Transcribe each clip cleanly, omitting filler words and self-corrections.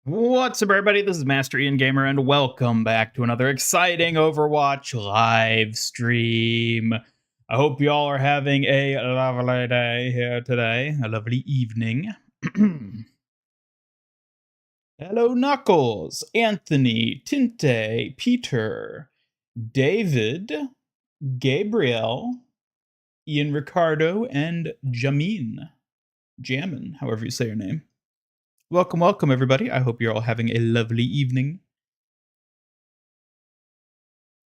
What's up, everybody? This is Master Ian Gamer, and welcome back to another exciting Overwatch live stream. I hope y'all are having a lovely day here today, a lovely evening. Hello, Knuckles, Anthony, Tinte, Peter, David, Gabriel, Ian Ricardo, and Jamin. Jamin, however you say your name. Welcome, everybody. I hope you're all having a lovely evening.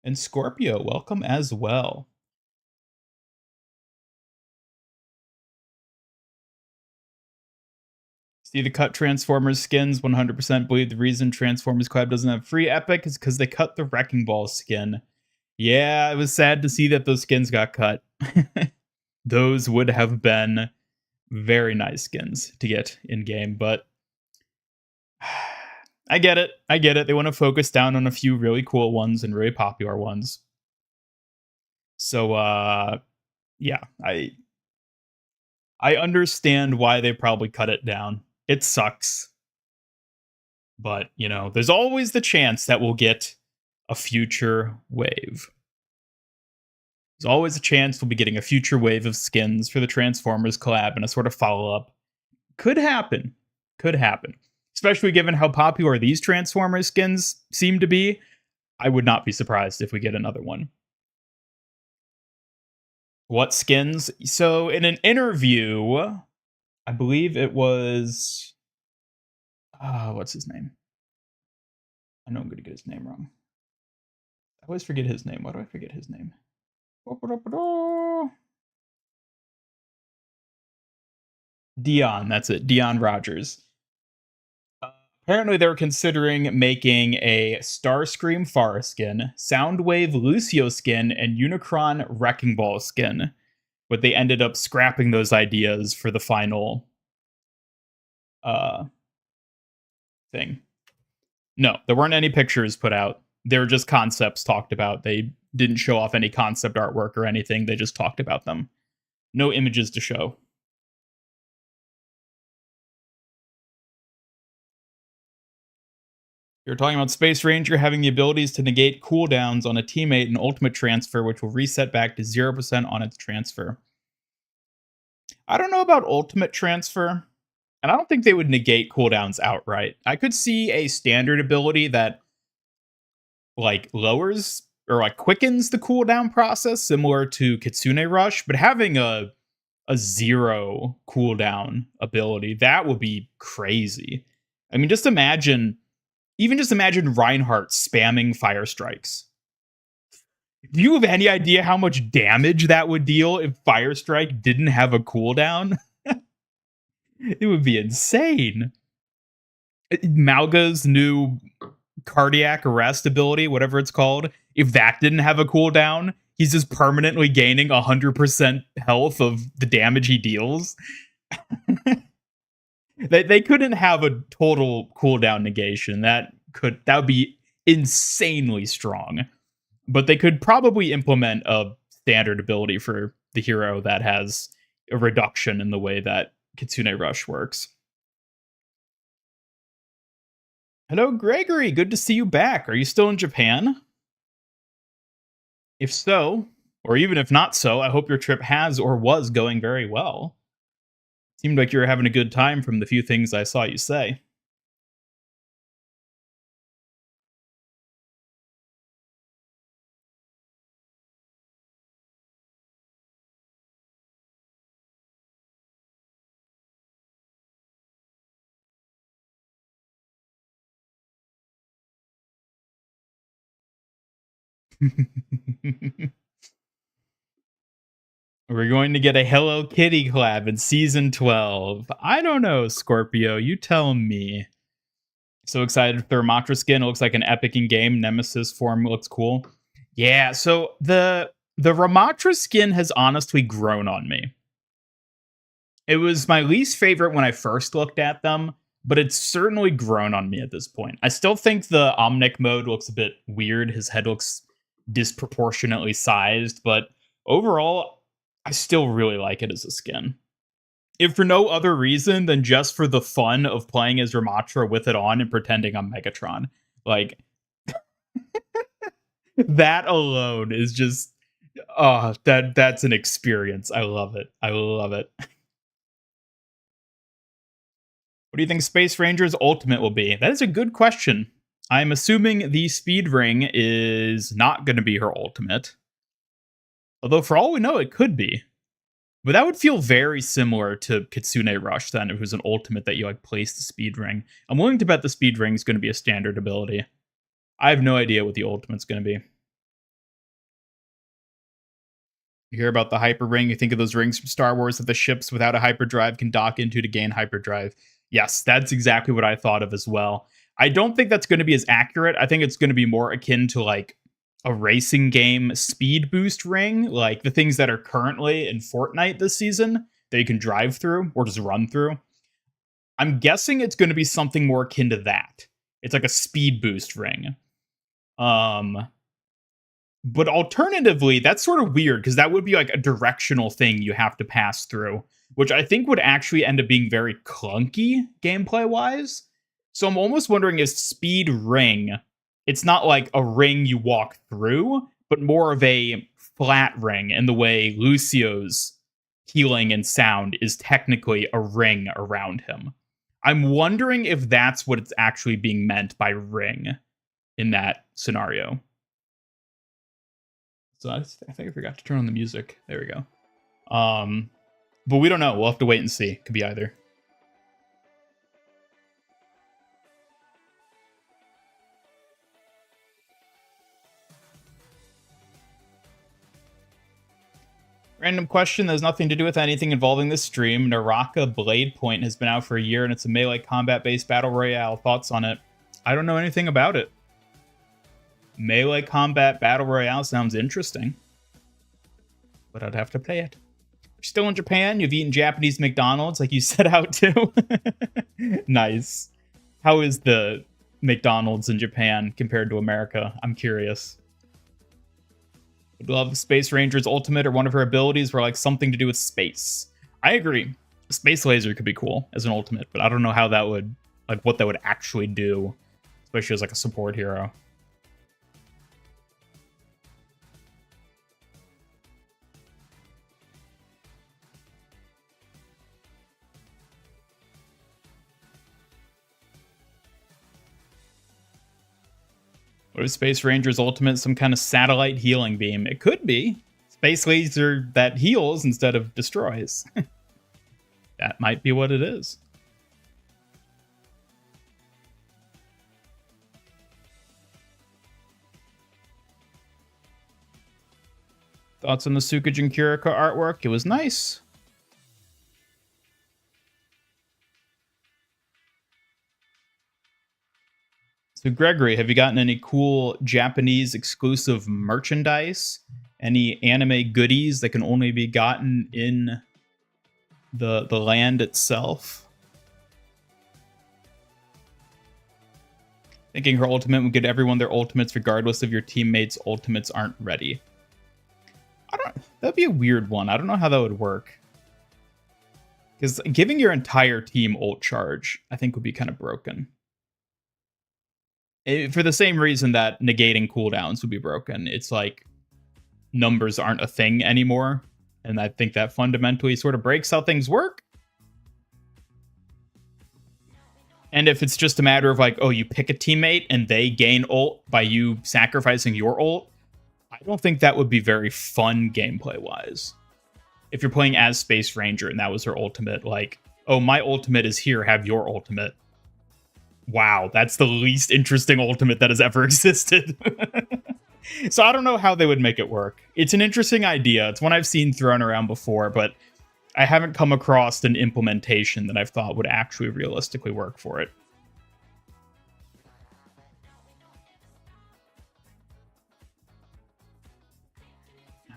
And Scorpio, welcome as well. See the cut Transformers skins, 100% believe the reason Transformers Collab doesn't have free Epic is because they cut the Wrecking Ball skin. Yeah, it was sad to see that those skins got cut. Those would have been very nice skins to get in-game, but I get it. They want to focus down on a few really cool ones and really popular ones. So, yeah, I understand why they probably cut it down. It sucks. But, you know, there's always the chance that we'll get a future wave. There's always a chance we'll be getting a future wave of skins for the Transformers collab and a sort of follow-up. Could happen. Could happen. Especially given how popular these Transformers skins seem to be. I would not be surprised if we get another one. What skins? So in an interview, I believe it was... what's his name? I know I'm going to get his name wrong. I always forget his name. Why do I forget his name? Dion, that's it. Dion Rogers. Apparently they were considering making a Starscream Pharah skin, Soundwave Lucio skin, and Unicron Wrecking Ball skin. But they ended up scrapping those ideas for the final thing. No, there weren't any pictures put out. They were just concepts talked about. They didn't show off any concept artwork or anything. They just talked about them. No images to show. You're talking about Space Ranger having the abilities to negate cooldowns on a teammate in Ultimate Transfer, which will reset back to 0% on its transfer. I don't know about Ultimate Transfer, and I don't think they would negate cooldowns outright. I could see a standard ability that like lowers or like quickens the cooldown process, similar to Kitsune Rush, but having a zero cooldown ability, that would be crazy. I mean, just imagine Reinhardt spamming fire strikes. Do you have any idea how much damage that would deal if Fire Strike didn't have a cooldown? It would be insane. Malga's new cardiac arrest ability, whatever it's called, if that didn't have a cooldown, he's just permanently gaining 100% health of the damage he deals. They couldn't have a total cooldown negation. That would be insanely strong. But they could probably implement a standard ability for the hero that has a reduction in the way that Kitsune Rush works. Hello, Gregory. Good to see you back. Are you still in Japan? If so, or even if not so, I hope your trip has or was going very well. Seemed like you were having a good time from the few things I saw you say. We're going to get a Hello Kitty collab in Season 12. I don't know, Scorpio. You tell me. So excited for the Ramatra skin. It looks like an epic in-game. Nemesis form looks cool. Yeah, so the Ramatra skin has honestly grown on me. It was my least favorite when I first looked at them, but it's certainly grown on me at this point. I still think the Omnic mode looks a bit weird. His head looks disproportionately sized, but overall, I still really like it as a skin. if for no other reason than just for the fun of playing as Ramatra with it on and pretending I'm Megatron. Like, that alone is just, oh, that's an experience. I love it. I love it. What do you think Space Ranger's ultimate will be? That is a good question. I'm assuming the speed ring is not going to be her ultimate. Although, for all we know, it could be. But that would feel very similar to Kitsune Rush then, if it was an ultimate that you like place the speed ring. I'm willing to bet the speed ring is going to be a standard ability. I have no idea what the ultimate's going to be. You hear about the hyper ring, you think of those rings from Star Wars that the ships without a hyperdrive can dock into to gain hyperdrive. Yes, that's exactly what I thought of as well. I don't think that's going to be as accurate. I think it's going to be more akin to like a racing game speed boost ring, like the things that are currently in Fortnite this season that you can drive through or just run through. I'm guessing it's going to be something more akin to that. It's like a speed boost ring. But alternatively, that's sort of weird because that would be like a directional thing you have to pass through, which I think would actually end up being very clunky gameplay wise. So I'm almost wondering if speed ring, it's not like a ring you walk through, but more of a flat ring in the way Lucio's healing and sound is technically a ring around him. I'm wondering if that's what it's actually being meant by ring in that scenario. So I think I forgot to turn on the music. There we go. But we don't know. We'll have to wait and see. Could be either. Random question that has nothing to do with anything involving this stream. Naraka Blade Point has been out for a year and it's a melee combat-based battle royale. Thoughts on it? I don't know anything about it. Melee combat battle royale sounds interesting, but I'd have to play it. You're still in Japan? You've eaten Japanese McDonald's like you set out to? Nice. How is the McDonald's in Japan compared to America? I'm curious. Would love Space Ranger's ultimate or one of her abilities were like something to do with space. I agree. Space Laser could be cool as an ultimate, but I don't know how that would, like what that would actually do, especially as like a support hero. What if Space Ranger's ultimate some kind of satellite healing beam? It could be. Space laser that heals instead of destroys. That might be what it is. Thoughts on the Tsukujin Kurika artwork? It was nice. So Gregory, have you gotten any cool Japanese exclusive merchandise? Any anime goodies that can only be gotten in the land itself? Thinking her ultimate would give everyone their ultimates regardless of your teammates' ultimates aren't ready. That'd be a weird one. I don't know how that would work. Because giving your entire team ult charge, I think would be kind of broken. For the same reason that negating cooldowns would be broken. It's like numbers aren't a thing anymore. And I think that fundamentally sort of breaks how things work. And if it's just a matter of like, oh, you pick a teammate and they gain ult by you sacrificing your ult, I don't think that would be very fun gameplay-wise. If you're playing as Space Ranger and that was her ultimate, like, oh, my ultimate is here, have your ultimate. Wow, that's the least interesting ultimate that has ever existed. So I don't know how they would make it work. It's an interesting idea. It's one I've seen thrown around before, but I haven't come across an implementation that I've thought would actually realistically work for it.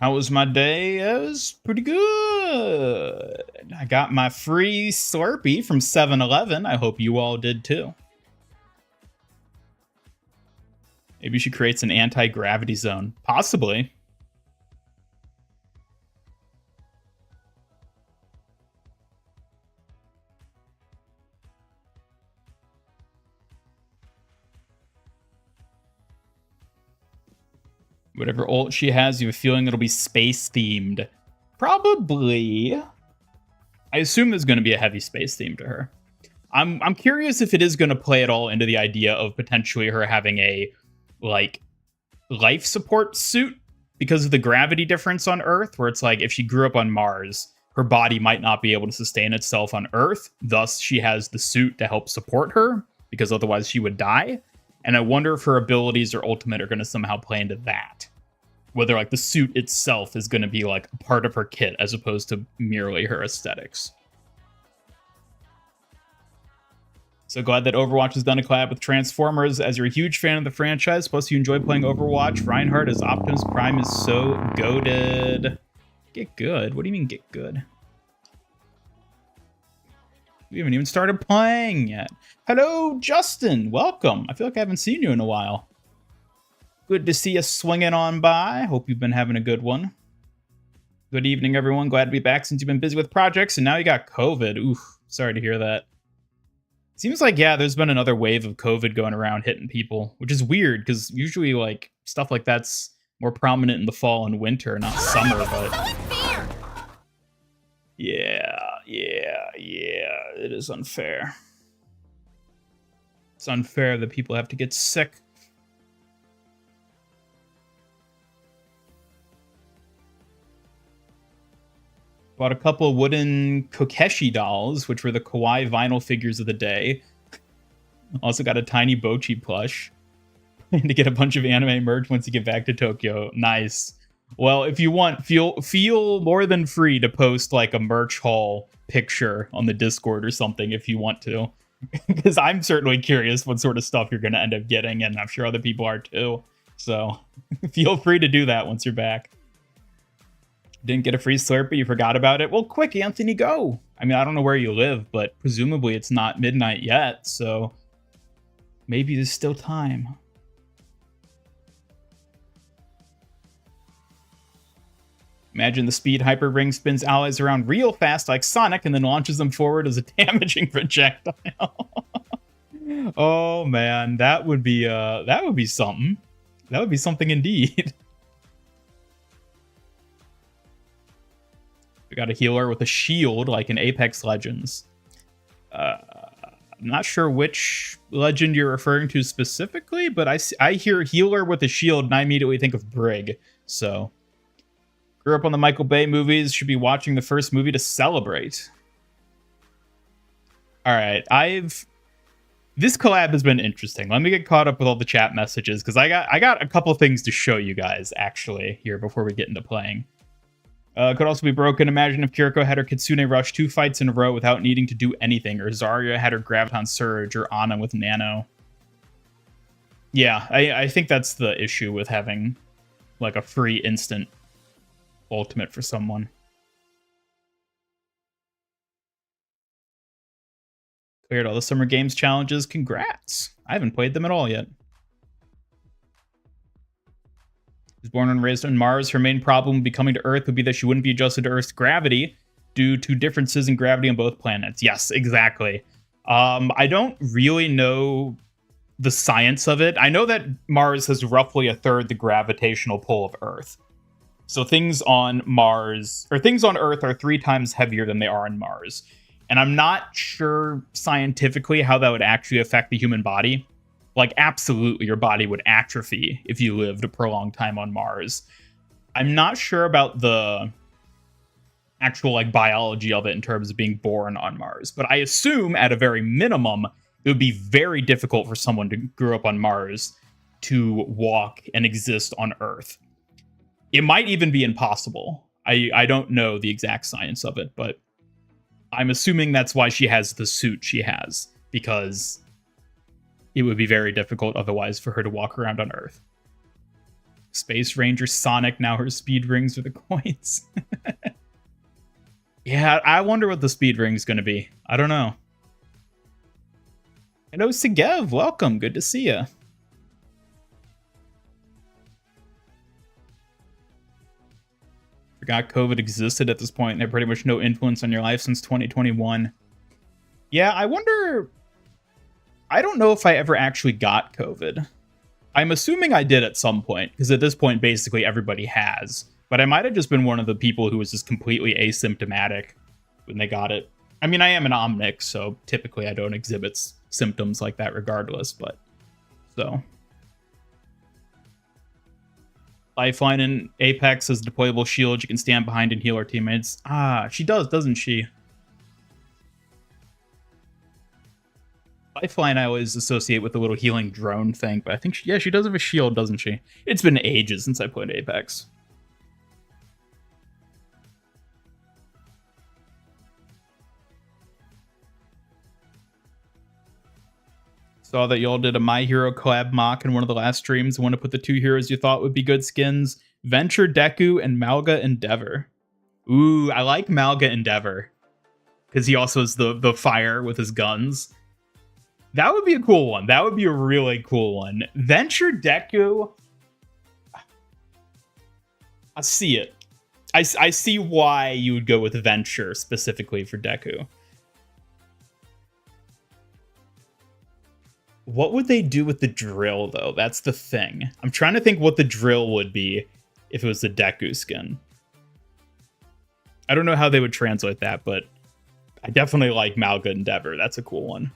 How was my day? It was pretty good. I got my free Slurpee from 7-Eleven. I hope you all did too. Maybe she creates an anti-gravity zone. Possibly. Whatever ult she has, you have a feeling it'll be space themed. Probably. I assume there's going to be a heavy space theme to her. I'm curious if it is going to play at all into the idea of potentially her having a like life support suit because of the gravity difference on Earth, where it's like if she grew up on Mars, her body might not be able to sustain itself on Earth. Thus, she has the suit to help support her because otherwise she would die. And I wonder if her abilities or ultimate are going to somehow play into that. Whether like the suit itself is going to be like a part of her kit as opposed to merely her aesthetics. So glad that Overwatch has done a collab with Transformers. As you're a huge fan of the franchise, plus you enjoy playing Overwatch, Reinhardt as Optimus Prime is so goated. Get good? What do you mean get good? We haven't even started playing yet. Hello, Justin. Welcome. I feel like I haven't seen you in a while. Good to see you swinging on by. Hope you've been having a good one. Good evening, everyone. Glad to be back since you've been busy with projects, and now you got COVID. Oof, sorry to hear that. Seems like, yeah, there's been another wave of COVID going around hitting people, which is weird, because usually, like, stuff like that's more prominent in the fall and winter, not summer, but... Yeah, it is unfair. It's unfair that people have to get sick. Bought a couple of wooden Kokeshi dolls, which were the kawaii vinyl figures of the day. Also got a tiny Bochi plush. And to get a bunch of anime merch once you get back to Tokyo. Nice. Well, if you want, feel more than free to post like a merch haul picture on the Discord or something if you want to. Because I'm certainly curious what sort of stuff you're going to end up getting, and I'm sure other people are too. So feel free to do that once you're back. Didn't get a free Slurpee, you forgot about it? Well, quick, Anthony, go! I mean, I don't know where you live, but presumably it's not midnight yet, so maybe there's still time. Imagine the speed Hyper Ring spins allies around real fast like Sonic and then launches them forward as a damaging projectile. Oh man, that would be something. That would be something indeed. We got a healer with a shield like in Apex Legends. I'm not sure which legend you're referring to specifically, but I hear healer with a shield and I immediately think of Brig. So, grew up on the Michael Bay movies, should be watching the first movie to celebrate. All right, this collab has been interesting. Let me get caught up with all the chat messages because I got a couple things to show you guys actually here before we get into playing. Could also be broken. Imagine if Kiriko had her Kitsune Rush 2 fights in a row without needing to do anything, or Zarya had her Graviton Surge, or Ana with Nano. Yeah, I think that's the issue with having like a free instant ultimate for someone. Cleared all the Summer Games challenges. Congrats. I haven't played them at all yet. Was born and raised on Mars. Her main problem with coming to Earth would be that she wouldn't be adjusted to Earth's gravity due to differences in gravity on both planets. Yes, exactly. I don't really know the science of it. I know that Mars has roughly a third the gravitational pull of Earth. So things on Mars, or things on Earth are 3 times heavier than they are on Mars. And I'm not sure scientifically how that would actually affect the human body. Like, absolutely, your body would atrophy if you lived a prolonged time on Mars. I'm not sure about the actual, like, biology of it in terms of being born on Mars. But I assume, at a very minimum, it would be very difficult for someone who grew up on Mars to walk and exist on Earth. It might even be impossible. I don't know the exact science of it, but I'm assuming that's why she has the suit she has, because it would be very difficult otherwise for her to walk around on Earth. Space Ranger Sonic, now her speed rings are the coins. Yeah, I wonder what the speed ring is going to be. I don't know. Hello, Segev. Welcome. Good to see you. Forgot COVID existed at this point and had pretty much no influence on your life since 2021. Yeah, I wonder... I don't know if I ever actually got COVID. I'm assuming I did at some point, because at this point, basically everybody has. But I might have just been one of the people who was just completely asymptomatic when they got it. I mean, I am an Omnic, so typically I don't exhibit symptoms like that regardless, but so. Lifeline in Apex has deployable shield you can stand behind and heal our teammates. Ah, she does, doesn't she? Lifeline I always associate with the little healing drone thing, but I think, she does have a shield, doesn't she? It's been ages since I played Apex. Saw that y'all did a My Hero collab mock in one of the last streams. I want to put the 2 heroes you thought would be good skins. Venture Deku and Malga Endeavor. Ooh, I like Malga Endeavor. Because he also has the fire with his guns. That would be a cool one. That would be a really cool one. Venture Deku. I see it. I see why you would go with Venture specifically for Deku. What would they do with the drill, though? That's the thing. I'm trying to think what the drill would be if it was the Deku skin. I don't know how they would translate that, but I definitely like Malga Endeavor. That's a cool one.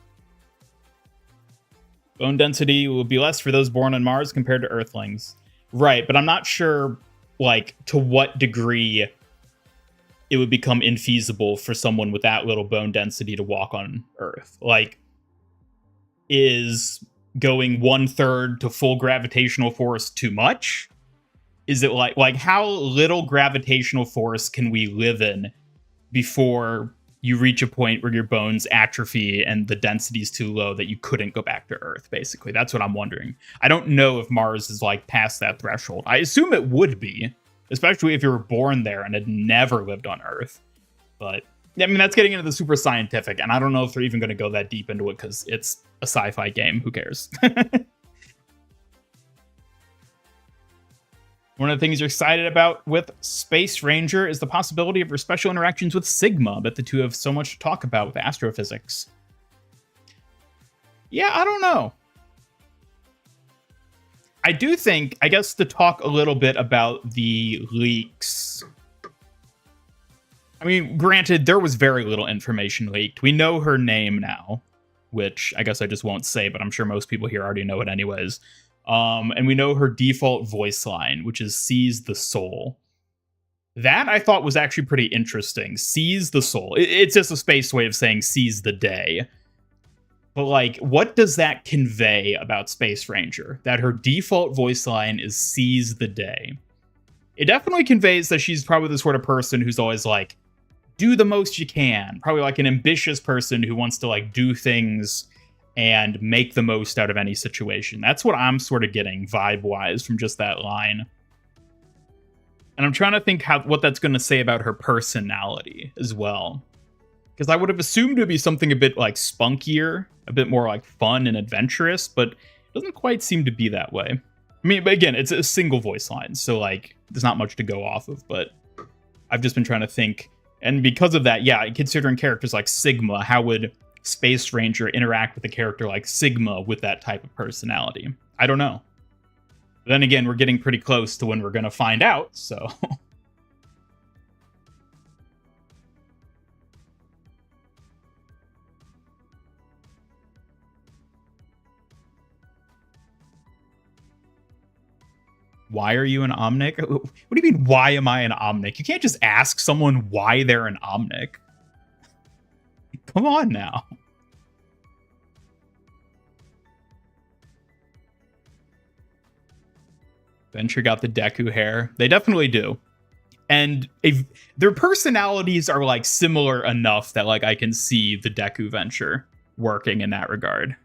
Bone density will be less for those born on Mars compared to Earthlings. Right, but I'm not sure, like, to what degree it would become infeasible for someone with that little bone density to walk on Earth. Like, is going 1/3 to full gravitational force too much? Is it like how little gravitational force can we live in before you reach a point where your bones atrophy and the density is too low that you couldn't go back to Earth, basically? That's what I'm wondering. I don't know if Mars is like past that threshold. I assume it would be, especially if you were born there and had never lived on Earth. But I mean, that's getting into the super scientific, and I don't know if they're even going to go that deep into it because it's a sci-fi game. Who cares? One of the things you're excited about with Space Ranger is the possibility of her special interactions with Sigma. I bet the two have so much to talk about with astrophysics. Yeah, I don't know. I do think, I guess, to talk a little bit about the leaks. I mean, granted, there was very little information leaked. We know her name now, which I guess I just won't say, but I'm sure most people here already know it anyways. And we know her default voice line, which is Seize the Soul. That I thought was actually pretty interesting. Seize the Soul. It's just a space way of saying seize the day. But, like, what does that convey about Space Ranger? That her default voice line is seize the day. It definitely conveys that she's probably the sort of person who's always like, do the most you can. Probably like an ambitious person who wants to like do things and make the most out of any situation. That's what I'm sort of getting vibe-wise from just that line. And I'm trying to think what that's going to say about her personality as well. Because I would have assumed it would be something a bit like spunkier, a bit more like fun and adventurous, but it doesn't quite seem to be that way. I mean, again, it's a single voice line, so like there's not much to go off of, but I've just been trying to think. And because of that, yeah, considering characters like Sigma, how would Space Ranger interact with a character like Sigma with that type of personality? I don't know. Then again, we're getting pretty close to when we're going to find out, so... Why are you an Omnic? What do you mean, why am I an Omnic? You can't just ask someone why they're an Omnic. Come on now. Venture got the Deku hair. They definitely do. And their personalities are like similar enough that like I can see the Deku Venture working in that regard.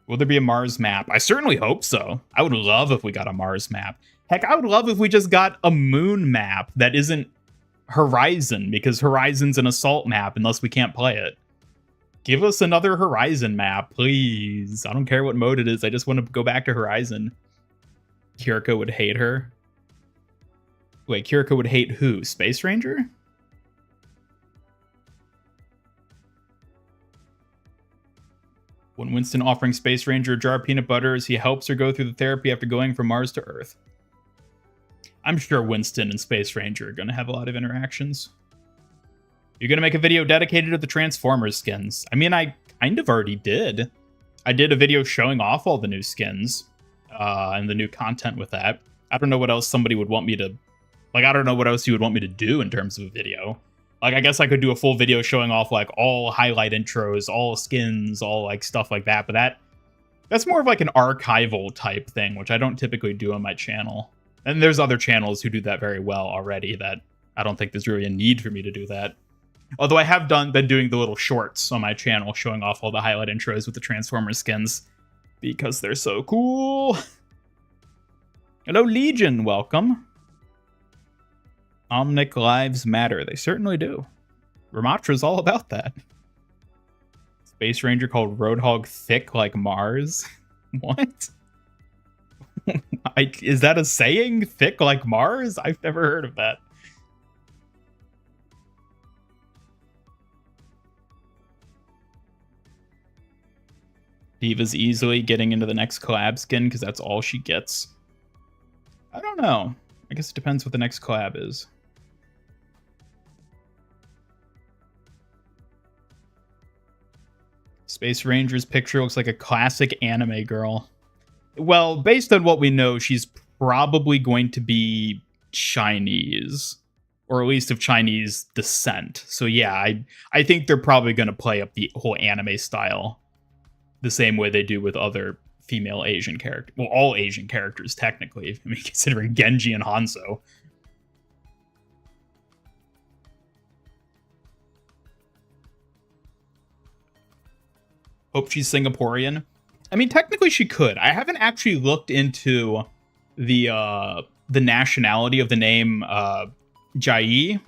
Will there be a Mars map? I certainly hope so. I would love if we got a Mars map. Heck, I would love if we just got a moon map that isn't Horizon, because Horizon's an assault map unless we can't play it. Give us another Horizon map, please. I don't care what mode it is. I just want to go back to Horizon. Kiriko would hate her. Wait, Kiriko would hate who? Space Ranger? When Winston offering Space Ranger a jar of peanut butter as he helps her go through the therapy after going from Mars to Earth. I'm sure Winston and Space Ranger are going to have a lot of interactions. You're going to make a video dedicated to the Transformers skins. I mean, I kind of already did. I did a video showing off all the new skins and the new content with that. I don't know what else somebody would want me to... Like, I don't know what else you would want me to do in terms of a video. Like, I guess I could do a full video showing off, like, all highlight intros, all skins, all, like, stuff like that. But that's more of, like, an archival type thing, which I don't typically do on my channel. And there's other channels who do that very well already that I don't think there's really a need for me to do that. Although I have been doing the little shorts on my channel showing off all the highlight intros with the Transformers skins because they're so cool. Hello, Legion. Welcome. Omnic lives matter. They certainly do. Ramatra's all about that. Space Ranger called Roadhog thick like Mars. What? Is that a saying? Thick like Mars? I've never heard of that. Diva's easily getting into the next collab skin because that's all she gets. I don't know. I guess it depends what the next collab is. Space Ranger's picture looks like a classic anime girl. Well, based on what we know, she's probably going to be Chinese. Or at least of Chinese descent. So yeah, I think they're probably going to play up the whole anime style the same way they do with other female Asian characters. Well, all Asian characters, technically. I mean, considering Genji and Hanzo. Hope she's Singaporean. I mean, technically she could. I haven't actually looked into the nationality of the name Jai.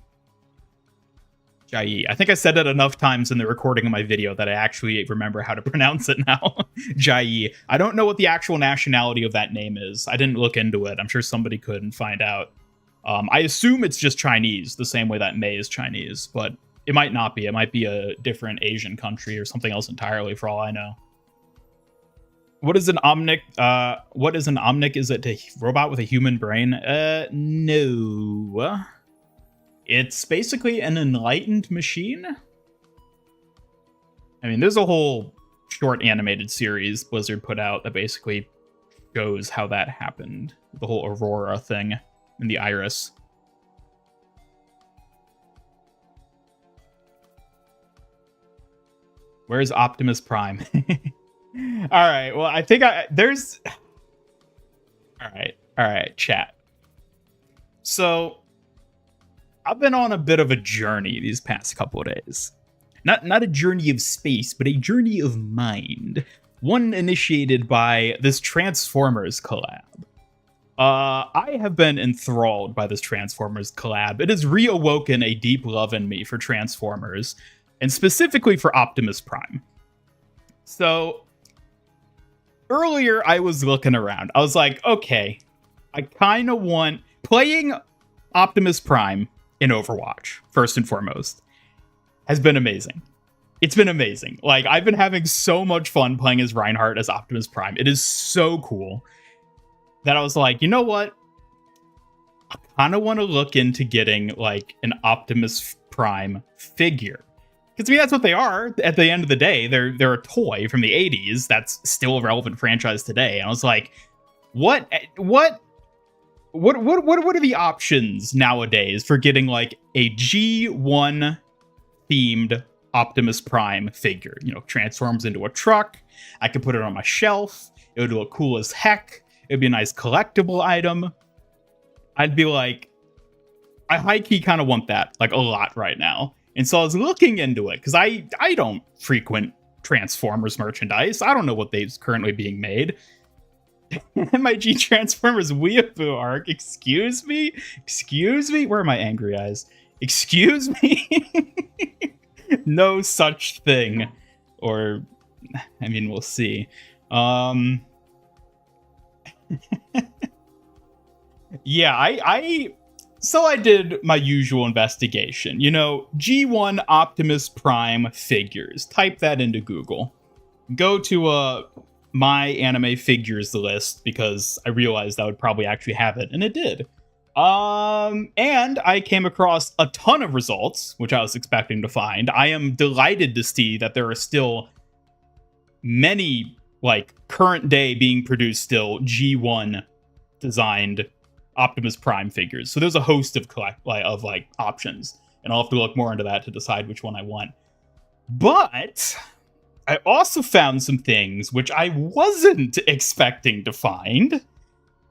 Jai. I think I said it enough times in the recording of my video that I actually remember how to pronounce it now. Jai. I don't know what the actual nationality of that name is. I didn't look into it. I'm sure somebody could and find out. I assume it's just Chinese, the same way that Mei is Chinese, but it might not be. It might be a different Asian country or something else entirely, for all I know. What is an Omnic? What is an Omnic? Is it a robot with a human brain? No. It's basically an enlightened machine. I mean, there's a whole short animated series Blizzard put out that basically shows how that happened. The whole Aurora thing and the Iris. Where's Optimus Prime? All right. Well, I think there's... All right, chat. So, I've been on a bit of a journey these past couple of days. Not a journey of space, but a journey of mind. One initiated by this Transformers collab. I have been enthralled by this Transformers collab. It has reawoken a deep love in me for Transformers, and specifically for Optimus Prime. So, earlier I was looking around. I was like, okay, I kind of want... Playing Optimus Prime in Overwatch, first and foremost, has been amazing. It's been amazing. Like, I've been having so much fun playing as Reinhardt as Optimus Prime. It is so cool that I was like, you know what? I kind of want to look into getting, like, an Optimus Prime figure. Because, I mean, that's what they are. At the end of the day, they're a toy from the 80s that's still a relevant franchise today. And I was like, what are the options nowadays for getting, like, a G1 themed Optimus Prime figure? You know, transforms into a truck. I could put it on my shelf. It would look cool as heck. It'd be a nice collectible item. I'd be like, I high-key kind of want that, like, a lot right now. And so I was looking into it, because I don't frequent Transformers merchandise. I don't know what they's currently being made. MIG Transformers Weeaboo arc. Excuse me? Excuse me? Where are my angry eyes? Excuse me? No such thing. Or, I mean, we'll see. Yeah, So I did my usual investigation. You know, G1 Optimus Prime figures. Type that into Google. go to my anime figures list because I realized I would probably actually have it, and it did. And I came across a ton of results, which I was expecting to find. I am delighted to see that there are still many, like, current day being produced still G1 designed Optimus Prime figures. So there's a host of options, and I'll have to look more into that to decide which one I want. But I also found some things which I wasn't expecting to find.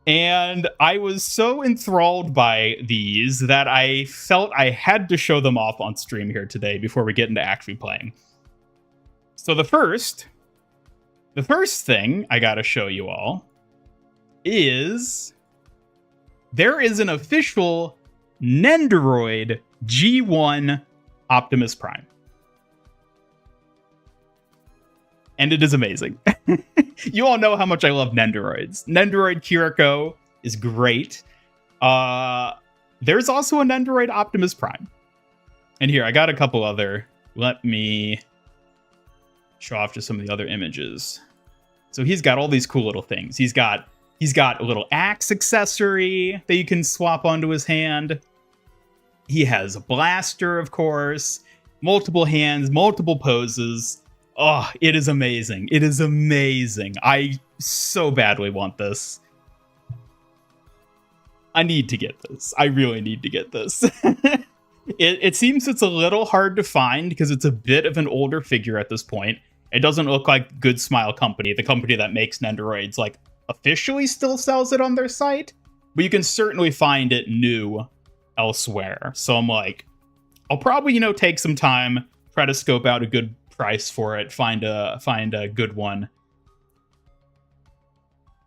And I was so enthralled by these that I felt I had to show them off on stream here today before we get into actually playing. So the first thing I gotta show you all is there is an official Nendoroid G1 Optimus Prime. And it is amazing. You all know how much I love Nendoroids. Nendoroid Kiriko is great. There's also a Nendoroid Optimus Prime. And here, I got a couple other. Let me show off just some of the other images. So he's got all these cool little things. He's got a little axe accessory that you can swap onto his hand. He has a blaster, of course. Multiple hands, multiple poses. Oh, it is amazing. It is amazing. I so badly want this. I need to get this. I really need to get this. It seems it's a little hard to find because it's a bit of an older figure at this point. It doesn't look like Good Smile Company, the company that makes Nendoroids, like, officially still sells it on their site. But you can certainly find it new elsewhere. So I'm like, I'll probably, take some time, try to scope out a good price for it, find a good one.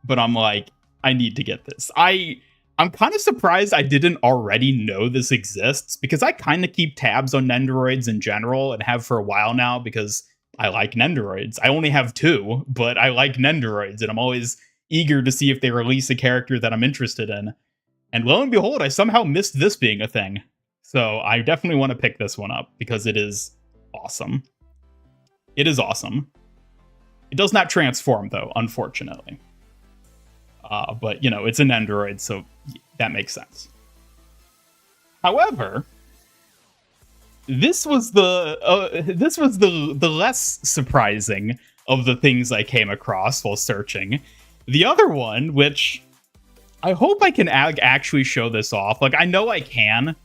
But I'm like, I need to get this. I'm kind of surprised I didn't already know this exists, because I kind of keep tabs on Nendoroids in general and have for a while now because I like Nendoroids. I only have 2, but I like Nendoroids, and I'm always eager to see if they release a character that I'm interested in. And lo and behold, I somehow missed this being a thing. So I definitely want to pick this one up because it is awesome. It is awesome. It does not transform, though, unfortunately. But, it's an Nendoroid, so that makes sense. However, this was the less surprising of the things I came across while searching. The other one, which I hope I can actually show this off. Like, I know I can,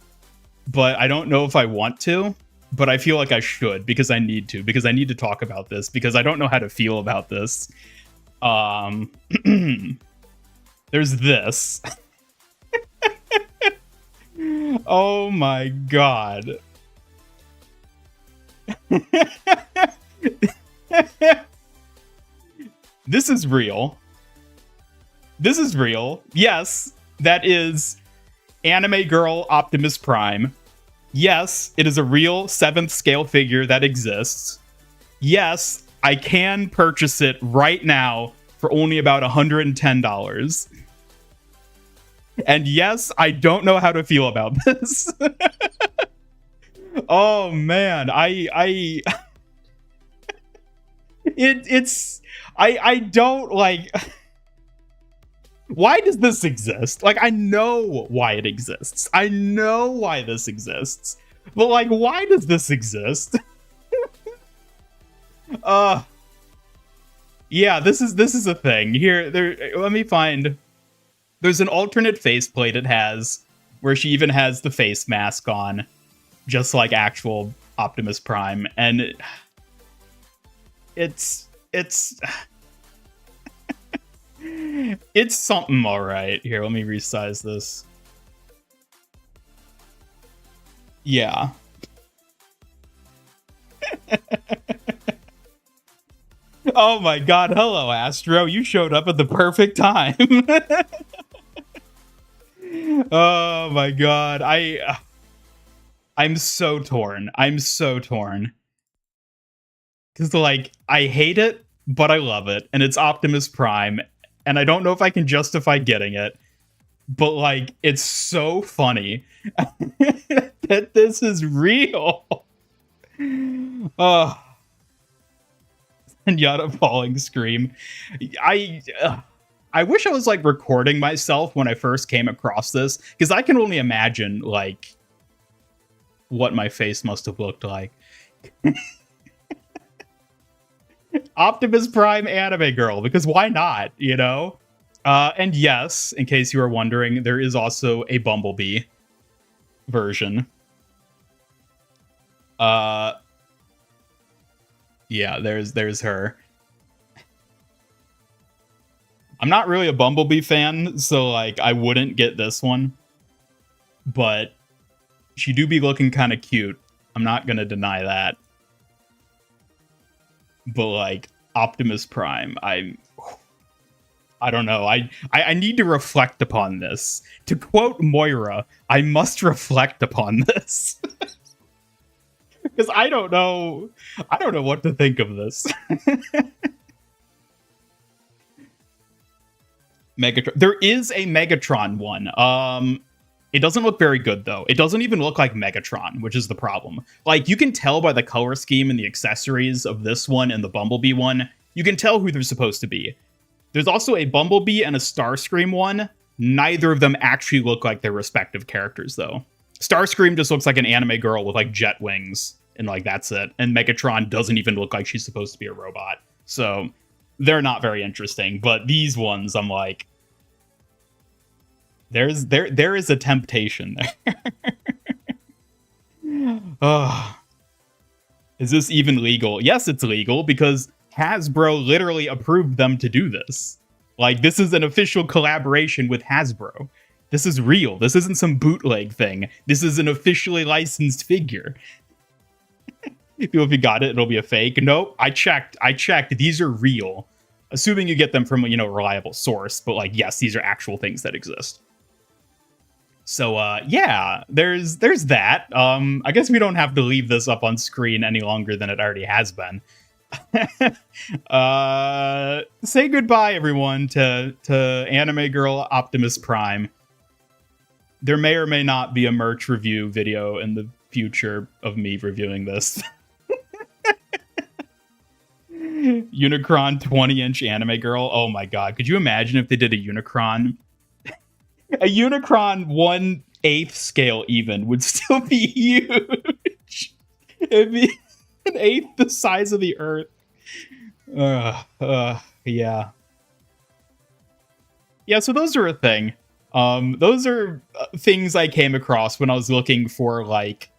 but I don't know if I want to. But I feel like I should, because I need to talk about this, because I don't know how to feel about this. There's this. Oh my god. This is real. This is real. Yes, that is Anime Girl Optimus Prime. Yes, it is a real 7th scale figure that exists. Yes, I can purchase it right now for only about $110. And yes, I don't know how to feel about this. Oh man, I don't like. Why does this exist? Like, I know why it exists. I know why this exists. But, like, why does this exist? Yeah, this is a thing. Here, let me find. There's an alternate faceplate it has, where she even has the face mask on, just like actual Optimus Prime, and it's it's something, all right. Here, let me resize this. Yeah. Oh my god, hello, Astro. You showed up at the perfect time. Oh my god. I'm so torn. I'm so torn. Because, like, I hate it, but I love it. And it's Optimus Prime. And I don't know if I can justify getting it. But, like, it's so funny that this is real. Yada falling scream. I wish I was like recording myself when I first came across this, because I can only imagine like what my face must have looked like. Optimus Prime anime girl, because why not, you know? And yes, in case you are wondering, there is also a Bumblebee version. Yeah, there's her. I'm not really a Bumblebee fan, so like I wouldn't get this one. But she do be looking kind of cute. I'm not gonna deny that. But like Optimus Prime, I don't know. I need to reflect upon this. To quote Moira, I must reflect upon this. Because I don't know what to think of this. Megatron. There is a Megatron one. It doesn't look very good though. It doesn't even look like Megatron, which is the problem. Like you can tell by the color scheme and the accessories of this one and the Bumblebee one. You can tell who they're supposed to be. There's also a Bumblebee and a Starscream one. Neither of them actually look like their respective characters though. Starscream just looks like an anime girl with like jet wings and like that's it. And Megatron doesn't even look like she's supposed to be a robot. So they're not very interesting. But these ones, I'm like, there is a temptation there. Is this even legal? Yes, it's legal because Hasbro literally approved them to do this. Like, this is an official collaboration with Hasbro. This is real. This isn't some bootleg thing. This is an officially licensed figure. If you got it, it'll be a fake. Nope, I checked. These are real. Assuming you get them from, you know, a reliable source. But, like, yes, these are actual things that exist. So, yeah, there's that. I guess we don't have to leave this up on screen any longer than it already has been. Say goodbye, everyone, to Anime Girl Optimus Prime. There may or may not be a merch review video in the future of me reviewing this. Unicron 20-inch Anime Girl. Oh my god, could you imagine if they did a Unicron? A Unicron 1/8 scale even would still be huge. It'd be an eighth the size of the Earth. Yeah. Yeah, so those are a thing. Those are things I came across when I was looking for, like,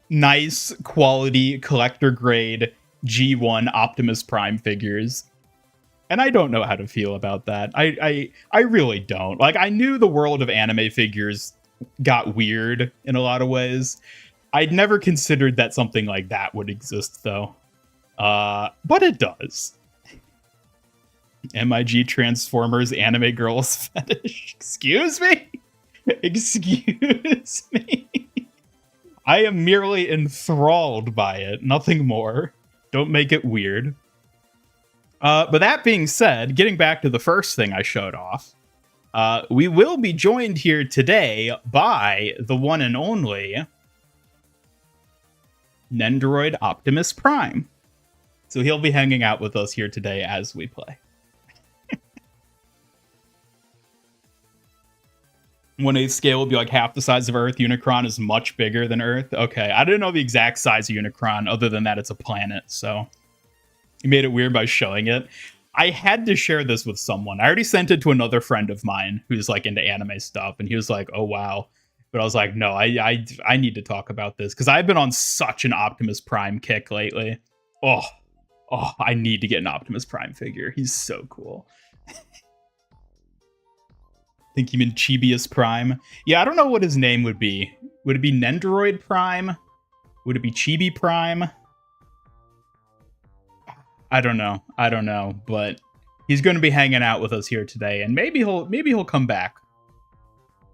nice quality collector grade G1 Optimus Prime figures. And I don't know how to feel about that. I really don't. Like, I knew the world of anime figures got weird in a lot of ways. I'd never considered that something like that would exist, though. But it does. MIG Transformers Anime Girls Fetish. Excuse me? Excuse me? I am merely enthralled by it. Nothing more. Don't make it weird. But that being said, getting back to the first thing I showed off, we will be joined here today by the one and only Nendoroid Optimus Prime. So he'll be hanging out with us here today as we play. 1/8 scale will be like half the size of Earth. Unicron is much bigger than Earth. Okay, I didn't know the exact size of Unicron, other than that it's a planet, so he made it weird by showing it. I had to share this with someone. I already sent it to another friend of mine who's like into anime stuff, and he was like, oh wow. But I was like, no, I need to talk about this, because I've been on such an Optimus Prime kick lately. Oh, I need to get an Optimus Prime figure. He's so cool. Think you mean Chibius Prime? Yeah, I don't know what his name would be. Would it be Nendoroid Prime? Would it be Chibi Prime? I don't know, but he's going to be hanging out with us here today, and maybe he'll come back.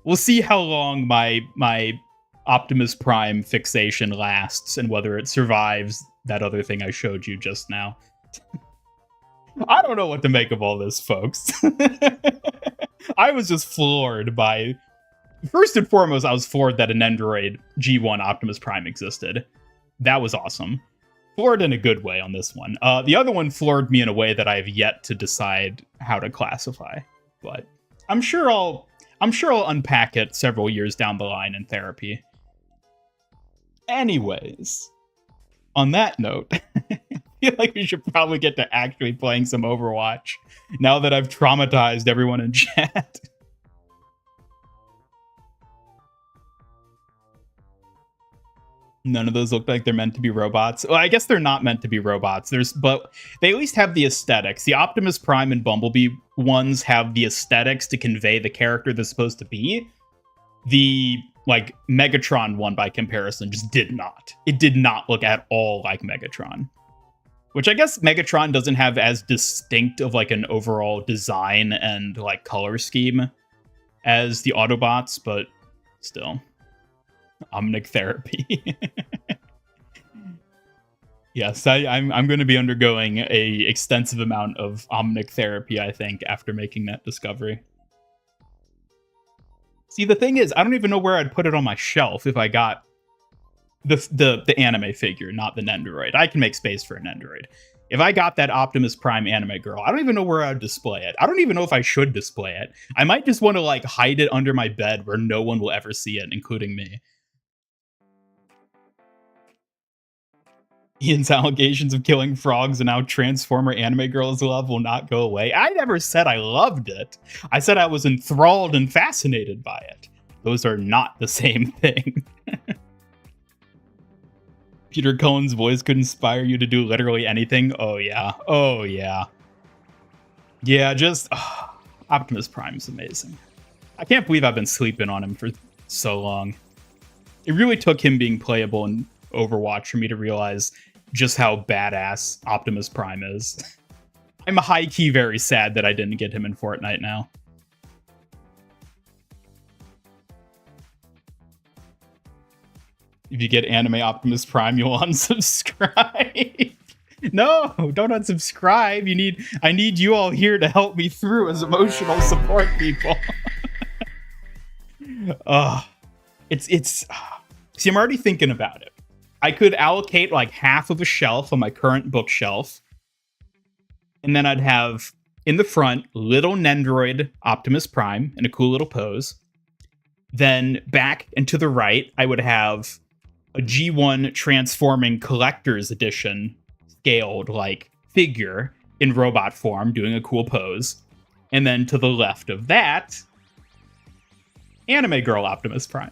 We'll see how long my Optimus Prime fixation lasts, and whether it survives that other thing I showed you just now. I don't know what to make of all this, folks. I was just floored by... First and foremost, I was floored that an Nendoroid G1 Optimus Prime existed. That was awesome. Floored in a good way on this one. The other one floored me in a way that I have yet to decide how to classify. But I'm sure I'll unpack it several years down the line in therapy. Anyways, on that note, I feel like we should probably get to actually playing some Overwatch now that I've traumatized everyone in chat. None of those look like they're meant to be robots. Well, I guess they're not meant to be robots. But they at least have the aesthetics. The Optimus Prime and Bumblebee ones have the aesthetics to convey the character they're supposed to be. The like Megatron one, by comparison, just did not. It did not look at all like Megatron. Which I guess Megatron doesn't have as distinct of like an overall design and like color scheme as the Autobots, but still. Omnic therapy. Yes, I'm going to be undergoing a extensive amount of Omnic therapy, I think, after making that discovery. See, the thing is, I don't even know where I'd put it on my shelf if I got the anime figure, not the Nendoroid. I can make space for a Nendoroid. If I got that Optimus Prime anime girl, I don't even know where I'd display it. I don't even know if I should display it. I might just want to like hide it under my bed where no one will ever see it, including me. Ian's allegations of killing frogs and how Transformer anime girls love will not go away. I never said I loved it. I said I was enthralled and fascinated by it. Those are not the same thing. Peter Cullen's voice could inspire you to do literally anything. Oh, yeah. Oh, yeah. Yeah, just... Optimus Prime is amazing. I can't believe I've been sleeping on him for so long. It really took him being playable in Overwatch for me to realize just how badass Optimus Prime is. I'm high-key very sad that I didn't get him in Fortnite now. If you get anime Optimus Prime, you'll unsubscribe. No, don't unsubscribe. I need you all here to help me through as emotional support people. See, I'm already thinking about it. I could allocate like half of a shelf on my current bookshelf. And then I'd have in the front little Nendoroid Optimus Prime in a cool little pose. Then back and to the right, I would have a G1 transforming collector's edition scaled like figure in robot form doing a cool pose. And then to the left of that, anime girl Optimus Prime.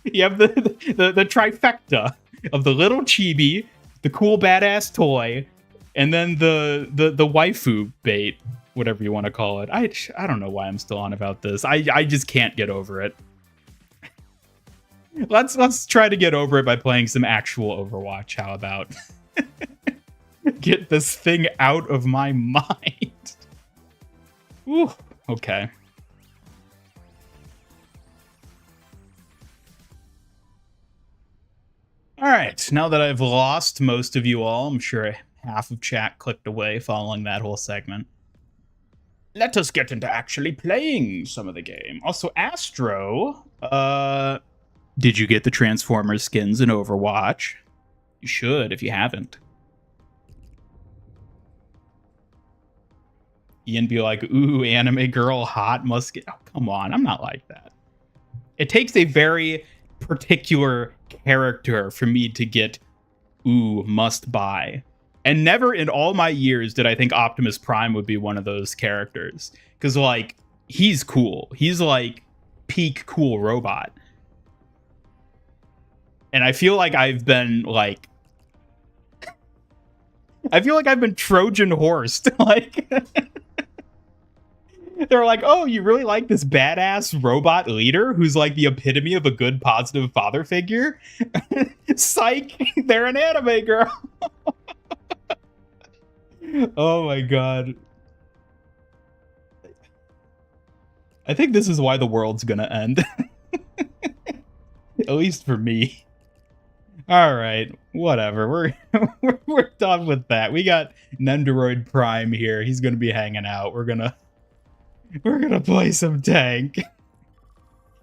You have the trifecta of the little chibi, the cool badass toy, and then the waifu bait, whatever you want to call it. I don't know why I'm still on about this. I just can't get over it. Let's try to get over it by playing some actual Overwatch. How about get this thing out of my mind? Ooh, okay. All right, now that I've lost most of you all, I'm sure half of chat clicked away following that whole segment. Let us get into actually playing some of the game. Also, Astro, did you get the Transformers skins in Overwatch? You should if you haven't. Ian be like, ooh, anime girl, hot, must get... Oh, come on, I'm not like that. It takes a very particular character for me to get, ooh, must buy. And never in all my years did I think Optimus Prime would be one of those characters. Because, like, he's cool. He's, like, peak cool robot. And I feel like I've been, like... I feel like I've been Trojan horsed. Like... They're like, oh, you really like this badass robot leader who's like the epitome of a good, positive father figure? Psych, they're an anime girl. Oh my god. I think this is why the world's gonna end. At least for me. Alright, whatever. We're done with that. We got Nendoroid Prime here. He's gonna be hanging out. We're gonna play some tank.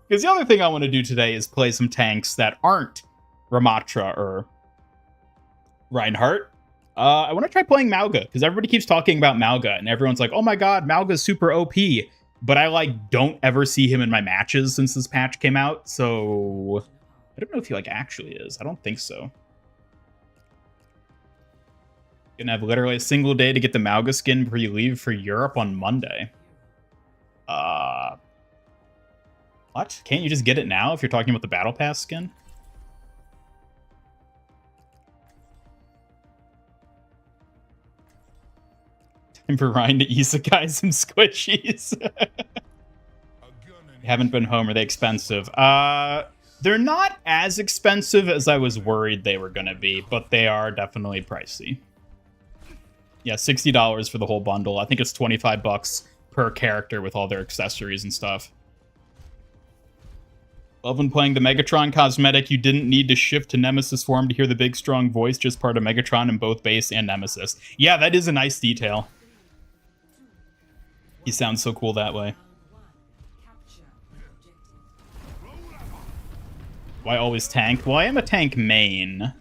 Because the other thing I want to do today is play some tanks that aren't Ramatra or Reinhardt. I want to try playing Mauga, because everybody keeps talking about Mauga, and everyone's like, oh my god, Mauga's super OP. But I, like, don't ever see him in my matches since this patch came out, so... I don't know if he, like, actually is. I don't think so. Gonna have literally a single day to get the Mauga skin before you leave for Europe on Monday. What? Can't you just get it now if you're talking about the Battle Pass skin? Time for Ryan to isekai some squishies. Haven't been home. Are they expensive? They're not as expensive as I was worried they were gonna be, but they are definitely pricey. Yeah, $60 for the whole bundle. I think it's 25 bucks per character with all their accessories and stuff. Love when playing the Megatron cosmetic, you didn't need to shift to Nemesis form to hear the big strong voice, just part of Megatron in both base and Nemesis. Yeah, that is a nice detail. He sounds so cool that way. Why always tank? Well, I am a tank main.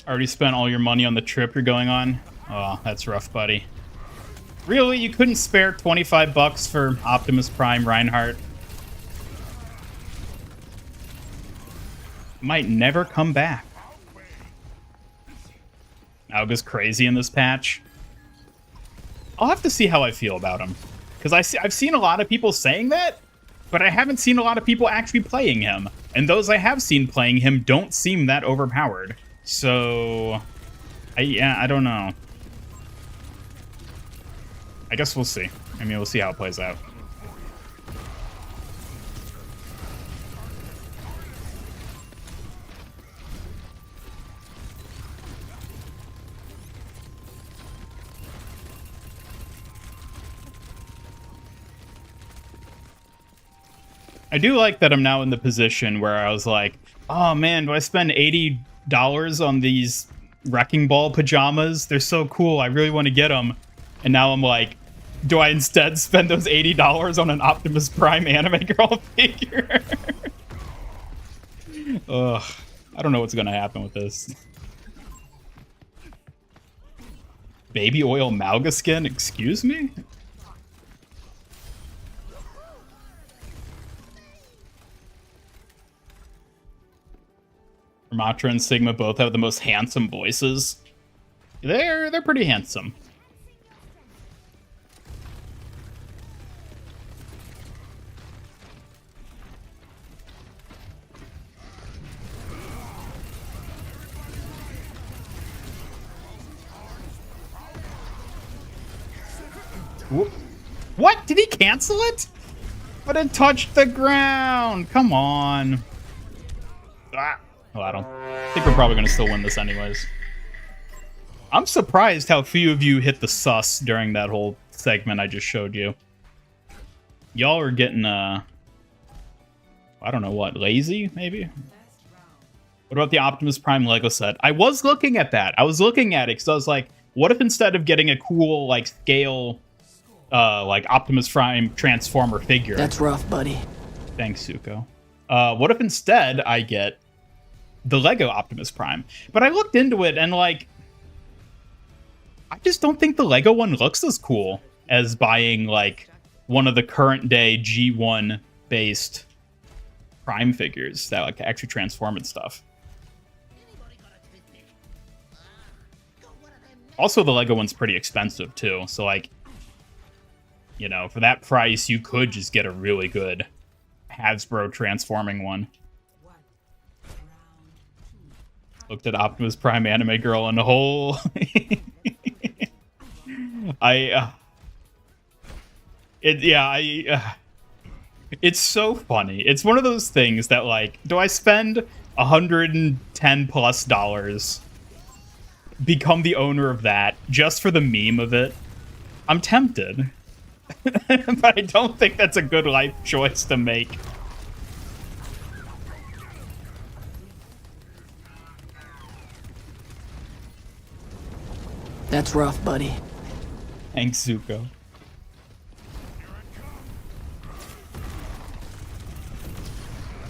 Already spent all your money on the trip you're going on? Oh, that's rough, buddy. Really? You couldn't spare 25 bucks for Optimus Prime Reinhardt? Might never come back. Mauga's crazy in this patch. I'll have to see how I feel about him. Because I've seen a lot of people saying that, but I haven't seen a lot of people actually playing him. And those I have seen playing him don't seem that overpowered. So, I don't know. I guess we'll see. I mean, we'll see how it plays out. I do like that I'm now in the position where I was like, oh man, do I spend $80 on these Wrecking Ball pajamas? They're so cool. I really want to get them. And now I'm like, do I instead spend those $80 on an Optimus Prime anime girl figure? Ugh. I don't know what's going to happen with this. Baby oil Mauga skin? Excuse me? Ramatra and Sigma both have the most handsome voices. They're pretty handsome. What? Did he cancel it? But it touched the ground. Come on. Ah. Well, I think we're probably going to still win this anyways. I'm surprised how few of you hit the sus during that whole segment I just showed you. Y'all are getting, I don't know what, lazy, maybe? What about the Optimus Prime Lego set? I was looking at that. I was looking at it because I was like, what if instead of getting a cool, like, scale, like, Optimus Prime Transformer figure... That's rough, buddy. Thanks, Suko. What if instead I get the Lego Optimus Prime? But I looked into it and, like, I just don't think the Lego one looks as cool as buying, like, one of the current day G1 based Prime figures that, like, actually transform and stuff. Also, the Lego one's pretty expensive too, so, like, you know, for that price you could just get a really good Hasbro transforming one. Looked at Optimus Prime anime girl and the whole... It's so funny. It's one of those things that, like, do I spend $110+ become the owner of that just for the meme of it? I'm tempted. But I don't think that's a good life choice to make. That's rough, buddy. Thanks, Zuko.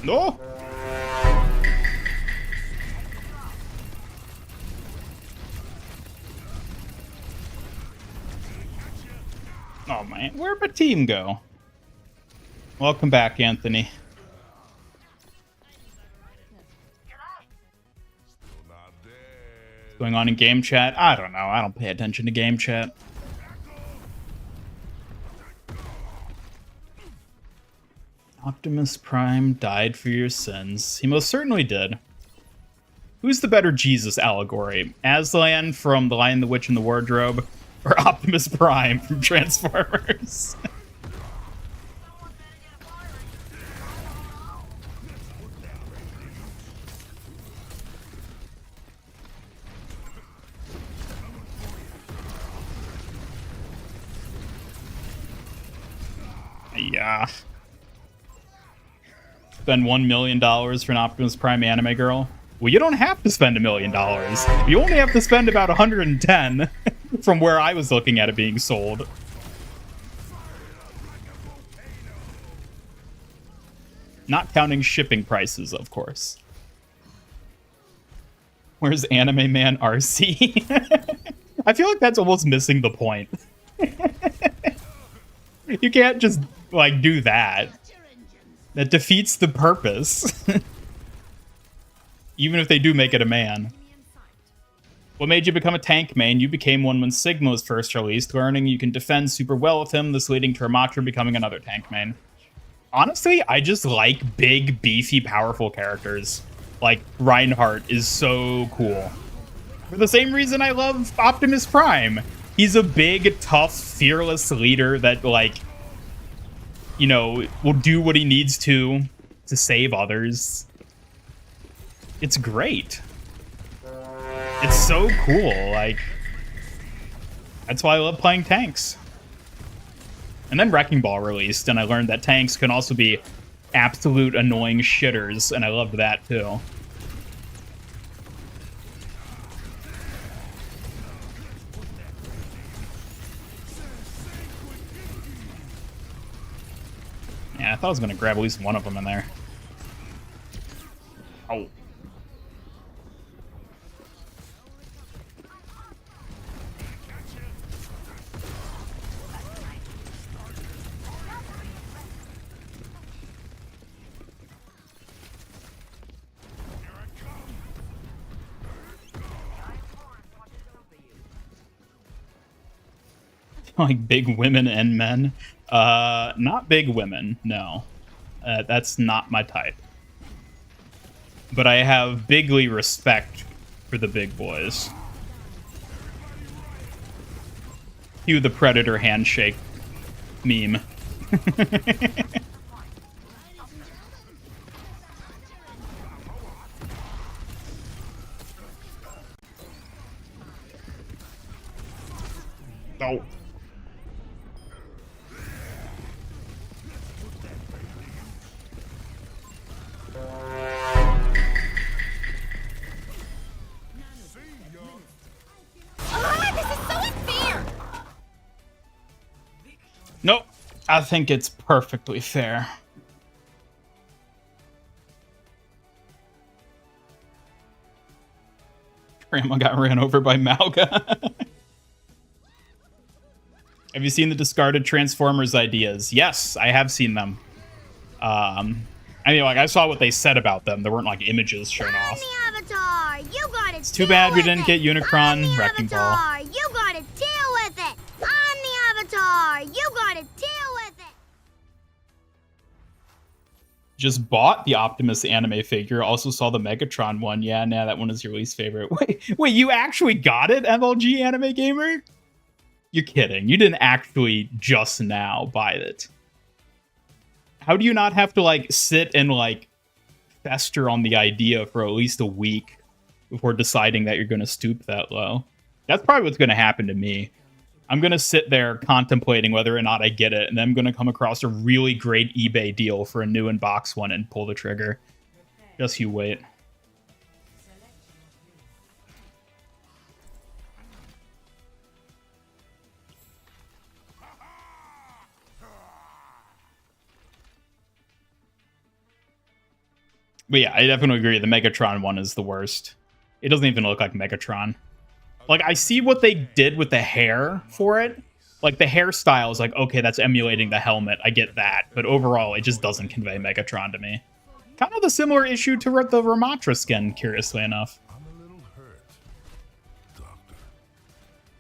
No! Oh man, where'd my team go? Welcome back, Anthony. What's going on in game chat? I don't know. I don't pay attention to game chat. Optimus Prime died for your sins. He most certainly did. Who's the better Jesus allegory? Aslan from The Lion, the Witch, and the Wardrobe? Or Optimus Prime from Transformers? Yeah. Spend $1 million for an Optimus Prime anime girl? Well, you don't have to spend $1 million. You only have to spend about 110 from where I was looking at it being sold. Not counting shipping prices, of course. Where's Anime Man RC? I feel like that's almost missing the point. You can't just, like, do that. That defeats the purpose. Even if they do make it a man. What made you become a tank main? You became one when Sigma was first released, learning you can defend super well with him, this leading to Ramattra becoming another tank main. Honestly, I just like big, beefy, powerful characters. Like, Reinhardt is so cool. For the same reason I love Optimus Prime. He's a big, tough, fearless leader that, like, you know, will do what he needs to save others. It's great. It's so cool, like... That's why I love playing tanks. And then Wrecking Ball released, and I learned that tanks can also be absolute annoying shitters, and I loved that too. Yeah, I thought I was going to grab at least one of them in there. Oh. Like big women and men. Not big women, no. That's not my type. But I have bigly respect for the big boys. Cue the Predator handshake meme. Oh. Nope. I think it's perfectly fair. Grandma got ran over by Malga. Have you seen the discarded Transformers ideas? Yes, I have seen them. I mean, like, I saw what they said about them. There weren't, like, images shown off. It's too bad we didn't get Unicron Wrecking Ball. You gotta deal with it! I'm the Avatar! You gotta deal with it! Just bought the Optimus anime figure. Also saw the Megatron one. Yeah, nah, that one is your least favorite. Wait, you actually got it, MLG Anime Gamer? You're kidding. You didn't actually just now buy it. How do you not have to, like, sit and, like, fester on the idea for at least a week before deciding that you're going to stoop that low? That's probably what's going to happen to me. I'm going to sit there contemplating whether or not I get it, and then I'm going to come across a really great eBay deal for a new in-box one and pull the trigger. Just you wait. But yeah, I definitely agree. The Megatron one is the worst. It doesn't even look like Megatron. Like, I see what they did with the hair for it. Like, the hairstyle is like, okay, that's emulating the helmet. I get that. But overall, it just doesn't convey Megatron to me. Kind of a similar issue to the Ramatra skin, curiously enough.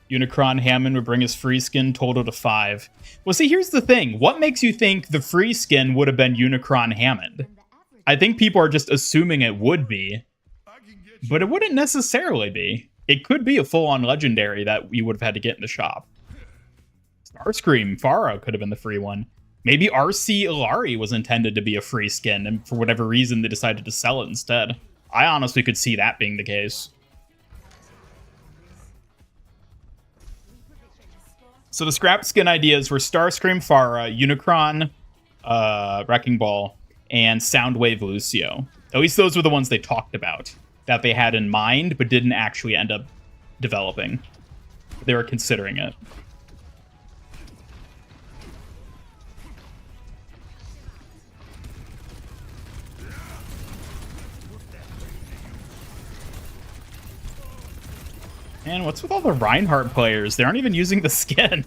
Unicron Hammond would bring his free skin total to 5. Well, see, here's the thing. What makes you think the free skin would have been Unicron Hammond? I think people are just assuming it would be, but it wouldn't necessarily be. It could be a full-on legendary that you would have had to get in the shop. Starscream Farah could have been the free one. Maybe RC Ilari was intended to be a free skin, and for whatever reason, they decided to sell it instead. I honestly could see that being the case. So the scrap skin ideas were Starscream Farah, Unicron, Wrecking Ball, and Soundwave Lucio. At least those were the ones they talked about, that they had in mind, but didn't actually end up developing. They were considering it. Man, what's with all the Reinhardt players? They aren't even using the skin.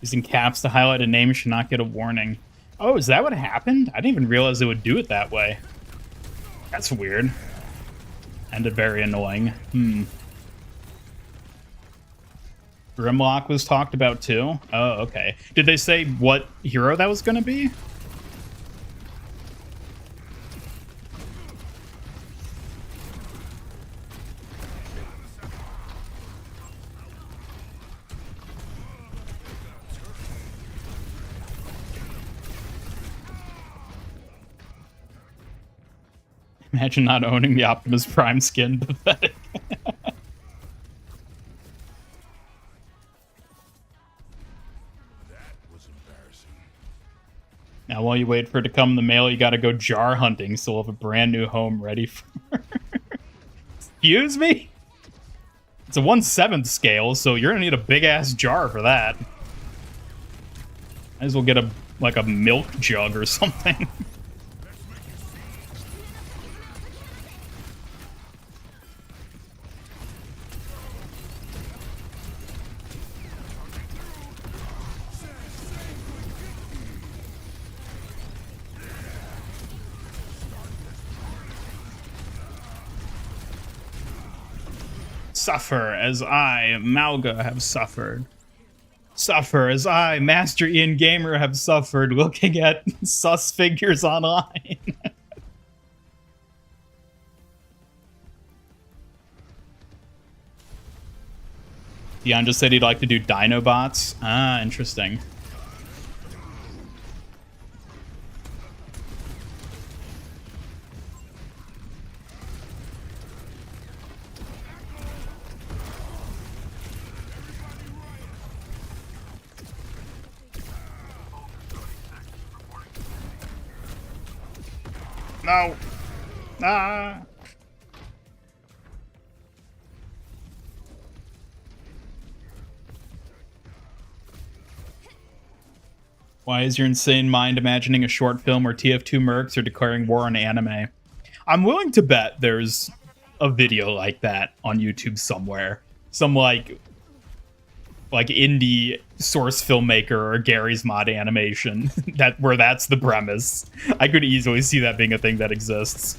Using caps to highlight a name should not get a warning. Oh, is that what happened? I didn't even realize it would do it that way. That's weird. And very annoying. Grimlock was talked about too? Oh, okay. Did they say what hero that was going to be? Imagine not owning the Optimus Prime skin. Pathetic. Now, while you wait for it to come in the mail, you gotta go jar hunting, so we'll have a brand new home ready for... Excuse me? It's a 1/7 scale, so you're gonna need a big-ass jar for that. Might as well get a milk jug or something. Suffer as I, Malga, have suffered. Suffer as I, Master Ian Gamer, have suffered looking at sus figures online. Dion just said he'd like to do Dinobots. Ah, interesting. No. Ah. Why is your insane mind imagining a short film where TF2 mercs are declaring war on anime? I'm willing to bet there's a video like that on YouTube somewhere. Some like indie source filmmaker or Gary's Mod animation where that's the premise. I could easily see that being a thing that exists.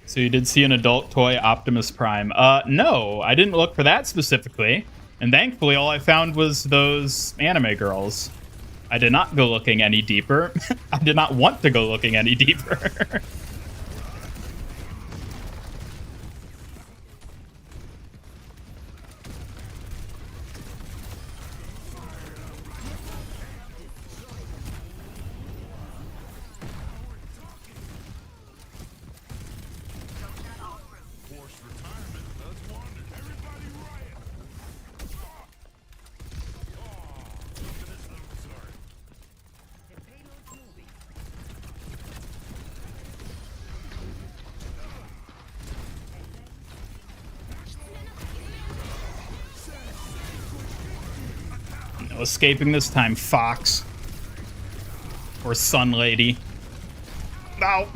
So you did see an adult toy Optimus Prime. No, I didn't look for that specifically. And thankfully all I found was those anime girls. I did not go looking any deeper. I did not want to go looking any deeper. No escaping this time, Fox. Or Sun Lady. No!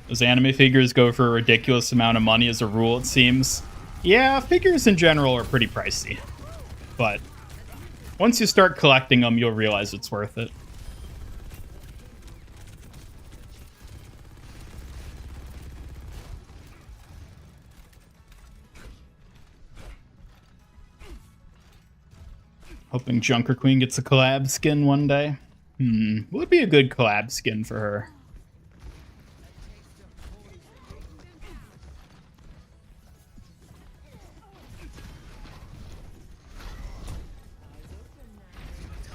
Those anime figures go for a ridiculous amount of money as a rule, it seems. Yeah, figures in general are pretty pricey. But once you start collecting them, you'll realize it's worth it. Hoping Junker Queen gets a collab skin one day. Would be a good collab skin for her.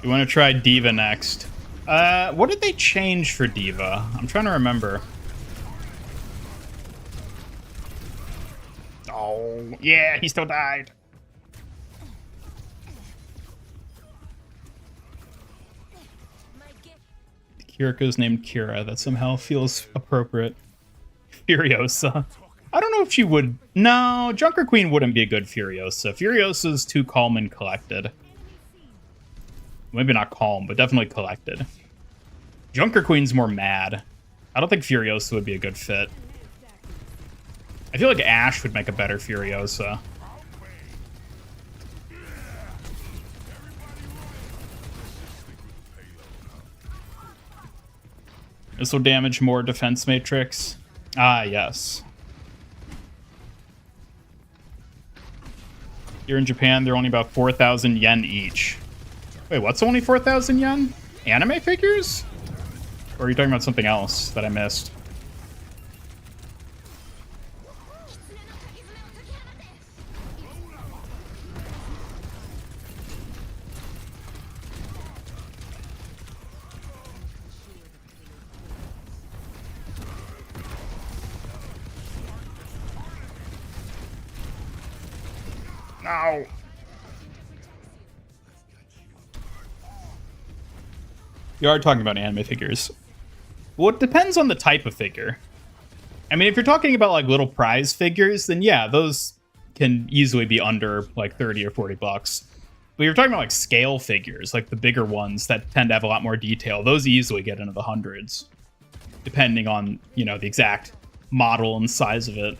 We want to try Diva next. What did they change for Diva? I'm trying to remember. Oh, yeah, he still died. Kiriko's named Kira. That somehow feels appropriate. Furiosa. I don't know if she would... No, Junker Queen wouldn't be a good Furiosa. Furiosa's too calm and collected. Maybe not calm, but definitely collected. Junker Queen's more mad. I don't think Furiosa would be a good fit. I feel like Ash would make a better Furiosa. This will damage more defense matrix. Ah, yes. Here in Japan, they're only about 4,000 yen each. Wait, what's only 4,000 yen? Anime figures? Or are you talking about something else that I missed? No. You are talking about anime figures. Well, it depends on the type of figure. I mean, if you're talking about like little prize figures, then yeah, those can easily be under like 30 or 40 bucks. But you're talking about like scale figures, like the bigger ones that tend to have a lot more detail. Those easily get into the hundreds, depending on, you know, the exact model and size of it.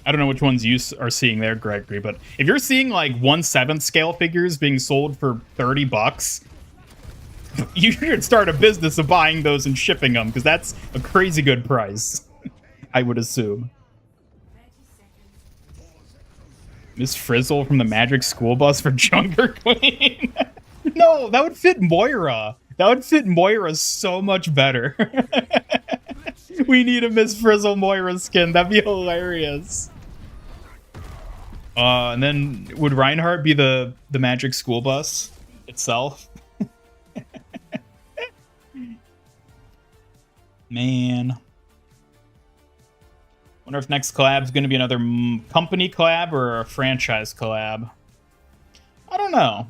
I don't know which ones you are seeing there, Gregory, but if you're seeing like 1/7 scale figures being sold for 30 bucks, you should start a business of buying those and shipping them, because that's a crazy good price, I would assume. Miss Frizzle from the Magic School Bus for Junker Queen. No, that would fit Moira. That would fit Moira so much better. We need a Miss Frizzle Moira skin. That'd be hilarious. And then would Reinhardt be the Magic School Bus itself? Man. Wonder if next collab is going to be another company collab or a franchise collab. I don't know.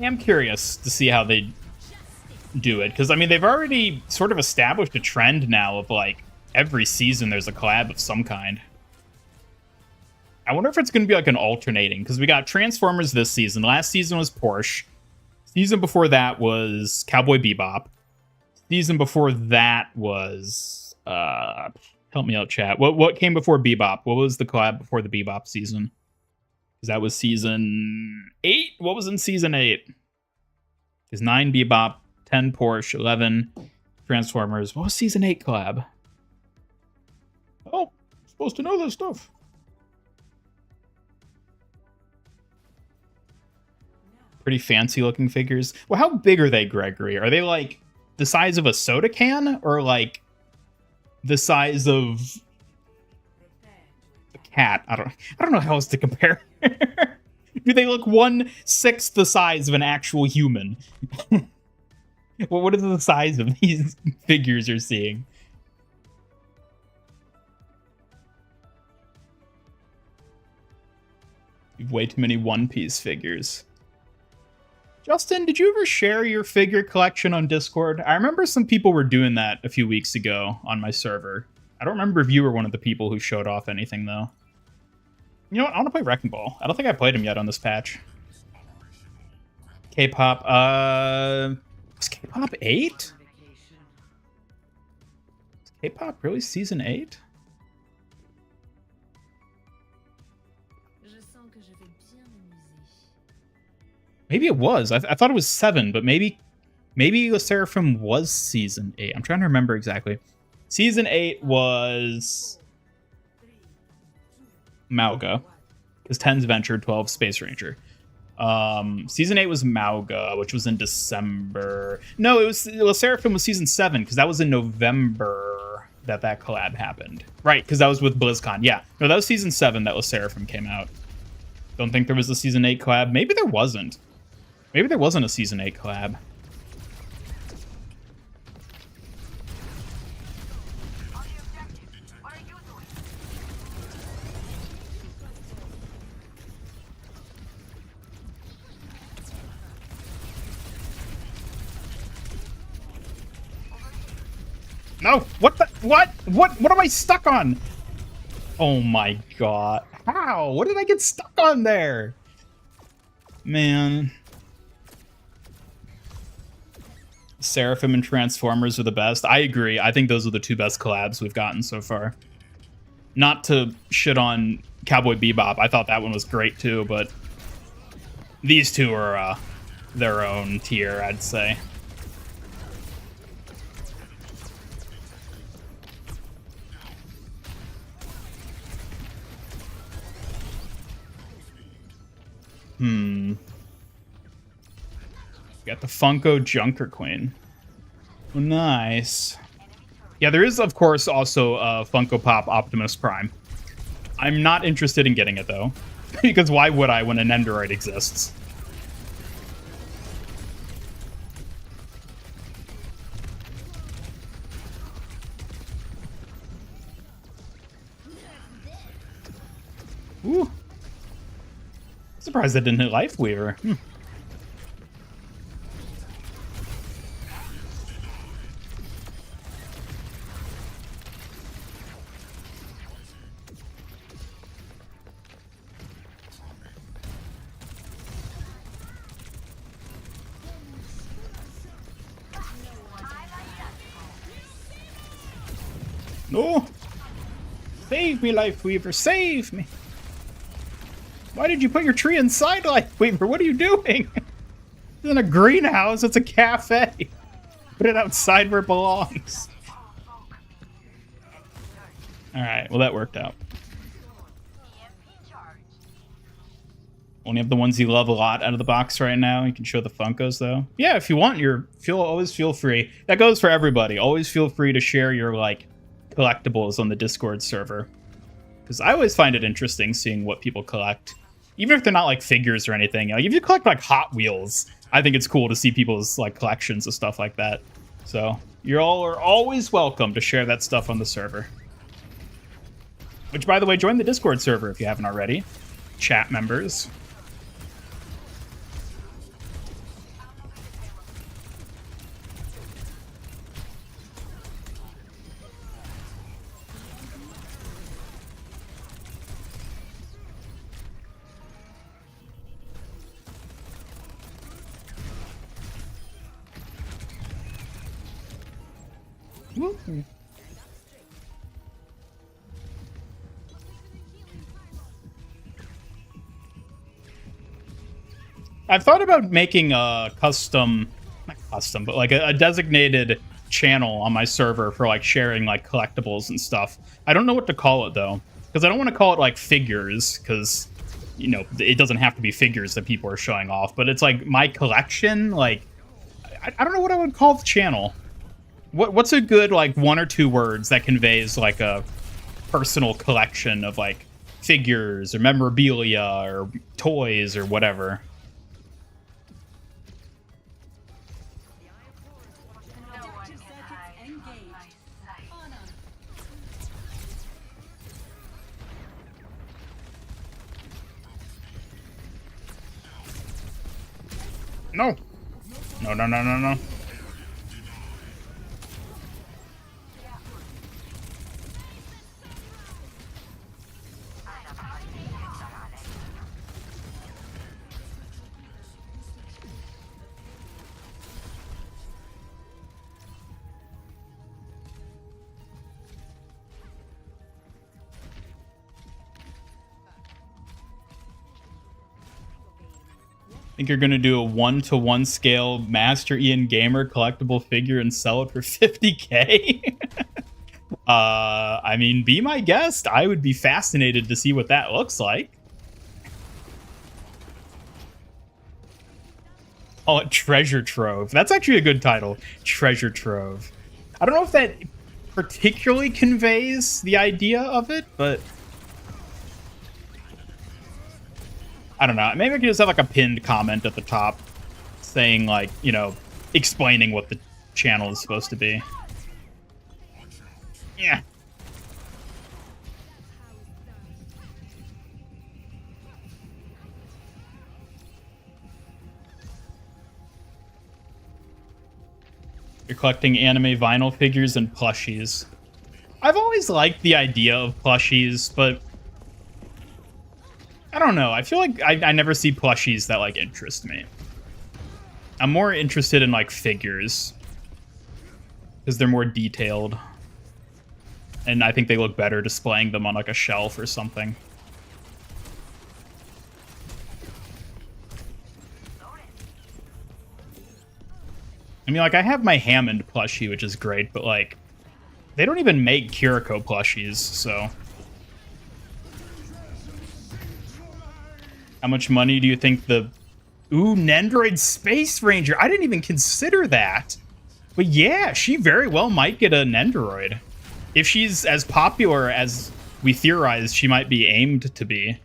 I am curious to see how they do it, because I mean they've already sort of established a trend now of like every season there's a collab of some kind. I wonder if it's going to be like an alternating, because we got Transformers this season. Last season was Porsche. Season before that was Cowboy Bebop. Season before that was help me out, chat. What came before Bebop? What was the collab before the Bebop season? Because that was season 8. What was in season 8? Is 9 Bebop, 10 Porsche, 11 Transformers. What was season 8 collab? Oh, I'm supposed to know this stuff. Pretty fancy looking figures. Well, how big are they, Gregory? Are they like the size of a soda can, or like the size of a cat. I don't know how else to compare. Do they look 1/6 the size of an actual human? Well, what is the size of these figures you're seeing? You've way too many One Piece figures. Justin, did you ever share your figure collection on Discord? I remember some people were doing that a few weeks ago on my server. I don't remember if you were one of the people who showed off anything, though. You know what? I want to play Wrecking Ball. I don't think I played him yet on this patch. K-pop, was K-pop 8? Is K-pop really season 8? Maybe it was. I thought it was 7, but maybe the Seraphim was season 8. I'm trying to remember exactly. Season 8 was Mauga, because 10's Venture, 12 Space Ranger. Season 8 was Mauga, which was in December. No, it was Seraphim was season 7, because that was in November that collab happened. Right, because that was with BlizzCon. Yeah, no, that was season 7 that Seraphim came out. Don't think there was a season 8 collab. Maybe there wasn't. Maybe there wasn't a season 8 collab. No, what the, what am I stuck on? Oh my god. How? What did I get stuck on there? Man. Seraphim and Transformers are the best. I agree. I think those are the two best collabs we've gotten so far. Not to shit on Cowboy Bebop. I thought that one was great too, but these two are their own tier, I'd say. Got the Funko Junker Queen. Oh, nice. Yeah, there is, of course, also Funko Pop Optimus Prime. I'm not interested in getting it, though. Because why would I when an Nendoroid exists? Ooh. Surprised that didn't hit Life Weaver. No! Save me, Life Weaver, save me! Why did you put your tree inside Life Weaver? What are you doing? It's in a greenhouse, it's a cafe. Put it outside where it belongs. Alright, well that worked out. Only have the ones you love a lot out of the box right now. You can show the Funkos though. Yeah, if you want, always feel free. That goes for everybody. Always feel free to share your like collectibles on the Discord server, because I always find it interesting seeing what people collect, even if they're not like figures or anything. Like if you collect like Hot Wheels, I think it's cool to see people's like collections of stuff like that. So you all are always welcome to share that stuff on the server. Which, by the way, join the Discord server if you haven't already. Chat members. I've thought about making a custom, not custom, but like a designated channel on my server for like sharing like collectibles and stuff. I don't know what to call it though, because I don't want to call it like figures, because you know it doesn't have to be figures that people are showing off, but it's like my collection. Like I don't know what I would call the channel. What's a good like 1 or 2 words that conveys like a personal collection of like figures or memorabilia or toys or whatever. No. No, no, no, no, no. Think you're gonna do a 1-to-1 scale Master Ian Gamer collectible figure and sell it for 50K? I mean, be my guest. I would be fascinated to see what that looks like. Call it Treasure Trove. That's actually a good title. Treasure Trove. I don't know if that particularly conveys the idea of it, but I don't know. Maybe I could just have like a pinned comment at the top saying, like, you know, explaining what the channel is supposed to be. Yeah. You're collecting anime vinyl figures and plushies. I've always liked the idea of plushies, but I don't know. I feel like I never see plushies that, like, interest me. I'm more interested in, like, figures. Because they're more detailed. And I think they look better displaying them on, like, a shelf or something. I mean, like, I have my Hammond plushie, which is great, but, like, they don't even make Kiriko plushies, so... How much money do you think the... Ooh, Nendroid Space Ranger. I didn't even consider that. But yeah, she very well might get a Nendoroid. If she's as popular as we theorize she might be aimed to be.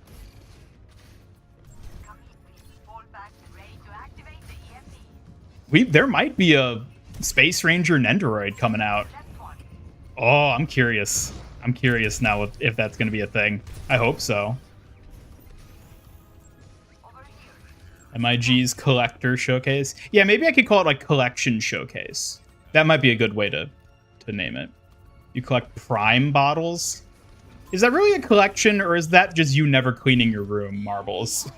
There might be a Space Ranger Nendoroid coming out. Oh, I'm curious. I'm curious now if that's going to be a thing. I hope so. MIG's Collector Showcase. Yeah, maybe I could call it like Collection Showcase. That might be a good way to name it. You collect Prime bottles? Is that really a collection, or is that just you never cleaning your room marbles?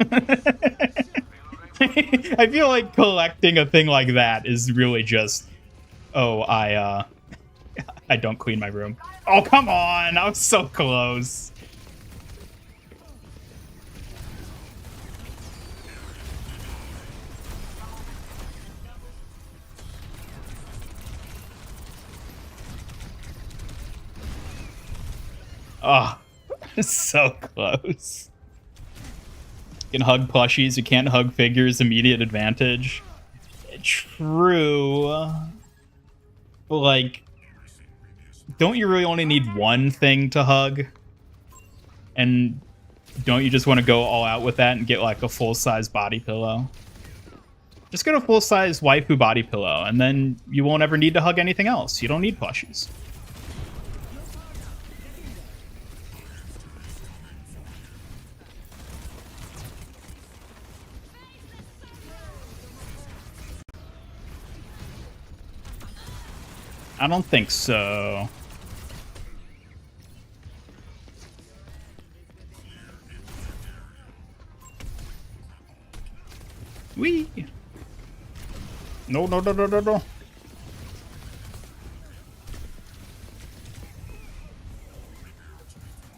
I feel like collecting a thing like that is really just, oh, I don't clean my room. Oh, come on! I was so close. Oh, so close. You can hug plushies, you can't hug figures, immediate advantage. True. But, like, don't you really only need one thing to hug? And don't you just want to go all out with that and get, like, a full-size body pillow? Just get a full-size waifu body pillow, and then you won't ever need to hug anything else. You don't need plushies. I don't think so. Wee. No, no, no, no, no, no.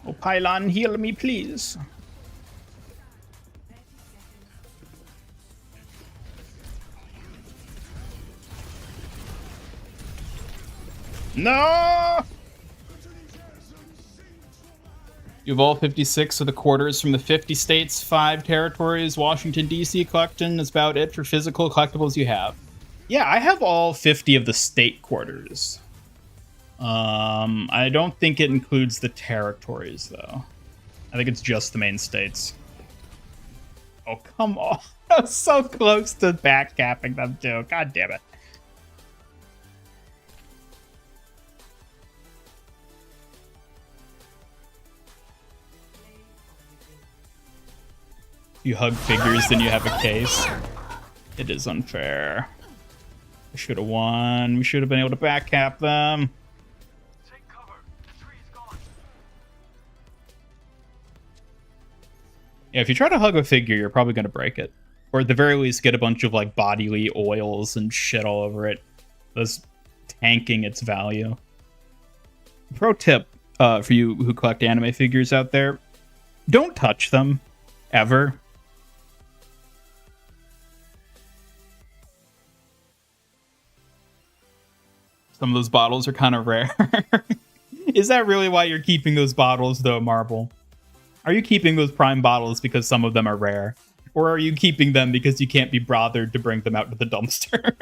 Oh, Pylon, heal me, please. No! You have all 56 of the quarters from the 50 states, 5 territories, Washington, D.C. collection. That's about it for physical collectibles you have. Yeah, I have all 50 of the state quarters. I don't think it includes the territories, though. I think it's just the main states. Oh, come on. I was so close to backcapping them, too. God damn it. You hug figures, then you have a case. It is unfair. I should have won. We should have been able to backcap them. Take cover. The tree is gone. Yeah, if you try to hug a figure, you're probably going to break it. Or at the very least, get a bunch of like bodily oils and shit all over it. Thus tanking its value. Pro tip for you who collect anime figures out there. Don't touch them. Ever. Some of those bottles are kind of rare. Is that really why you're keeping those bottles, though, Marble? Are you keeping those prime bottles because some of them are rare? Or are you keeping them because you can't be bothered to bring them out to the dumpster?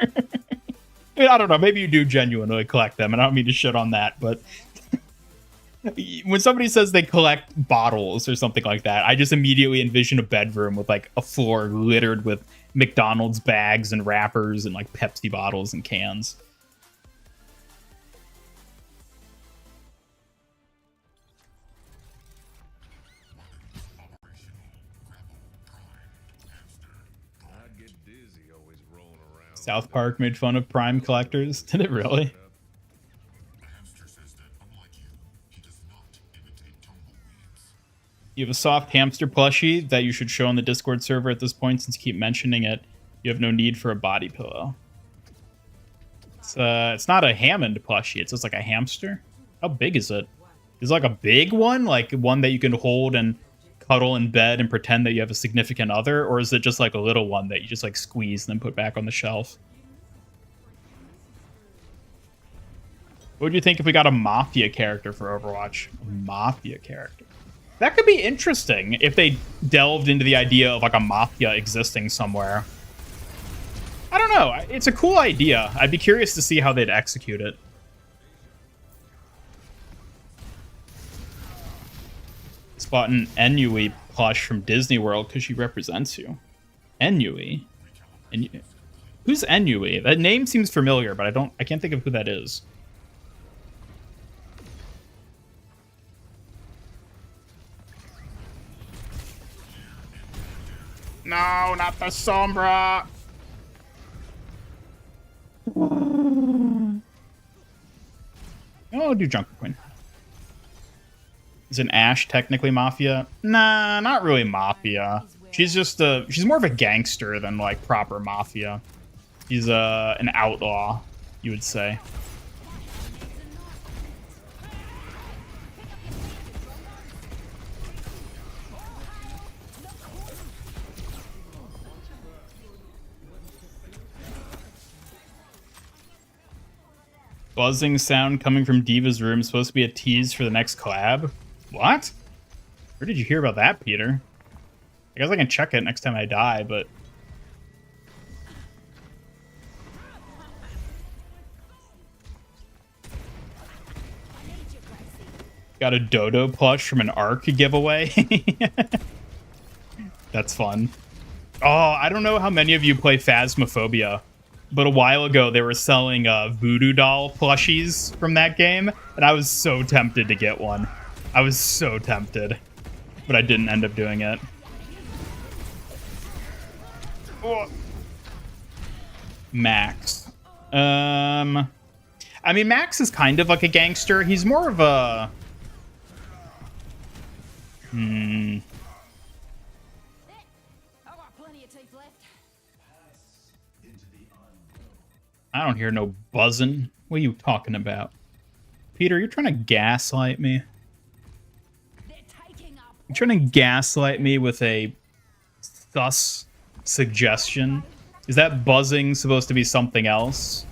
I mean, I don't know. Maybe you do genuinely collect them, and I don't mean to shit on that, but when somebody says they collect bottles or something like that, I just immediately envision a bedroom with, like, a floor littered with McDonald's bags and wrappers and, like, Pepsi bottles and cans. South Park made fun of Prime collectors. Did it really? You have a soft hamster plushie that you should show on the Discord server at this point, since you keep mentioning it. You have no need for a body pillow. It's not a Hammond plushie. It's just like a hamster. How big is it? Is it like a big one? Like one that you can hold and cuddle in bed and pretend that you have a significant other? Or is it just like a little one that you just like squeeze and then put back on the shelf? What would you think if we got a Mafia character for Overwatch? A Mafia character. That could be interesting if they delved into the idea of like a Mafia existing somewhere. I don't know. It's a cool idea. I'd be curious to see how they'd execute it. Bought an Ennui plush from Disney World because she represents you. Ennui? Who's Ennui? That name seems familiar, but I can't think of who that is. No, not the Sombra! Oh, do Junker Queen. Is an Ashe technically Mafia? Nah, not really Mafia. She's just she's more of a gangster than like proper Mafia. She's an outlaw, you would say. Buzzing sound coming from Diva's room, supposed to be a tease for the next collab? What? Where did you hear about that, Peter? I guess I can check it next time I die, but... Got a Dodo plush from an Ark giveaway? That's fun. Oh, I don't know how many of you play Phasmophobia, but a while ago they were selling voodoo doll plushies from that game, and I was so tempted to get one. I was so tempted, but I didn't end up doing it. Oh. Max. I mean, Max is kind of like a gangster. He's more of a... I don't hear no buzzing. What are you talking about? Peter, you're trying to gaslight me? You're trying to gaslight me with a sus suggestion? Is that buzzing supposed to be something else?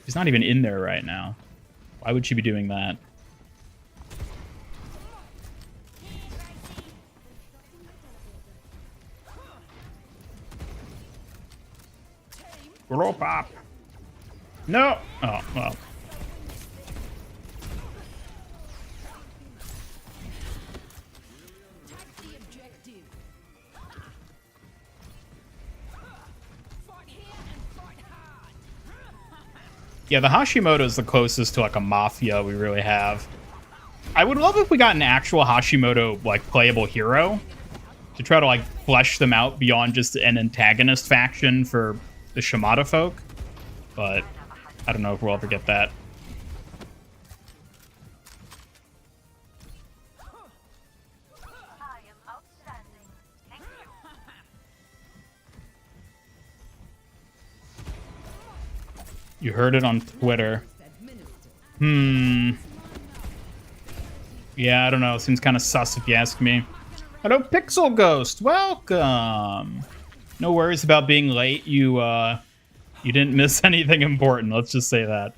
She's not even in there right now. Why would she be doing that? Grow pop. No. Oh, well. Yeah, the Hashimoto is the closest to like a mafia we really have. I would love if we got an actual Hashimoto like playable hero to try to like flesh them out beyond just an antagonist faction for the Shimada folk. But I don't know if we'll ever get that. I am outstanding. Thank you. You heard it on Twitter. Yeah, I don't know. Seems kind of sus if you ask me. Hello, Pixel Ghost. Welcome. No worries about being late. You didn't miss anything important. Let's just say that.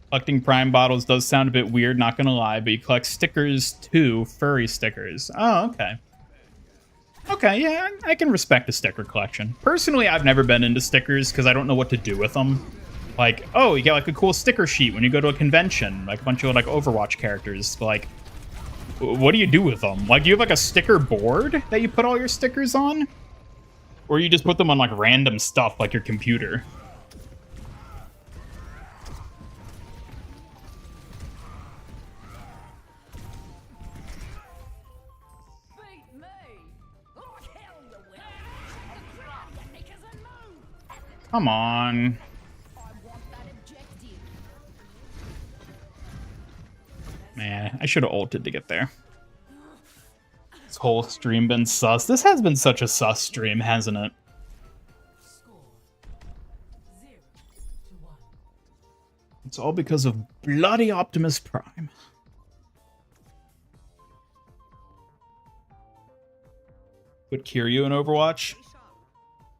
Collecting Prime bottles does sound a bit weird, not gonna lie, but you collect stickers too, furry stickers. Oh, okay. Okay, yeah, I can respect a sticker collection. Personally, I've never been into stickers because I don't know what to do with them. Like, oh, you get like a cool sticker sheet when you go to a convention, like a bunch of like Overwatch characters. But, like, what do you do with them? Like, do you have like a sticker board that you put all your stickers on? Or you just put them on like random stuff like your computer? Come on. Man, I should have ulted to get there. This whole stream been sus. This has been such a sus stream, hasn't it? It's all because of bloody Optimus Prime. Put Kiryu in Overwatch?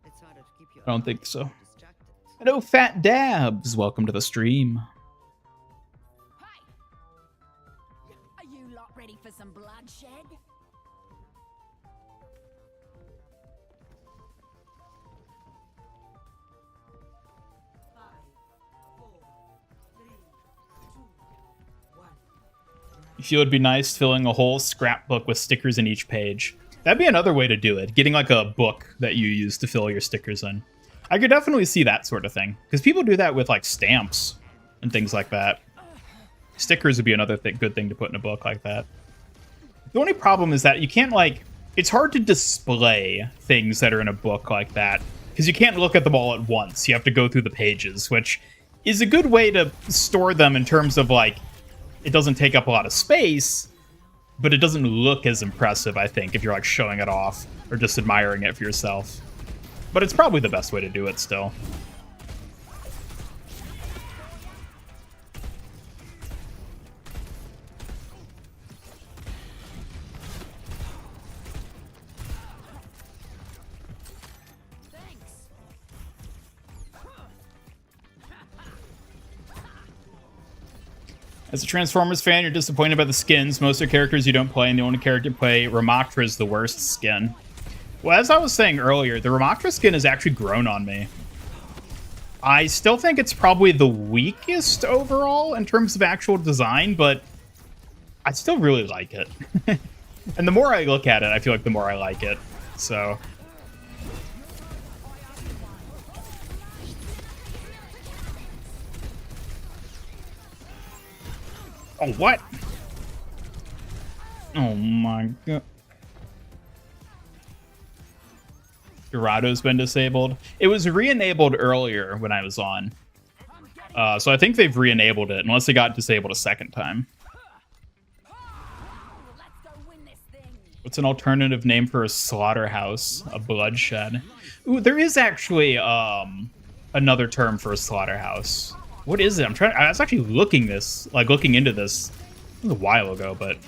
I don't think so. Hello, Fat Dabs. Welcome to the stream. Are you lot ready for some bloodshed? You feel it'd be nice filling a whole scrapbook with stickers in each page. That'd be another way to do it. Getting like a book that you use to fill your stickers in. I could definitely see that sort of thing. Because people do that with like stamps and things like that. Stickers would be another good thing to put in a book like that. The only problem is that you can't like... It's hard to display things that are in a book like that. Because you can't look at them all at once. You have to go through the pages, which is a good way to store them in terms of like... It doesn't take up a lot of space, but it doesn't look as impressive, I think, if you're like showing it off or just admiring it for yourself. But it's probably the best way to do it still. As a Transformers fan, you're disappointed by the skins. Most are characters you don't play, and the only character you play, Ramaktra, is the worst skin. Well, as I was saying earlier, the Ramaktra skin has actually grown on me. I still think it's probably the weakest overall in terms of actual design, but I still really like it. And the more I look at it, I feel like the more I like it. So... Oh, what? Oh my god. Dorado's been disabled. It was re-enabled earlier when I was on. So I think they've re-enabled it, unless it got disabled a second time. What's an alternative name for a slaughterhouse? A bloodshed. Ooh, there is actually another term for a slaughterhouse. What is it? I was actually looking into this a while ago, but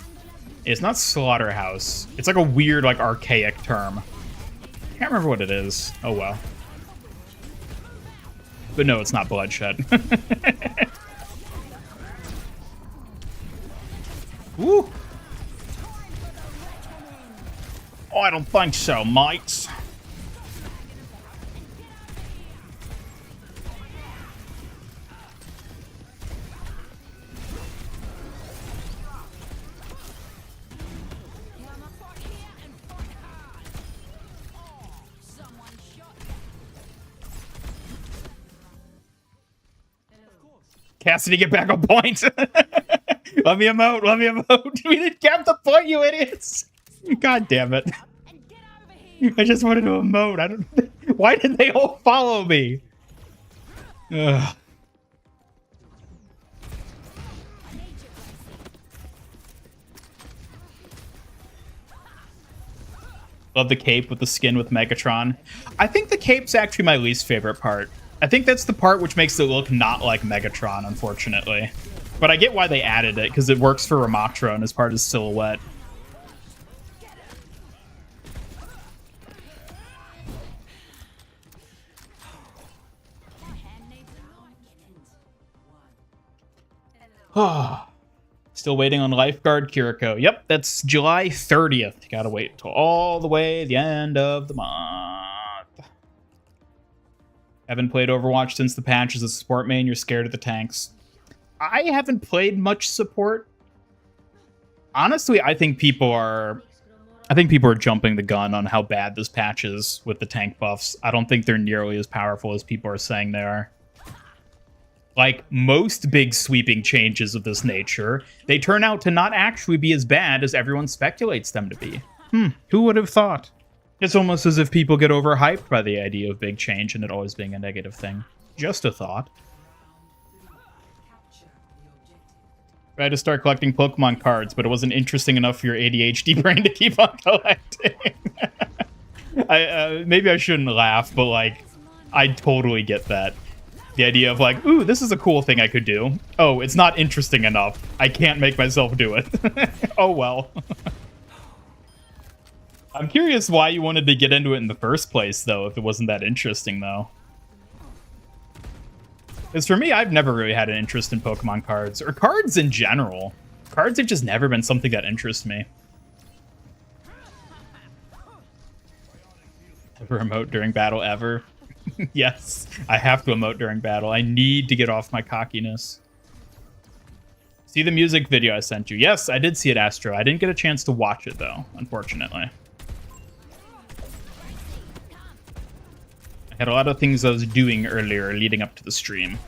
it's not slaughterhouse. It's like a weird, like archaic term. I can't remember what it is. Oh well. But no, it's not bloodshed. Woo! Oh, I don't think so, mates. Cassidy, get back on point. Let me emote. Let me emote. We didn't cap the point, you idiots. God damn it. And get out of here. I just wanted to emote. I don't. Why did they all follow me? Ugh. Love the cape with the skin with Megatron. I think the cape's actually my least favorite part. I think that's the part which makes it look not like Megatron, unfortunately. But I get why they added it, because it works for Ramatron as part of his silhouette. Still waiting on Lifeguard Kiriko. Yep, that's July 30th. You gotta wait until all the way the end of the month. Haven't played Overwatch since the patch as a support main. You're scared of the tanks. I haven't played much support. Honestly, I think people are jumping the gun on how bad this patch is with the tank buffs. I don't think they're nearly as powerful as people are saying they are. Like most big sweeping changes of this nature, they turn out to not actually be as bad as everyone speculates them to be. Who would have thought? It's almost as if people get overhyped by the idea of big change and it always being a negative thing. Just a thought. Tried to start collecting Pokemon cards, but it wasn't interesting enough for your ADHD brain to keep on collecting. Maybe I shouldn't laugh, but like, I totally get that. The idea of like, ooh, this is a cool thing I could do. Oh, it's not interesting enough. I can't make myself do it. Oh, well. I'm curious why you wanted to get into it in the first place, though, if it wasn't that interesting, though. Because for me, I've never really had an interest in Pokemon cards, or cards in general. Cards have just never been something that interests me. Ever emote during battle ever? Yes, I have to emote during battle. I need to get off my cockiness. See the music video I sent you? Yes, I did see it, Astro. I didn't get a chance to watch it, though, unfortunately. I had a lot of things I was doing earlier leading up to the stream.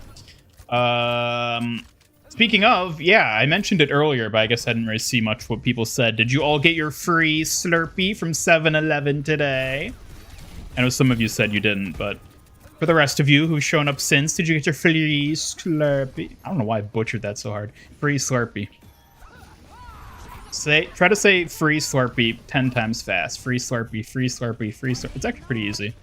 Speaking of, yeah, I mentioned it earlier, but I guess I didn't really see much what people said. Did you all get your free Slurpee from 7-Eleven today? I know some of you said you didn't, but for the rest of you who've shown up since, did you get your free Slurpee? I don't know why I butchered that so hard. Free Slurpee. Try to say free Slurpee 10 times fast. Free Slurpee, free Slurpee, free Slurpee. It's actually pretty easy.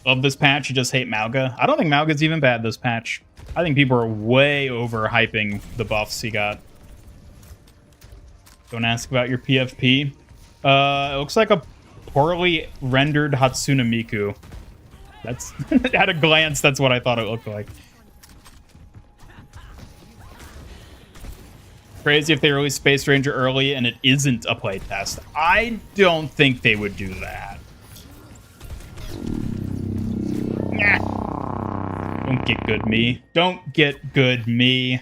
Love this patch. You just hate Mauga. I don't think Mauga's even bad this patch. I think people are way overhyping the buffs he got. Don't ask about your PFP. It looks like a poorly rendered Hatsune Miku. That's at a glance, that's what I thought it looked like. Crazy if they release Space Ranger early and it isn't a playtest. I don't think they would do that. Nah. Don't get good me. Don't get good me.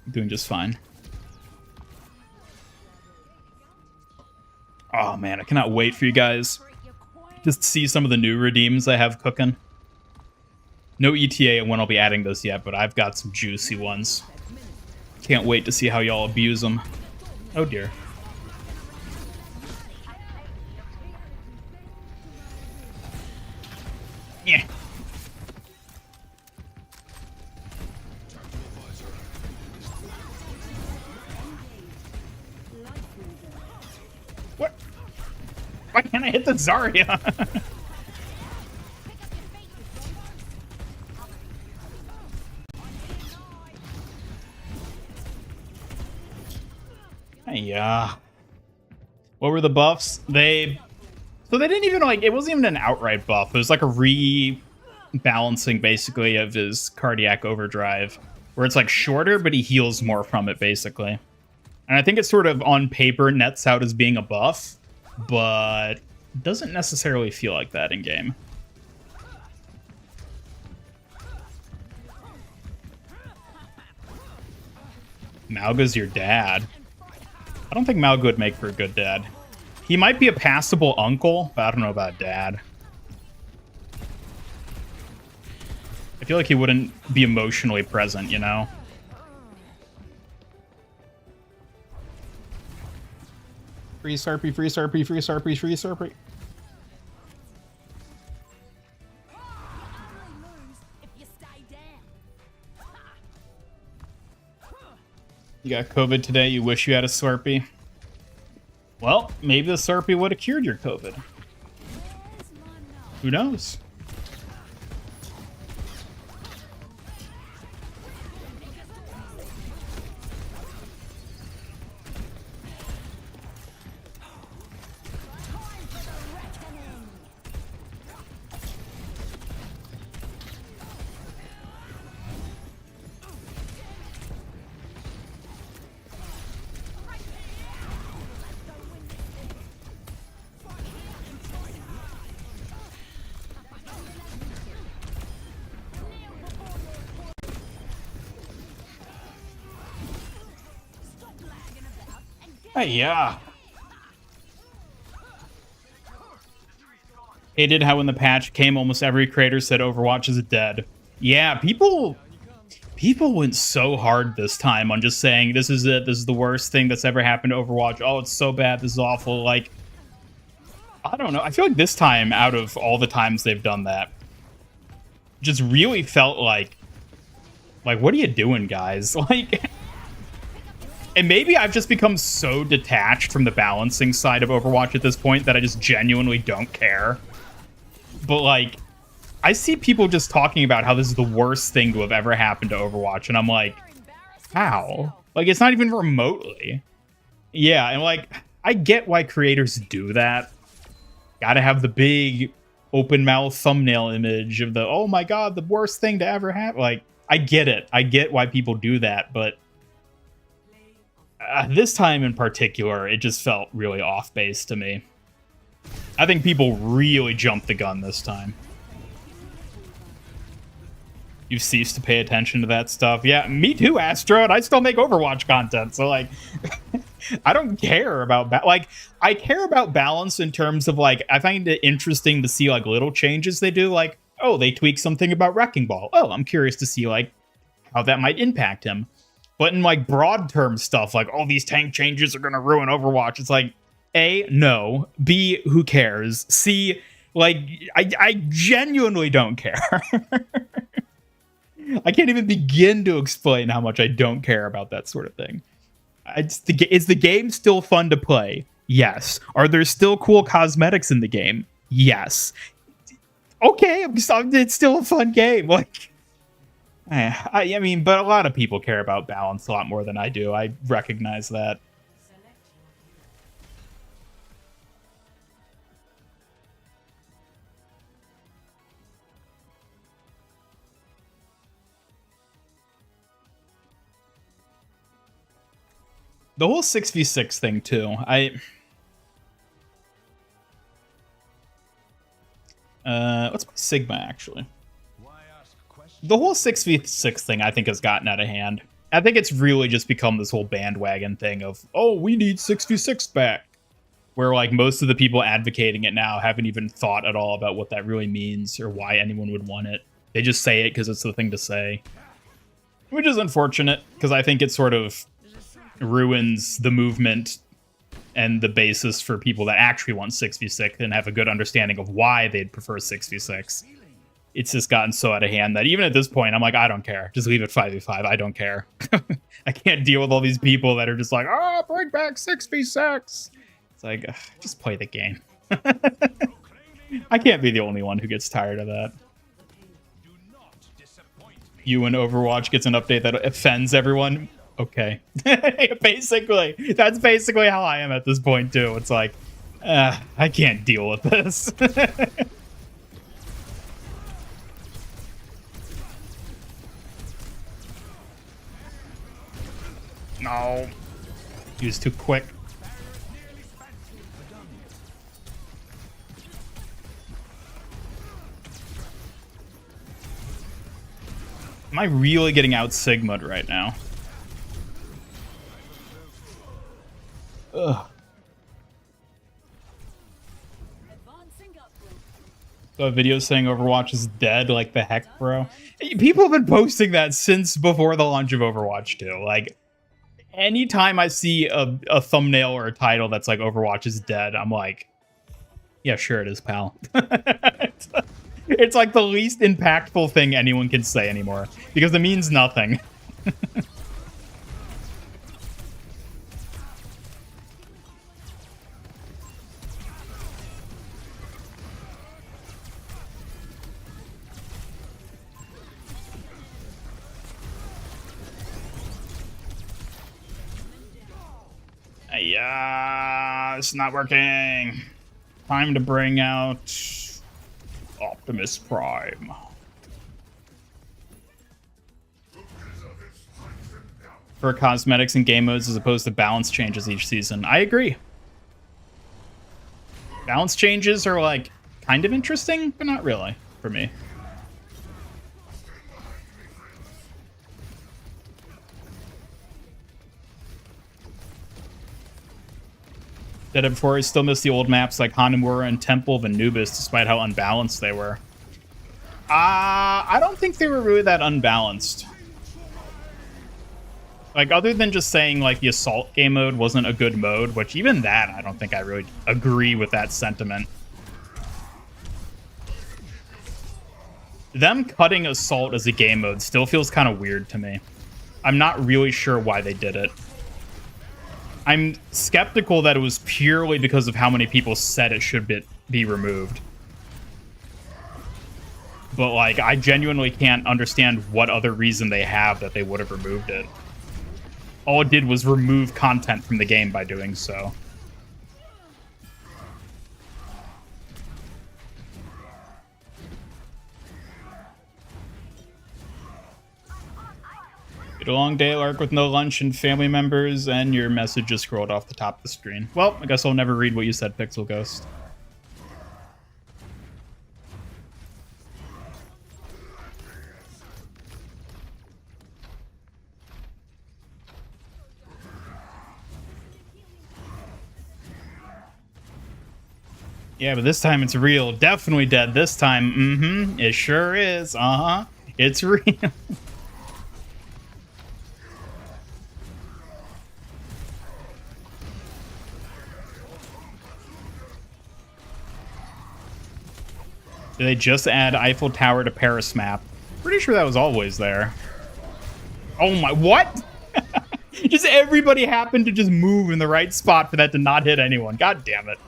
I'm doing just fine. Oh man, I cannot wait for you guys just to see some of the new redeems I have cooking. No ETA and when I'll be adding those yet, but I've got some juicy ones. Can't wait to see how y'all abuse them. Oh dear. Yeah. What? Why can't I hit the Zarya? Yeah. What were the buffs? So they didn't even like, it wasn't even an outright buff. It was like a rebalancing basically of his cardiac overdrive, where it's like shorter, but he heals more from it basically. And I think it sort of on paper nets out as being a buff, but doesn't necessarily feel like that in game. Mauga's your dad. I don't think Mauga would make for a good dad. He might be a passable uncle, but I don't know about dad. I feel like he wouldn't be emotionally present, you know? Free Sarpy, free Sarpy, free Sarpy, free Sarpy. If you stay down. You got COVID today, you wish you had a Slurpee. Well, maybe the Slurpee would have cured your COVID. Who knows? Hey, yeah. Hated how when the patch came, almost every creator said Overwatch is dead. Yeah, people went so hard this time on just saying this is it, this is the worst thing that's ever happened to Overwatch. Oh, it's so bad, this is awful. Like, I don't know. I feel like this time, out of all the times they've done that, just really felt like what are you doing, guys? Like, and maybe I've just become so detached from the balancing side of Overwatch at this point that I just genuinely don't care. But, like, I see people just talking about how this is the worst thing to have ever happened to Overwatch, and I'm like, how? Like, it's not even remotely. Yeah, and, like, I get why creators do that. Gotta have the big open mouth thumbnail image of the, oh my god, the worst thing to ever happen. Like, I get it. I get why people do that, but this time in particular, it just felt really off base to me. I think people really jumped the gun this time. You've ceased to pay attention to that stuff. Yeah, me too, Astro, and I still make Overwatch content, so, like, I don't care about like, I care about balance in terms of, like, I find it interesting to see, like, little changes they do, like, oh, they tweak something about Wrecking Ball. Oh, I'm curious to see, like, how that might impact him. But in, like, broad term stuff, like, all these tank changes are going to ruin Overwatch, it's like, A, no. B, who cares? C, like, I genuinely don't care. I can't even begin to explain how much I don't care about that sort of thing. Is the game still fun to play? Yes. Are there still cool cosmetics in the game? Yes. Okay, it's still a fun game. Like, I mean, but a lot of people care about balance a lot more than I do. I recognize that. The whole 6v6 thing, too. What's my Sigma, actually? The whole 6v6 thing, I think, has gotten out of hand. I think it's really just become this whole bandwagon thing of, oh, we need 6v6 back. Where, like, most of the people advocating it now haven't even thought at all about what that really means or why anyone would want it. They just say it because it's the thing to say. Which is unfortunate, because I think it sort of ruins the movement and the basis for people that actually want 6v6 and have a good understanding of why they'd prefer 6v6. It's just gotten so out of hand that even at this point, I'm like, I don't care. Just leave it 5v5. I don't care. I can't deal with all these people that are just like, oh, bring back 6v6. It's like, ugh, just play the game. I can't be the only one who gets tired of that. You and Overwatch gets an update that offends everyone. Okay. Basically, that's basically how I am at this point, too. It's like, I can't deal with this. No. He was too quick. Am I really getting out Sigma'd right now? Ugh. A video saying Overwatch is dead. Like the heck, bro. People have been posting that since before the launch of Overwatch 2. Like, anytime I see a thumbnail or a title that's like Overwatch is dead, I'm like, yeah, sure it is, pal. It's like the least impactful thing anyone can say anymore because it means nothing. Yeah, it's not working. Time to bring out Optimus Prime. For cosmetics and game modes as opposed to balance changes each season. I agree. Balance changes are like kind of interesting, but not really for me. That before I still miss the old maps like Hanamura and Temple of Anubis, despite how unbalanced they were. I don't think they were really that unbalanced. Like, other than just saying, like, the Assault game mode wasn't a good mode, which even that, I don't think I really agree with that sentiment. Them cutting Assault as a game mode still feels kind of weird to me. I'm not really sure why they did it. I'm skeptical that it was purely because of how many people said it should be removed. But, like, I genuinely can't understand what other reason they have that they would have removed it. All it did was remove content from the game by doing so. Get a long day at work with no lunch and family members, and your message just scrolled off the top of the screen. Well, I guess I'll never read what you said, Pixel Ghost. Yeah, but this time it's real. Definitely dead this time. Mm-hmm. It sure is. Uh-huh. It's real. Did they just add Eiffel Tower to Paris map? Pretty sure that was always there. Oh my, what? Just everybody happened to just move in the right spot for that to not hit anyone. God damn it.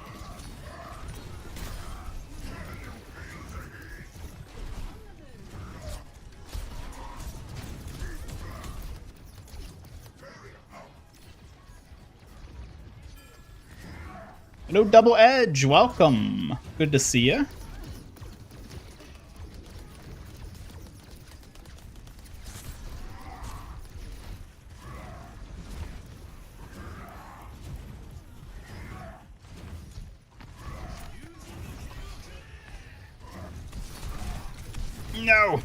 Hello, Double Edge. Welcome. Good to see you. No.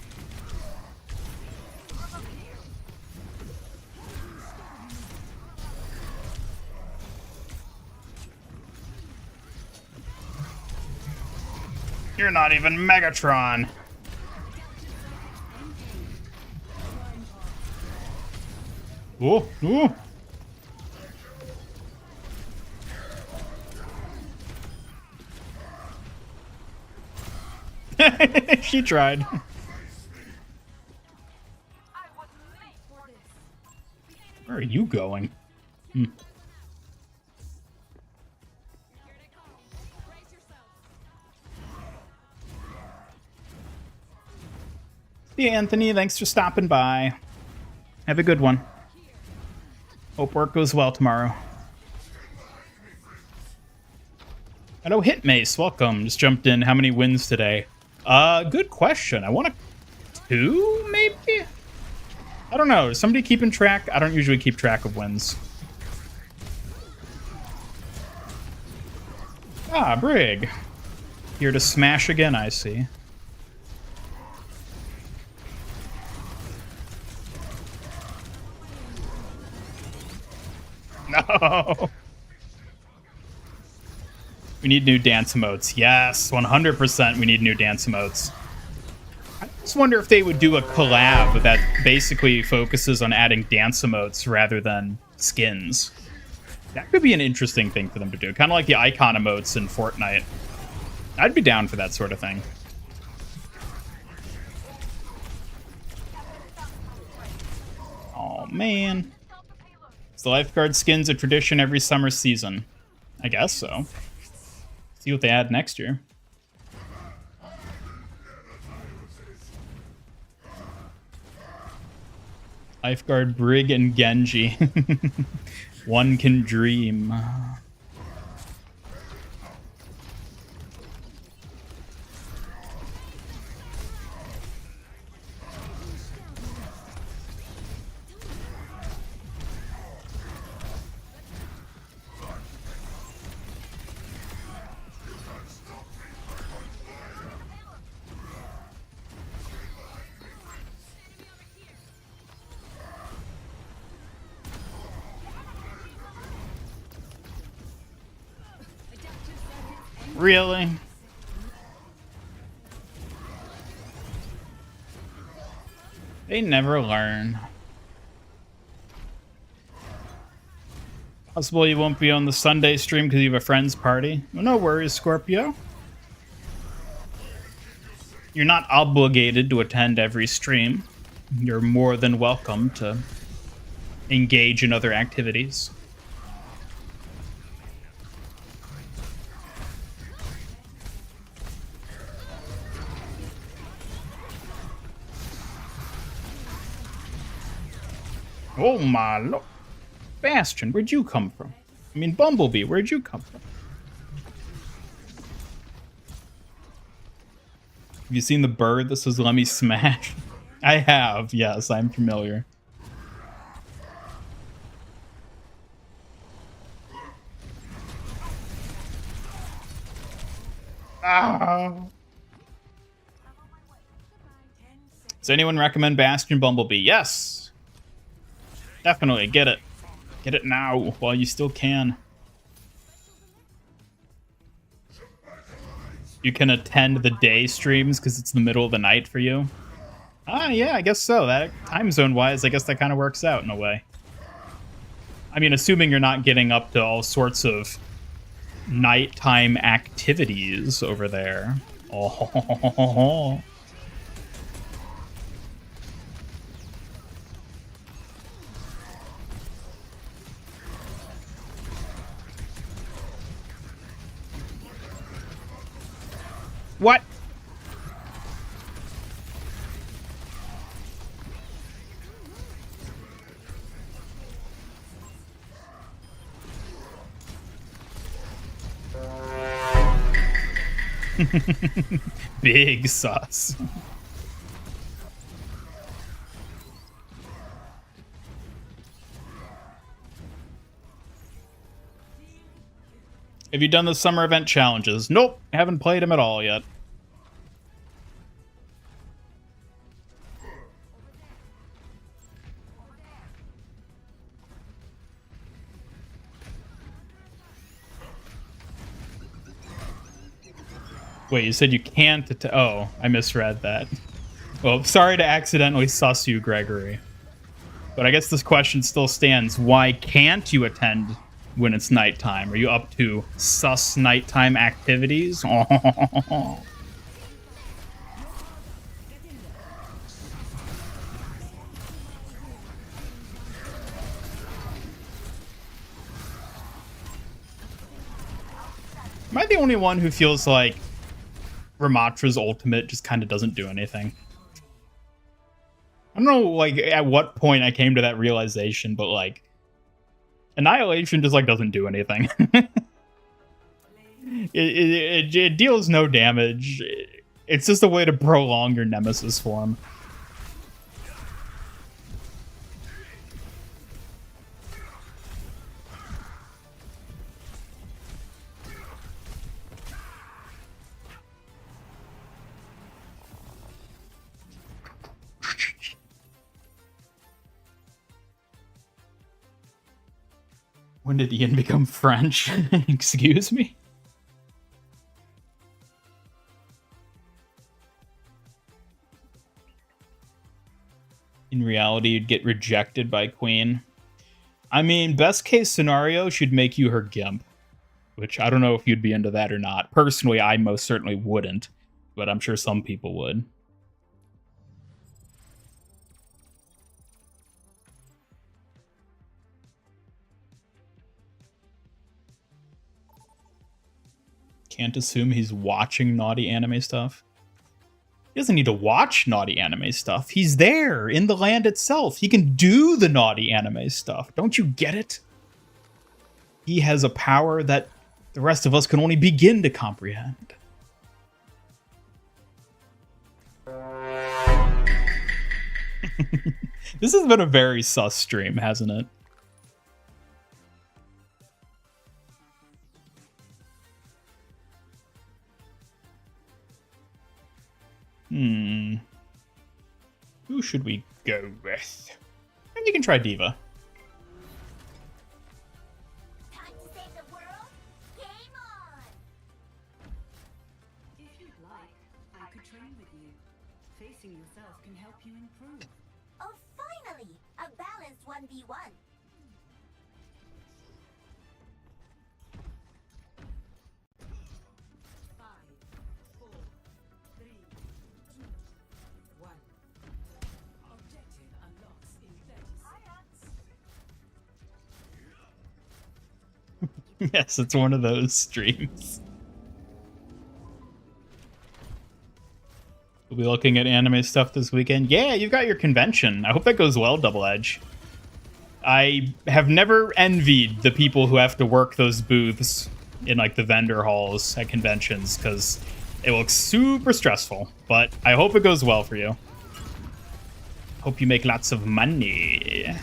You're not even Megatron. Ooh, ooh. She tried. Where are you going? Hmm. See you, Anthony. Thanks for stopping by. Have a good one. Hope work goes well tomorrow. Hello, Hitmace. Welcome. Just jumped in. How many wins today? Good question. I want a 2, maybe? I don't know. Is somebody keeping track? I don't usually keep track of wins. Ah, Brig. Here to smash again, I see. No. We need new dance emotes. Yes, 100% we need new dance emotes. I just wonder if they would do a collab that basically focuses on adding dance emotes rather than skins. That could be an interesting thing for them to do. Kind of like the icon emotes in Fortnite. I'd be down for that sort of thing. Oh, man. Is the lifeguard skins a tradition every summer season? I guess so. See what they add next year. Lifeguard, Brig, and Genji. One can dream. Really? They never learn. Possible you won't be on the Sunday stream because you have a friend's party. Well, no worries, Scorpio. You're not obligated to attend every stream. You're more than welcome to engage in other activities. Oh my lord. Bastion, where'd you come from? I mean, Bumblebee, where'd you come from? Have you seen the bird that says, "Let me smash"? I have, yes, I'm familiar. Ah. Does anyone recommend Bastion Bumblebee? Yes! Definitely, get it. Get it now, while you still can. You can attend the day streams because it's the middle of the night for you. Ah, yeah, I guess so. That time zone-wise, I guess that kind of works out in a way. I mean, assuming you're not getting up to all sorts of nighttime activities over there. Oh. What? Big sus. Have you done the summer event challenges? Nope, haven't played them at all yet. Wait, you said you can't... Oh, I misread that. Well, sorry to accidentally sus you, Gregory. But I guess this question still stands. Why can't you attend when it's nighttime? Are you up to sus nighttime activities? Oh. Am I the only one who feels like Ramatra's ultimate just kind of doesn't do anything? I don't know, like, at what point I came to that realization, but, like, Annihilation just, like, doesn't do anything. it deals no damage. It's just a way to prolong your Nemesis form. When did Ian become French? Excuse me? reality you'd get rejected by Queen. I mean, best case scenario, she'd make you her gimp, which I don't know if you'd be into that or not. Personally, I most certainly wouldn't, but I'm sure some people would. Can't assume he's watching naughty anime stuff. He doesn't need to watch naughty anime stuff. He's there in the land itself. He can do the naughty anime stuff. Don't you get it? He has a power that the rest of us can only begin to comprehend. This has been a very sus stream, hasn't it? Who should we go with? Maybe you can try Diva. Time to save the world? Game on! If you'd like, I could train with you. Facing yourself can help you improve. Oh, finally! A balanced 1v1. Yes, it's one of those streams. We'll be looking at anime stuff this weekend. Yeah, you've got your convention. I hope that goes well, Double Edge. I have never envied the people who have to work those booths in like the vendor halls at conventions because it looks super stressful, but I hope it goes well for you. Hope you make lots of money.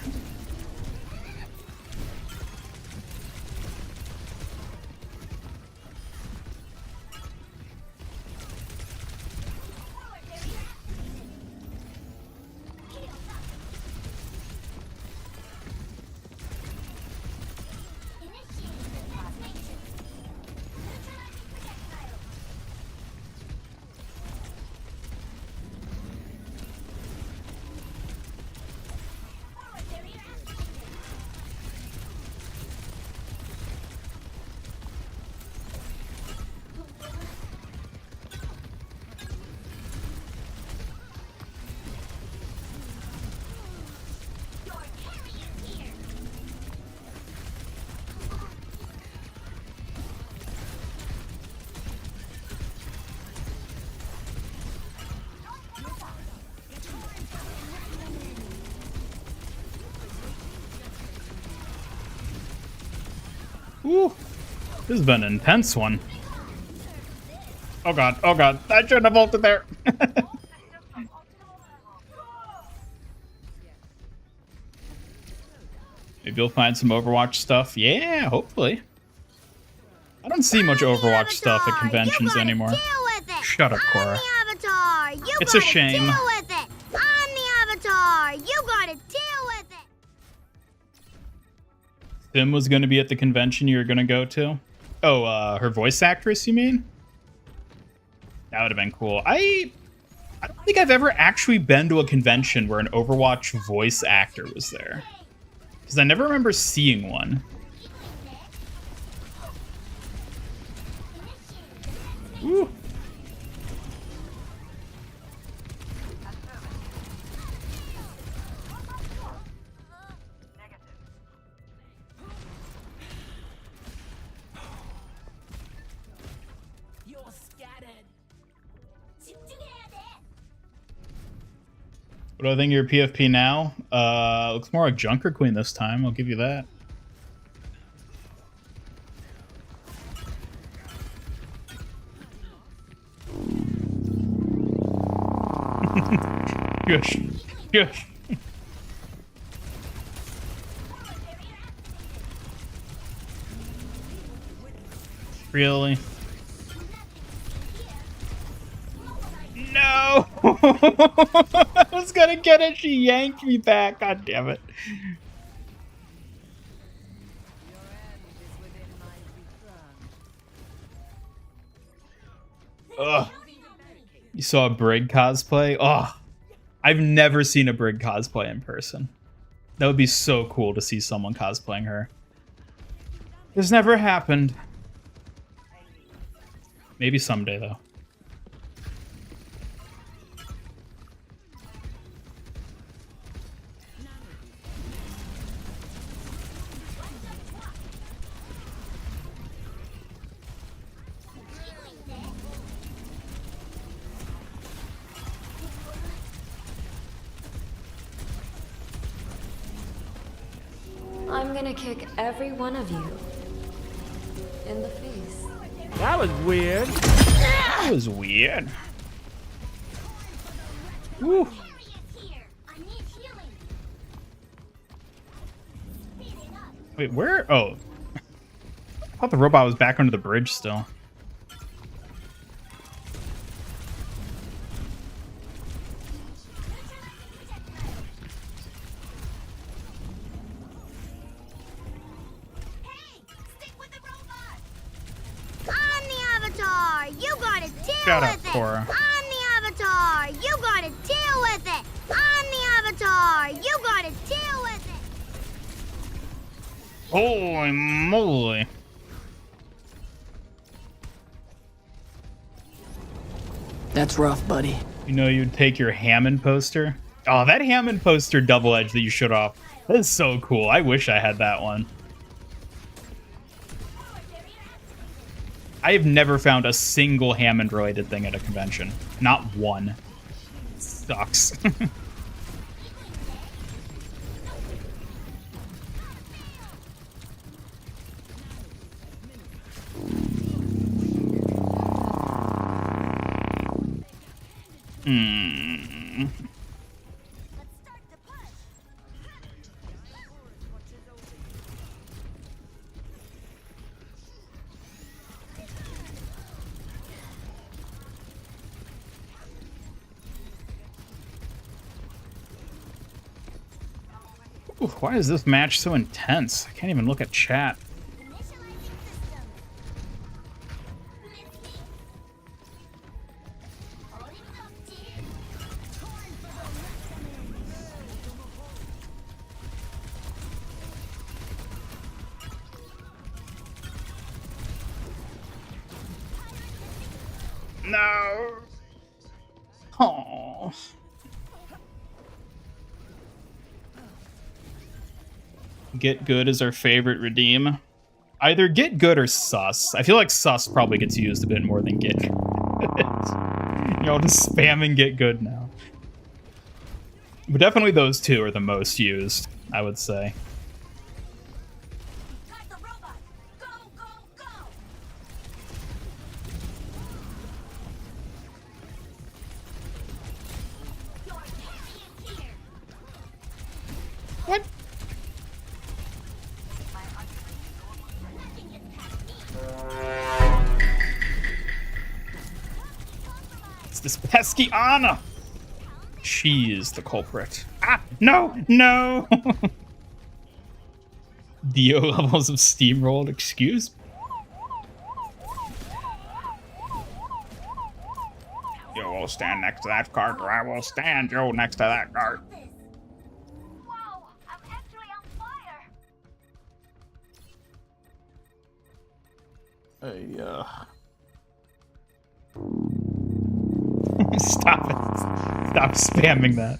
Ooh, this has been an intense one. Oh god, I shouldn't have ulted there. Maybe you'll find some Overwatch stuff. Yeah, hopefully. I don't see much Overwatch stuff at conventions anymore. Shut up, Cora. It's a shame. Deal with it. I'm the Avatar. You gotta deal with it. Sim was going to be at the convention you were going to go to. Oh, her voice actress, you mean? That would have been cool. I don't think I've ever actually been to a convention where an Overwatch voice actor was there. Because I never remember seeing one. Ooh. You're scattered. What do I think of your PFP now? Looks more like Junker Queen this time, I'll give you that. Gosh. Gosh. Really? No! I was gonna get it, she yanked me back, god damn it. Ugh. You saw a Brig cosplay? Oh, I've never seen a Brig cosplay in person. That would be so cool to see someone cosplaying her. It's never happened. Maybe someday, though. I'm gonna kick every one of you in the face. That was weird. That was weird. Woo. Here. I need healing. Speed it up. Wait, where? Oh. I thought the robot was back under the bridge still. Hey, stick with the robot. I'm the Avatar. You gotta deal Shut up, with it. Cora. I'm the Avatar. You gotta deal with it. I'm the Avatar. You gotta deal with it. Holy moly. That's rough, buddy. You know, you'd take your Hammond poster. Oh, that Hammond poster double edge that you showed off. That is so cool. I wish I had that one. I have never found a single Hammond related thing at a convention. Not one. Sucks. Let's start the push. Ooh, why is this match so intense? I can't even look at chat. Initializing system. Miss me. Holding up, dear. No. Oh. Get good is our favorite redeem. Either get good or sus. I feel like sus probably gets used a bit more than get good. Y'all just spamming get good now. But definitely those two are the most used, I would say. Got the robot. Go, go, go. Your carry is here. What? Nothing gets past me. It's this pesky Anna. She is the culprit. Ah, no, no. Dio levels of steamrolled, excuse me. You will stand next to that cart, or I will stand you next to that cart. Wow, I'm actually on fire. Stop it. Stop spamming that.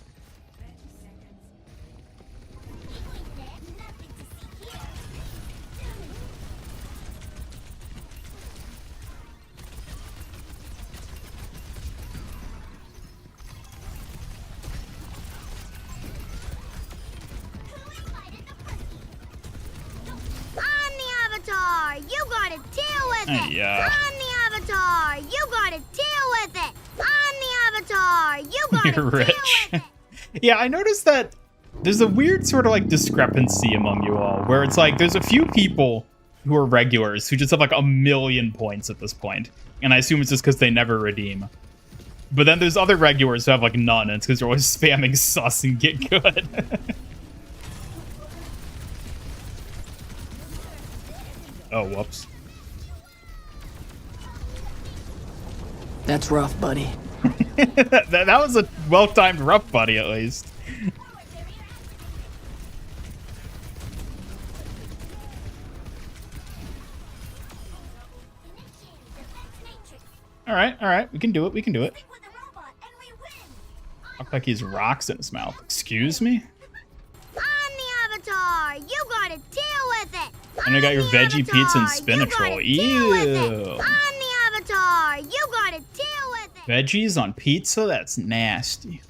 I'm the Avatar. You gotta deal with it. Yeah. I'm the Avatar. You gotta deal with it. I'm the Avatar. You gotta You're deal rich. with it. Yeah, I noticed that there's a weird sort of like discrepancy among you all, where it's like there's a few people who are regulars who just have like 1,000,000 points at this point, and I assume it's just because they never redeem. But then there's other regulars who have like none, and it's because they're always spamming sus and get good. Oh, whoops. That's rough, buddy. that was a well-timed rough buddy, at least. All right. We can do it. We can do it. With the robot and we win. Look like he's rocks in his mouth. Excuse me? I'm the Avatar. You gotta deal with it. And I got your I'm veggie the pizza and Avatar. spinach You gotta roll. deal with it. Ew. I'm the Avatar. You gotta deal with it. Veggies on pizza? That's nasty.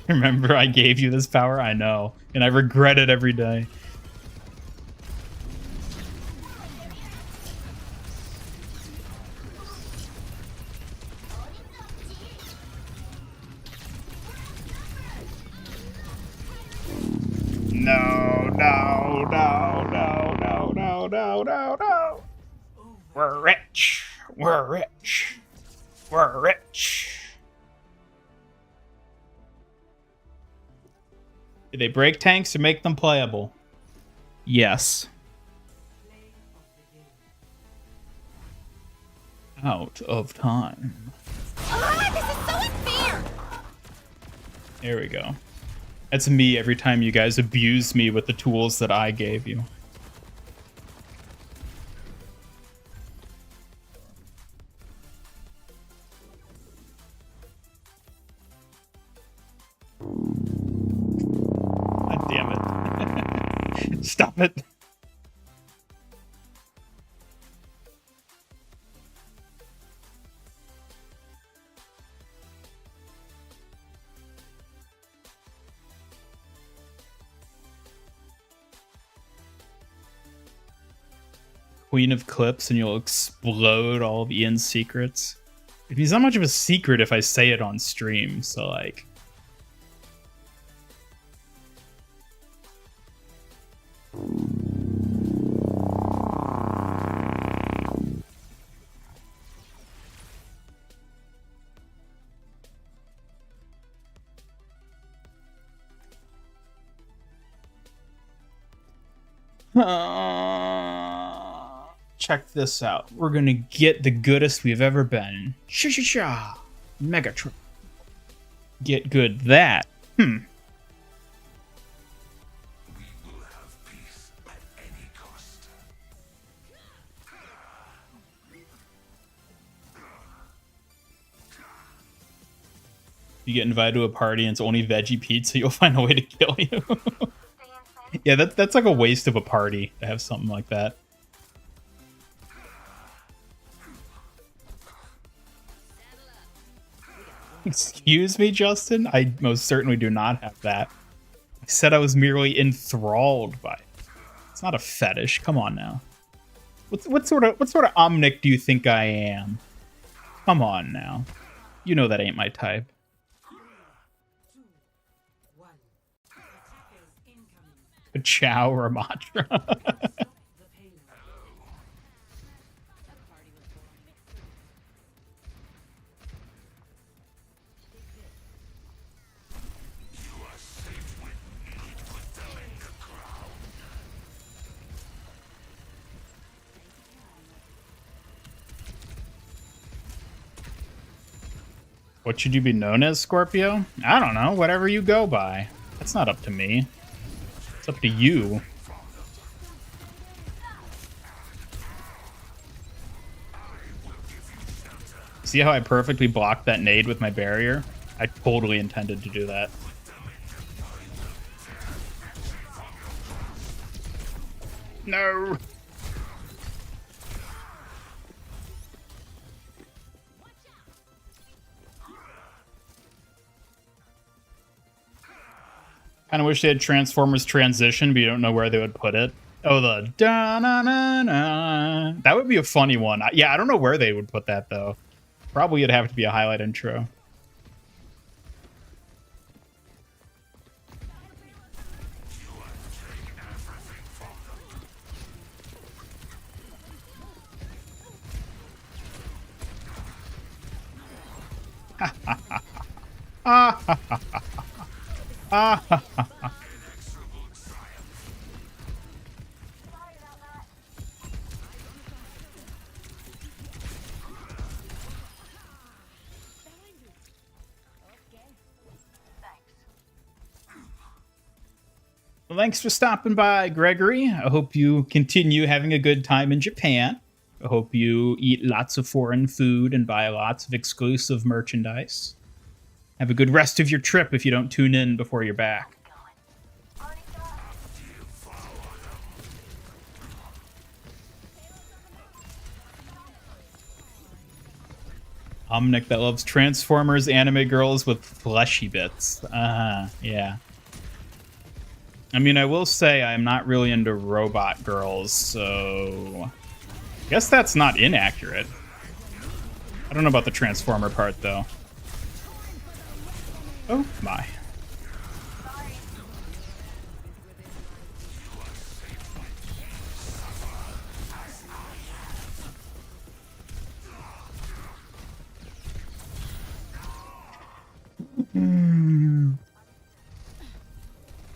Remember I gave you this power? I know. And I regret it every day. No. We're rich. We're rich. We're rich. Did they break tanks to make them playable? Yes. Out of time. This is so unfair! There we go. That's me every time you guys abuse me with the tools that I gave you. God damn it. Stop it. Queen of Clips and you'll explode all of Ian's secrets. It's not much of a secret if I say it on stream, so like... Check this out. We're gonna get the goodest we've ever been. Sha. Megatron. Get good that. You get invited to a party and it's only veggie pizza, you'll find a way to kill you. Yeah, that's like a waste of a party to have something like that. Excuse me, Justin? I most certainly do not have that. I said I was merely enthralled by it. It's not a fetish. Come on now. What sort of omnic do you think I am? Come on now. You know that ain't my type. A chow or a mantra. What should you be known as, Scorpio? I don't know. Whatever you go by. That's not up to me. It's up to you. See how I perfectly blocked that nade with my barrier? I totally intended to do that. No. Kind of wish they had Transformers Transition, but you don't know where they would put it. Oh, the da-na-na-na. That would be a funny one. Yeah, I don't know where they would put that, though. Probably it'd have to be a highlight intro. Well, thanks for stopping by, Gregory. I hope you continue having a good time in Japan. I hope you eat lots of foreign food and buy lots of exclusive merchandise. Have a good rest of your trip if you don't tune in before you're back. Omnic that loves Transformers anime girls with fleshy bits. Yeah. I mean, I will say I'm not really into robot girls, so I guess that's not inaccurate. I don't know about the Transformer part, though. Oh, my.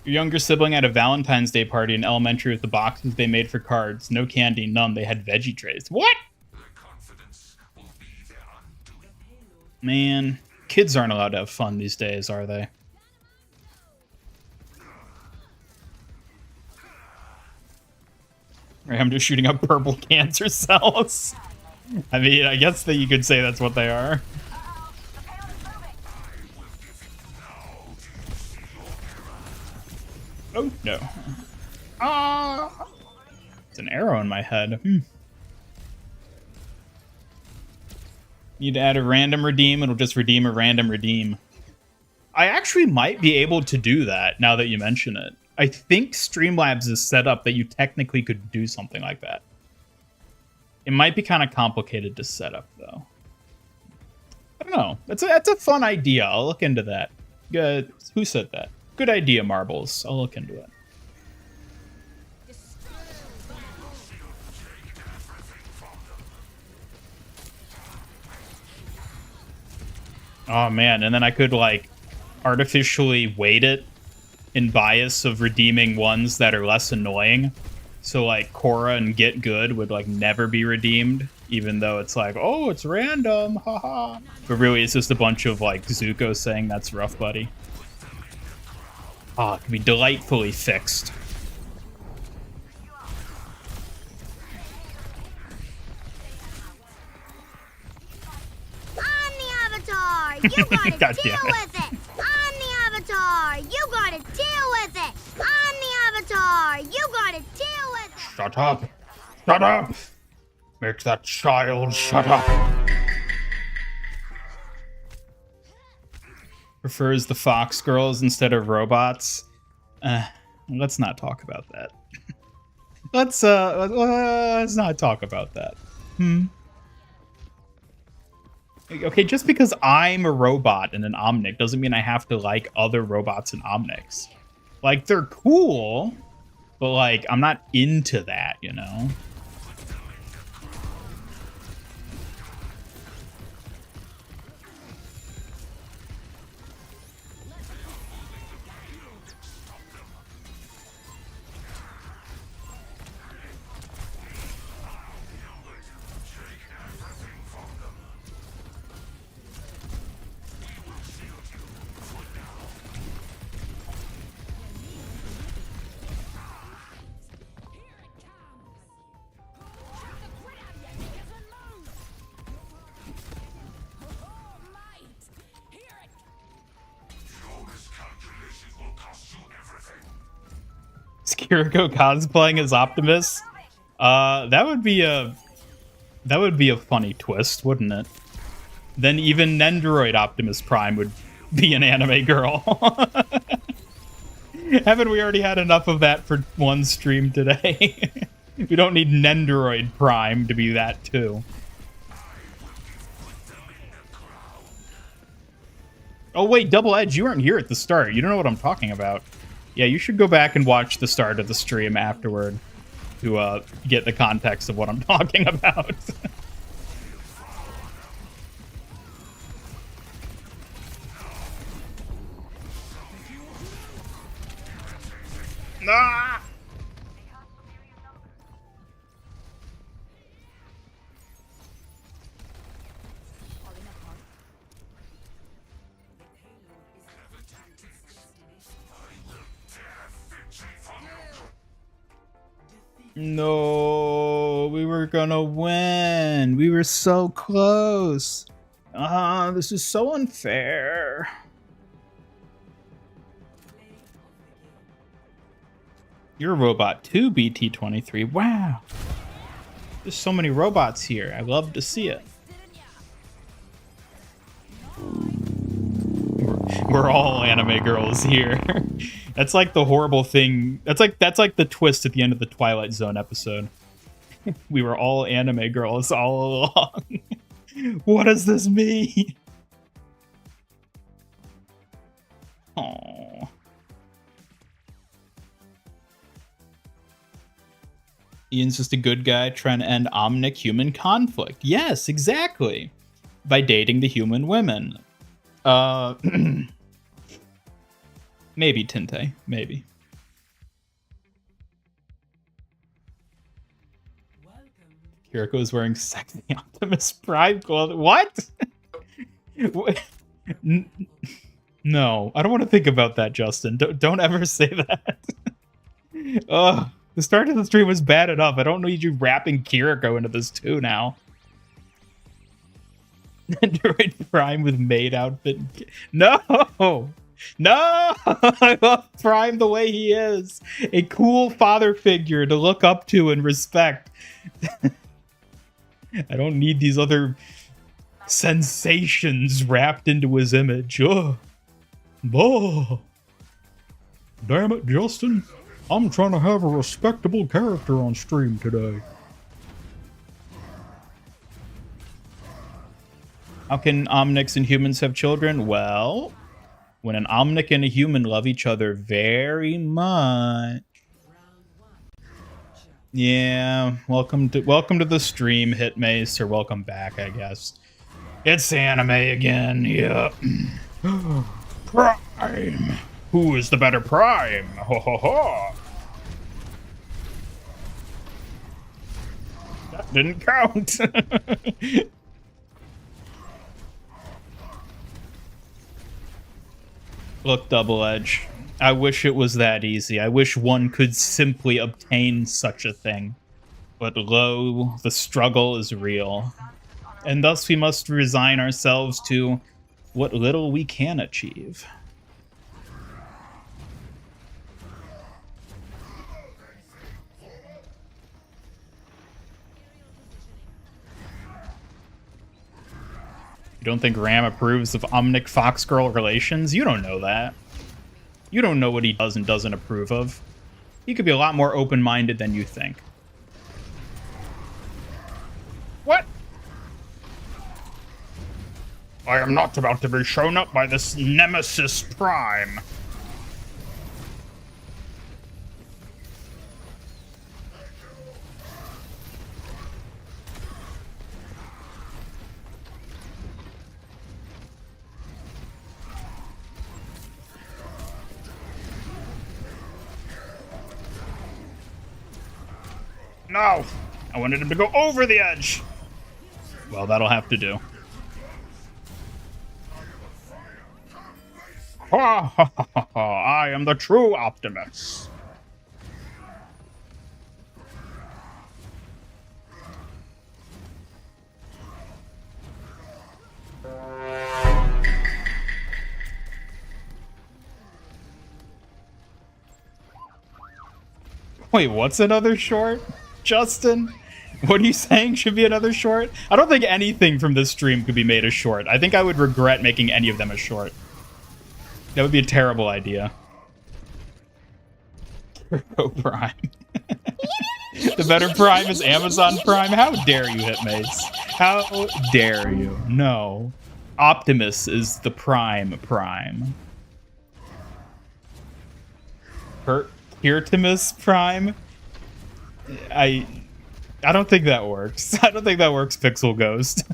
Your younger sibling had a Valentine's Day party in elementary with the boxes they made for cards. No candy, none. They had veggie trays. What? Man, kids aren't allowed to have fun these days, are they? Right, I'm just shooting up purple cancer cells. I mean, I guess that you could say that's what they are. Oh, no. Ah! It's an arrow in my head. Need to add a random redeem. It'll just redeem a random redeem. I actually might be able to do that now that you mention it. I think Streamlabs is set up that you technically could do something like that. It might be kind of complicated to set up, though. I don't know. That's a fun idea. I'll look into that. Who said that? Good idea, Marbles. I'll look into it. Oh, man. And then I could, like, artificially weight it in bias of redeeming ones that are less annoying. So, like, Korra and Get Good would, like, never be redeemed, even though it's like, oh, it's random, haha. But really, it's just a bunch of, like, Zuko saying that's rough, buddy. Oh, it can be delightfully fixed. I'm the Avatar! You gotta God deal damn it. with it! I'm the Avatar! You gotta deal with it! I'm the Avatar! You gotta deal with it! Shut up! Shut up! Make that child shut up! Prefers the Fox girls instead of robots. Let's not talk about that. let's not talk about that. Okay, just because I'm a robot and an Omnic doesn't mean I have to like other robots and Omnics. Like, they're cool, but like, I'm not into that, you know? Kiriko cosplaying as Optimus. That would be a funny twist, wouldn't it? Then even Nendoroid Optimus Prime would be an anime girl. Haven't we already had enough of that for one stream today? We don't need Nendoroid Prime to be that too. Oh wait, Double Edge, you weren't here at the start. You don't know what I'm talking about. Yeah, you should go back and watch the start of the stream afterward to get the context of what I'm talking about. Ah! No, we were gonna win. We were so close. This is so unfair. You're a robot too, BT23. Wow. There's so many robots here. I love to see it. We're all anime girls here. That's like the horrible thing. That's like the twist at the end of the Twilight Zone episode. We were all anime girls all along. What does this mean? Aww. Ian's just a good guy trying to end omnic human conflict. Yes, exactly. By dating the human women. Maybe Tinte. Maybe. Kiriko is wearing sexy Optimus Prime clothing. What? No, I don't want to think about that, Justin. Don't ever say that. Ugh. The start of the stream was bad enough. I don't need you wrapping Kiriko into this too now. Android Prime with maid outfit. No! No! I love Prime the way he is. A cool father figure to look up to and respect. I don't need these other sensations wrapped into his image. Oh. Oh. Damn it, Justin. I'm trying to have a respectable character on stream today. How can Omnics and humans have children? Well, when an Omnic and a human love each other very much. Yeah, welcome to the stream, Hitmace, or welcome back, I guess. It's anime again, yep. Prime! Who is the better Prime? Ho ho ho! That didn't count! Look, Double Edge. I wish it was that easy. I wish one could simply obtain such a thing. But lo, the struggle is real. And thus we must resign ourselves to what little we can achieve. You don't think Ram approves of Omnic Fox-Girl relations? You don't know that. You don't know what he does and doesn't approve of. He could be a lot more open-minded than you think. What? I am not about to be shown up by this Nemesis Prime. No! I wanted him to go over the edge! Well, that'll have to do. Ha ha ha ha ha! I am the true Optimus! Wait, what's another short? Justin? What are you saying should be another short? I don't think anything from this stream could be made a short. I think I would regret making any of them a short. That would be a terrible idea. Oh, Prime. The better Prime is Amazon Prime? How dare you, Hitmates? How dare you? No. Optimus is the Prime. Hirtimus Prime? I don't think that works. I don't think that works, Pixel Ghost.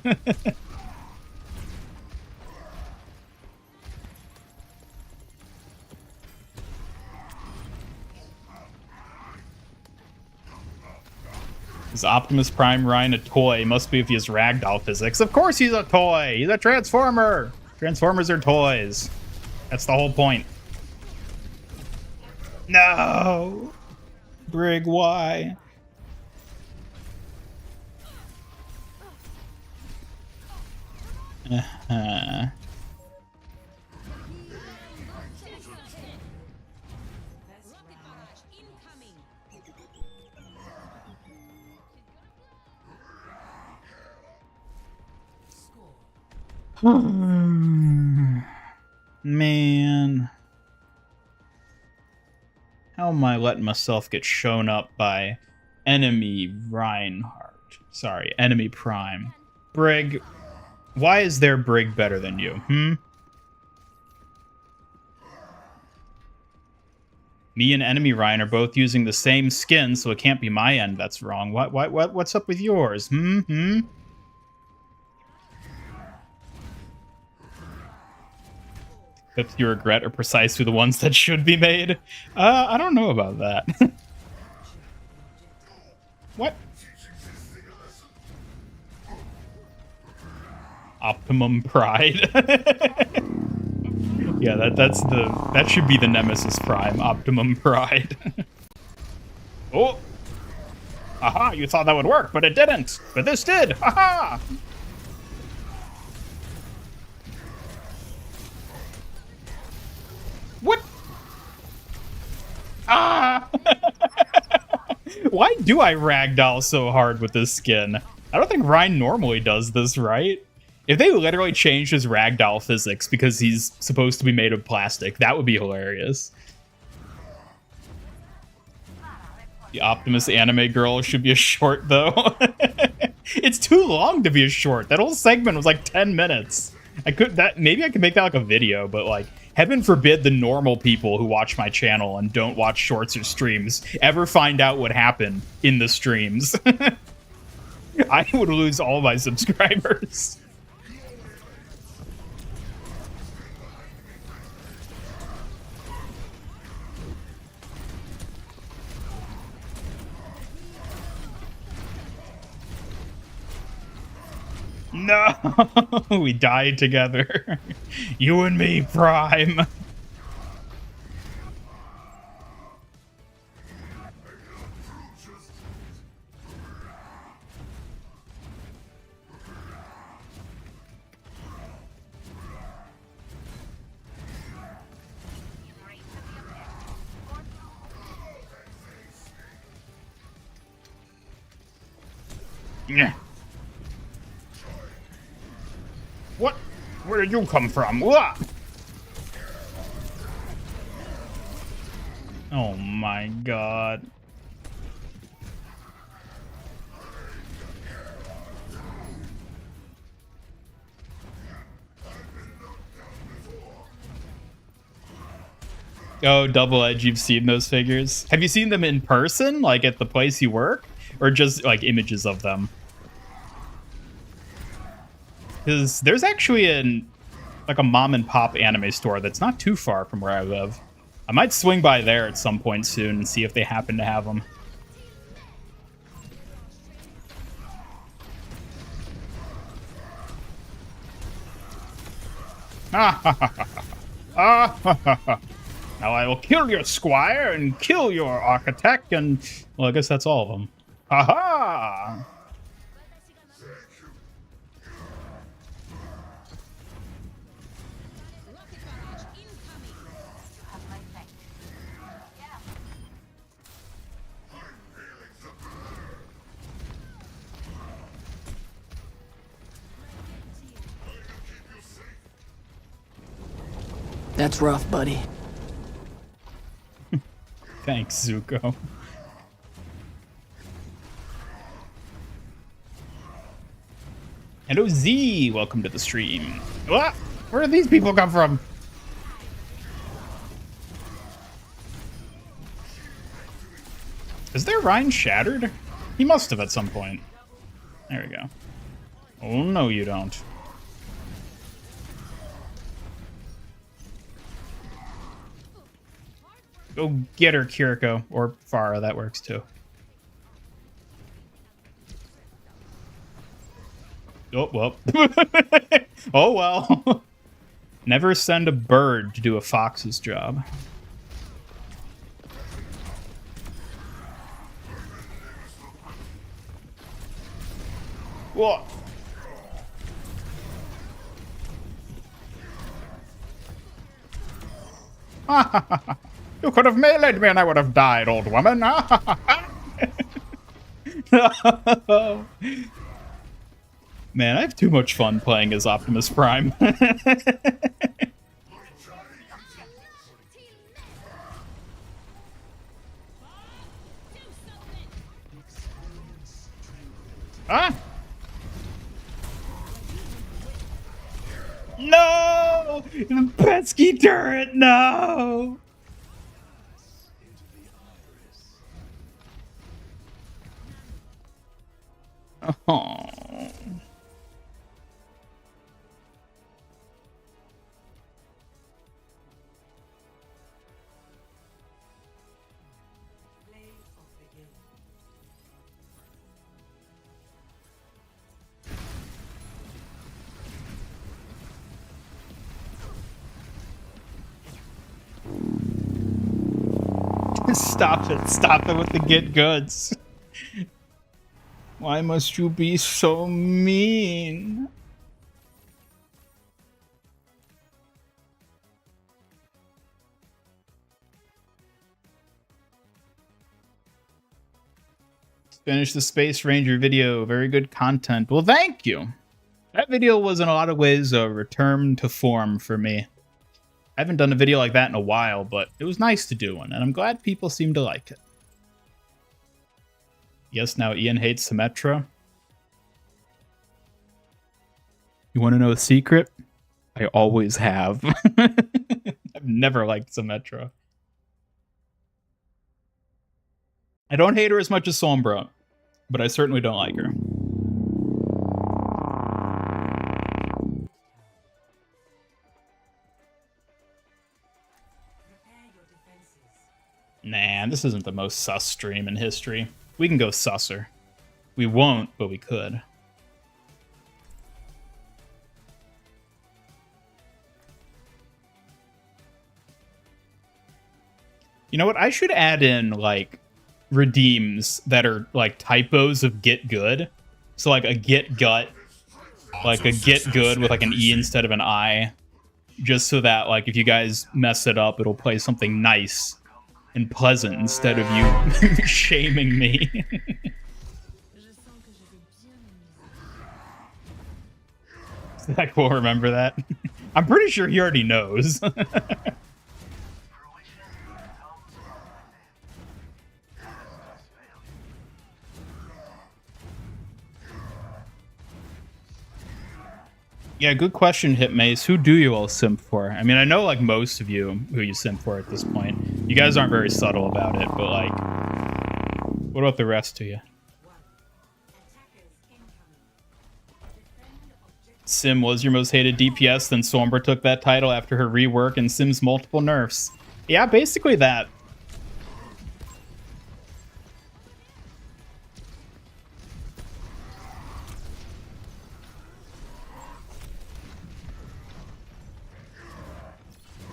Is Optimus Prime Ryan a toy? Must be if he has ragdoll physics. Of course he's a toy! He's a Transformer! Transformers are toys. That's the whole point. No! Brig, why? Uh, man. How am I letting myself get shown up by enemy Reinhardt? Sorry, enemy Prime. Brig. Why is their Brig better than you? Me and enemy Ryan are both using the same skin, so it can't be my end that's wrong. What's up with yours? Clips you regret are precisely the ones that should be made. I don't know about that. What? Optimum Pride. Yeah, that should be the Nemesis Prime, Optimum Pride. Oh! Aha, you thought that would work, but it didn't! But this did! Aha! What? Ah! Why do I ragdoll so hard with this skin? I don't think Ryan normally does this, right? If they literally changed his ragdoll physics because he's supposed to be made of plastic, that would be hilarious. The Optimus anime girl should be a short, though. It's too long to be a short. That whole segment was like 10 minutes. Maybe I could make that like a video, but like, heaven forbid the normal people who watch my channel and don't watch shorts or streams ever find out what happened in the streams. I would lose all my subscribers. No, we died together. You and me, Prime. Yeah. What? Where did you come from? Wah! Oh my god. Oh, Double Edge, you've seen those figures? Have you seen them in person, like at the place you work? Or just like images of them? Because there's actually a mom and pop anime store that's not too far from where I live. I might swing by there at some point soon and see if they happen to have them. Now I will kill your squire and kill your architect and... Well, I guess that's all of them. Aha! That's rough, buddy. Thanks, Zuko. Hello, Z. Welcome to the stream. What? Where did these people come from? Is their Rhine shattered? He must have at some point. There we go. Oh, no, you don't. Go get her, Kiriko. Or Farah, that works too. Oh, well. Oh, well. Never send a bird to do a fox's job. What? You could have meleeed me and I would have died, old woman. Man, I have too much fun playing as Optimus Prime. Huh? No! The pesky turret, no! Oh. Stop it. Stop it with the get goods. Why must you be so mean? Finish the Space Ranger video. Very good content. Well, thank you. That video was in a lot of ways a return to form for me. I haven't done a video like that in a while, but it was nice to do one, and I'm glad people seem to like it. Yes, now Ian hates Symmetra. You want to know a secret? I always have. I've never liked Symmetra. I don't hate her as much as Sombra, but I certainly don't like her. Nah, this isn't the most sus stream in history. We can go susser. We won't, but we could. You know what? I should add in, like, redeems that are, like, typos of get good. So, like, a get gut. Like, a get good with, like, an E instead of an I. Just so that, like, if you guys mess it up, it'll play something nice and pleasant instead of you shaming me. Zach will remember that. I'm pretty sure he already knows. Yeah, good question, Hitmace. Who do you all simp for? I mean, I know, like, most of you who you simp for at this point. You guys aren't very subtle about it, but, like, what about the rest of you? Sim was your most hated DPS, then Sombra took that title after her rework and Sim's multiple nerfs. Yeah, basically that.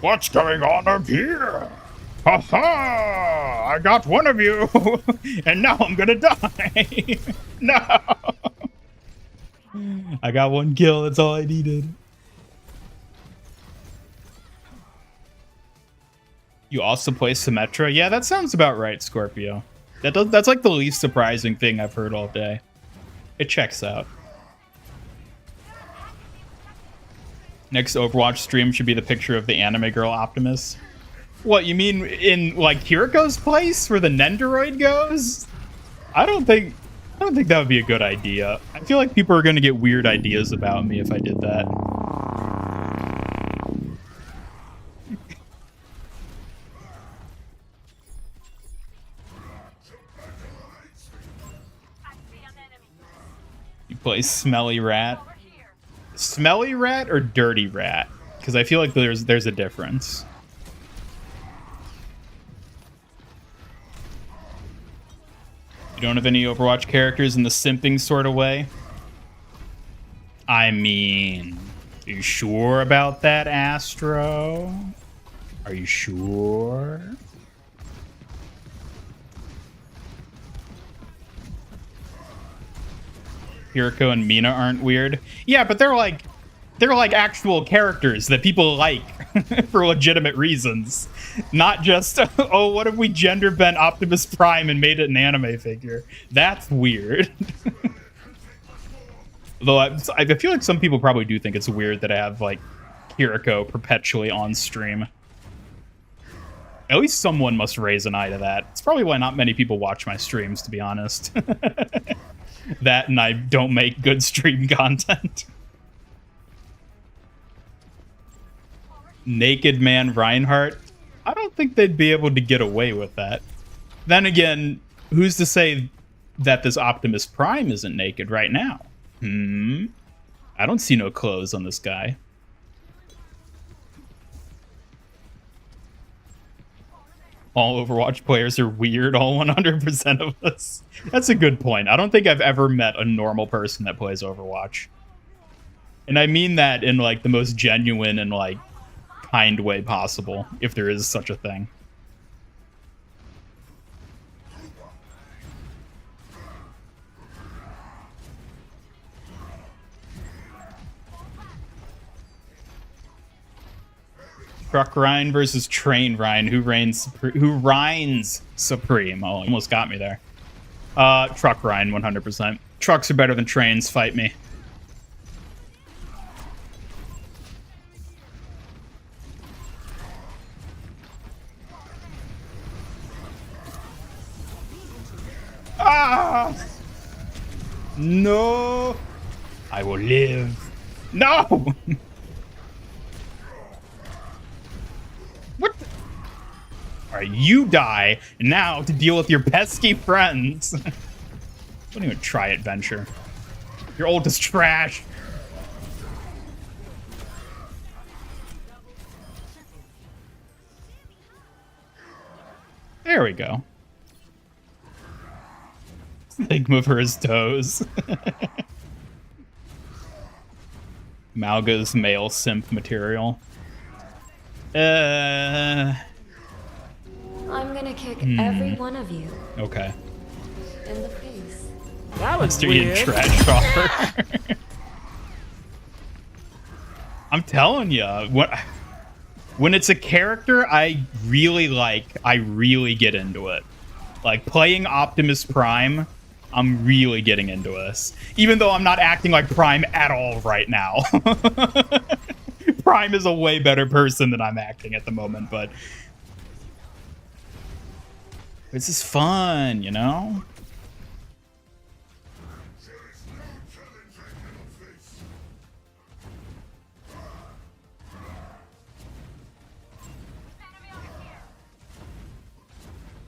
What's going on up here? Ha-ha! I got one of you, and now I'm gonna die. No! I got one kill, that's all I needed. You also play Symmetra? Yeah, that sounds about right, Scorpio. That's like the least surprising thing I've heard all day. It checks out. Next Overwatch stream should be the picture of the anime girl Optimus. What, you mean in, like, Kiriko's place where the Nendoroid goes? I don't think that would be a good idea. I feel like people are going to get weird ideas about me if I did that. You play Smelly Rat? Smelly Rat or Dirty Rat? Because I feel like there's a difference. You don't have any Overwatch characters in the simping sort of way? I mean, are you sure about that, Astro? Are you sure? Hiriko and Mina aren't weird. Yeah, but they're like they're like actual characters that people like for legitimate reasons, not just oh, what if we gender bent Optimus Prime and made it an anime figure? That's weird. Though I feel like some people probably do think it's weird that I have like Kiriko perpetually on stream. At least someone must raise an eye to that. It's probably why not many people watch my streams, to be honest. That and I don't make good stream content. Naked Man Reinhardt? I don't think they'd be able to get away with that. Then again, who's to say that this Optimus Prime isn't naked right now? I don't see no clothes on this guy. All Overwatch players are weird, all 100% of us. That's a good point. I don't think I've ever met a normal person that plays Overwatch. And I mean that in like the most genuine and like kind way possible, if there is such a thing. Truck Ryan versus Train Ryan. Who reigns supreme? Oh, almost got me there. Truck Ryan, 100%. Trucks are better than trains. Fight me. Ah! No! I will live. No! What the? Alright, you die now to deal with your pesky friends. Don't even try adventure. Your ult is trash. There we go. Sigma for his toes. Malga's male simp material. I'm gonna kick every one of you. Okay. In the face. That was Mr. Ian weird. Trash Talker. I'm telling you, when it's a character I really like, I really get into it. Like playing Optimus Prime, I'm really getting into this. Even though I'm not acting like Prime at all right now. Prime is a way better person than I'm acting at the moment, but this is fun, you know?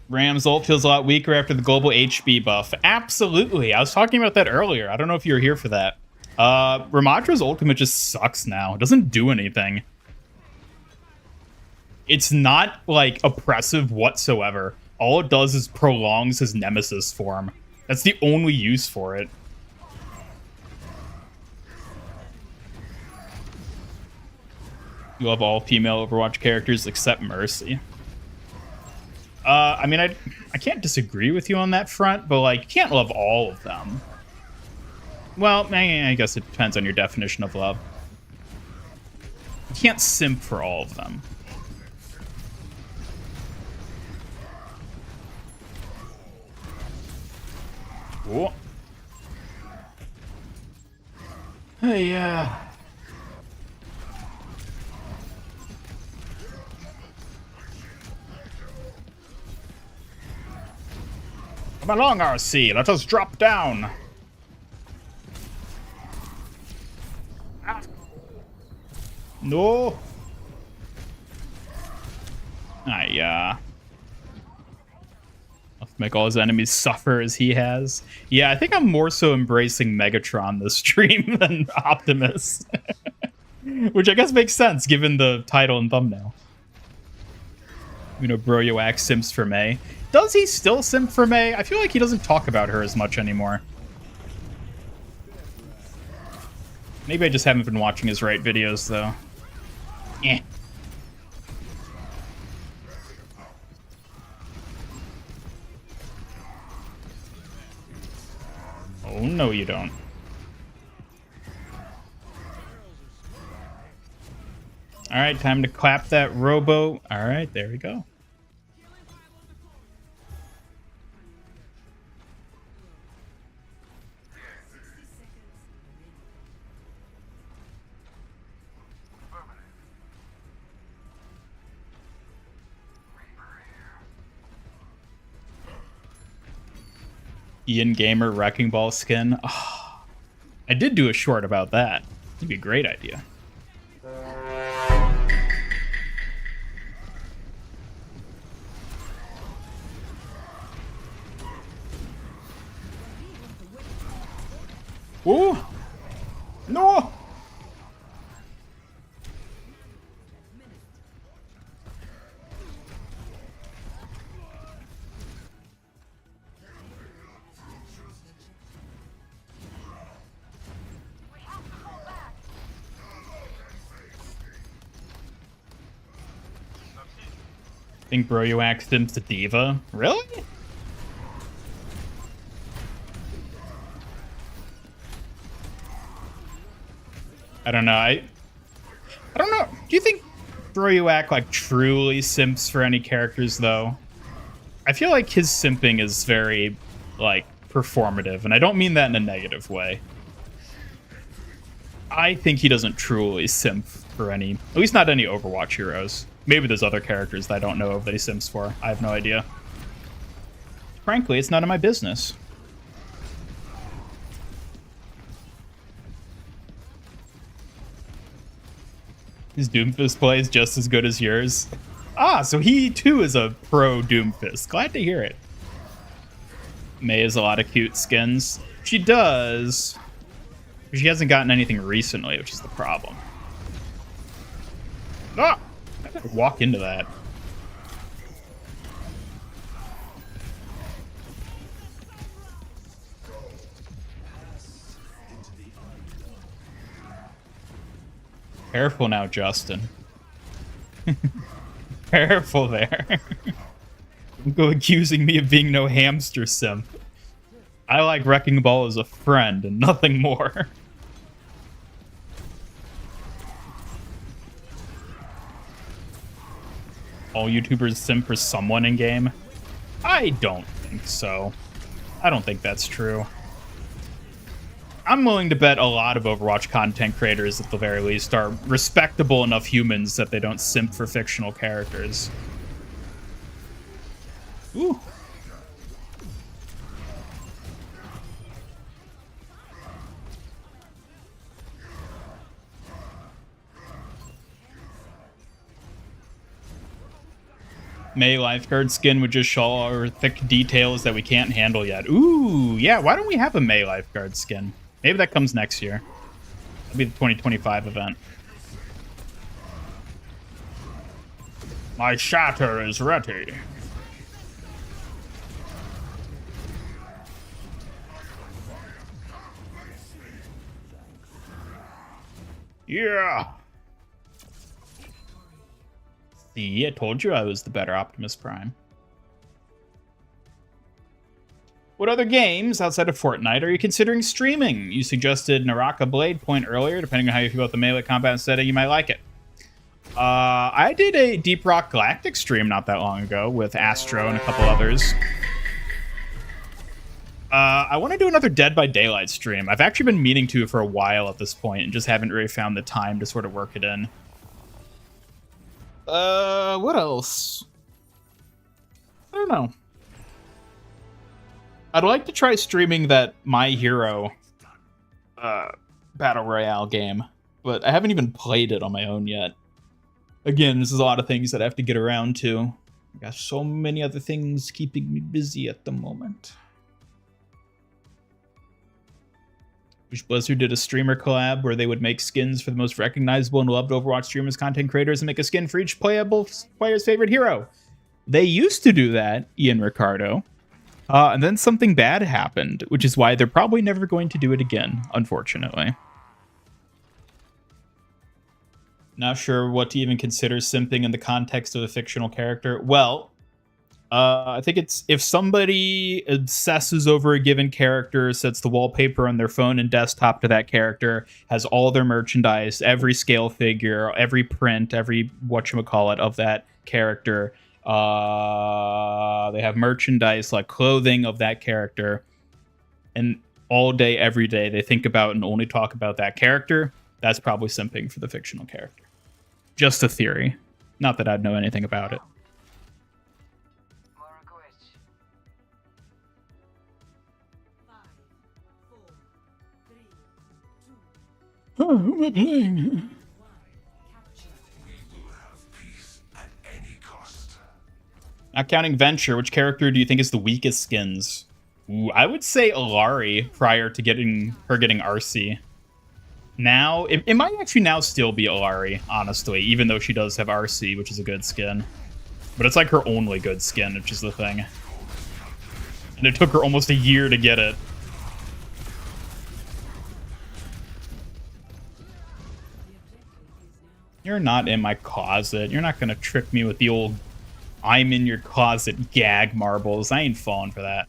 Ram's ult feels a lot weaker after the global HB buff. Absolutely. I was talking about that earlier. I don't know if you were here for that. Ramadra's ultimate just sucks now. It doesn't do anything. It's not, like, oppressive whatsoever. All it does is prolongs his nemesis form. That's the only use for it. You love all female Overwatch characters except Mercy. I mean, I can't disagree with you on that front, but, like, you can't love all of them. Well, I guess it depends on your definition of love. You can't simp for all of them. Cool. Hey, Come along, RC. Let us drop down. Ah. No. I'll make all his enemies suffer as he has. Yeah, I think I'm more so embracing Megatron this stream than Optimus. Which I guess makes sense given the title and thumbnail. You know, Broyoax simps for May. Does he still simp for May? I feel like he doesn't talk about her as much anymore. Maybe I just haven't been watching his right videos, though. Eh. Oh, no you don't. All right, time to clap that robo. All right, there we go. Ian Gamer Wrecking Ball skin. Oh, I did do a short about that. It'd be a great idea. Ooh! No! Think Bro You axed him to Diva? Really? I don't know. I don't know. Do you think Bro You act like truly simps for any characters though? I feel like his simping is very like performative, and I don't mean that in a negative way. I think he doesn't truly simp for any, at least not any Overwatch heroes. Maybe there's other characters that I don't know of that he simps for. I have no idea. Frankly, it's none of my business. His Doomfist play is just as good as yours. Ah, so he too is a pro Doomfist. Glad to hear it. May has a lot of cute skins. She does. But she hasn't gotten anything recently, which is the problem. Ah! I gotta walk into that. Careful now, Justin. Careful there. Don't go accusing me of being no hamster simp. I like Wrecking Ball as a friend and nothing more. All YouTubers simp for someone in game? I don't think so. I don't think that's true. I'm willing to bet a lot of Overwatch content creators, at the very least, are respectable enough humans that they don't simp for fictional characters. Ooh. May lifeguard skin would just show our thick details that we can't handle yet. Ooh, yeah, why don't we have a May lifeguard skin? Maybe that comes next year. That'll be the 2025 event. My shatter is ready. Yeah. See, I told you I was the better Optimus Prime. What other games outside of Fortnite are you considering streaming? You suggested Naraka Blade Point earlier. Depending on how you feel about the melee combat setting, you might like it. I did a Deep Rock Galactic stream not that long ago with Astro and a couple others. I want to do another Dead by Daylight stream. I've actually been meaning to for a while at this point and just haven't really found the time to sort of work it in. What else? I don't know. I'd like to try streaming that My Hero Battle Royale game, but I haven't even played it on my own yet. Again, this is a lot of things that I have to get around to. I got so many other things keeping me busy at the moment. Wish Blizzard did a streamer collab where they would make skins for the most recognizable and loved Overwatch streamers, content creators, and make a skin for each player's favorite hero. They used to do that, Ian Ricardo. And then something bad happened, which is why they're probably never going to do it again, unfortunately. Not sure what to even consider simping in the context of a fictional character. Well, I think it's if somebody obsesses over a given character, sets the wallpaper on their phone and desktop to that character, has all their merchandise, every scale figure, every print, every whatchamacallit of that character. They have merchandise like clothing of that character, and all day, every day, they think about and only talk about that character. That's probably simping for the fictional character. Just a theory. Not that I'd know anything about it. Oh, who am I playing? Not counting Venture, which character do you think is the weakest skins? Ooh, I would say Alari prior to getting RC. Now, it might actually now still be Alari, honestly, even though she does have RC, which is a good skin. But it's like her only good skin, which is the thing. And it took her almost a year to get it. You're not in my closet. You're not going to trick me with the old I'm in your closet gag marbles. I ain't falling for that.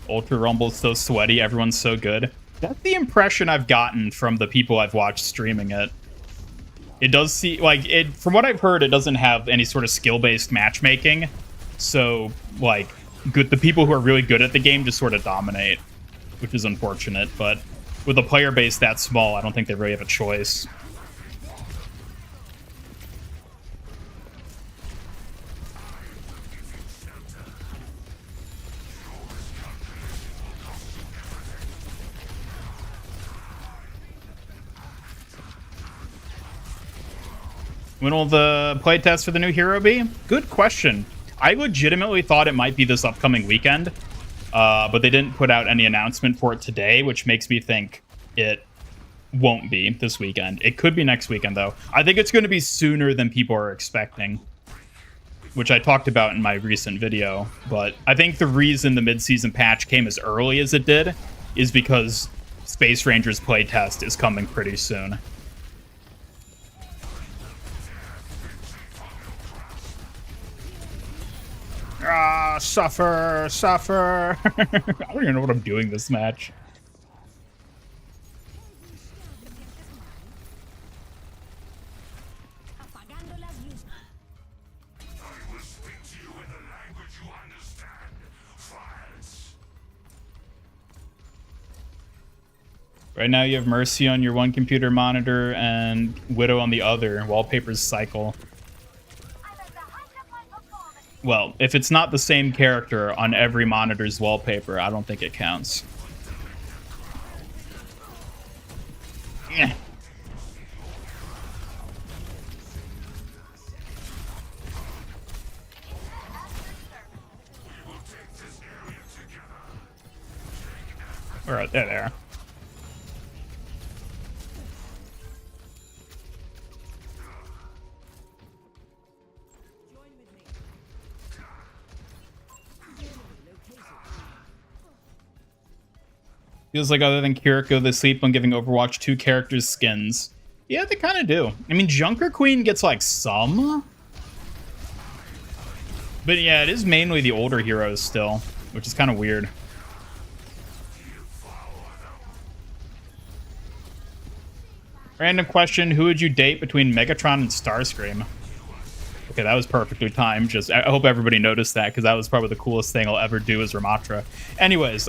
Ultra Rumble's so sweaty. Everyone's so good. That's the impression I've gotten from the people I've watched streaming it. It does seem like it, from what I've heard, it doesn't have any sort of skill-based matchmaking. So, like, the people who are really good at the game just sort of dominate, which is unfortunate. But with a player base that small, I don't think they really have a choice. When will the playtest for the new hero be? Good question. I legitimately thought it might be this upcoming weekend, but they didn't put out any announcement for it today, which makes me think it won't be this weekend. It could be next weekend, though. I think it's going to be sooner than people are expecting, which I talked about in my recent video. But I think the reason the mid-season patch came as early as it did is because Space Ranger's playtest is coming pretty soon. Ah, suffer, suffer. I don't even know what I'm doing this match. Right now you have Mercy on your one computer monitor and Widow on the other. Wallpapers cycle. Well, if it's not the same character on every monitor's wallpaper, I don't think it counts. Yeah. All right, there. Feels like other than Kiriko, they sleep on giving Overwatch 2 characters skins. Yeah, they kind of do. I mean, Junker Queen gets, like, some. But yeah, it is mainly the older heroes still, which is kind of weird. Random question, who would you date between Megatron and Starscream? Okay, that was perfectly timed. Just, I hope everybody noticed that, because that was probably the coolest thing I'll ever do as Ramatra. Anyways,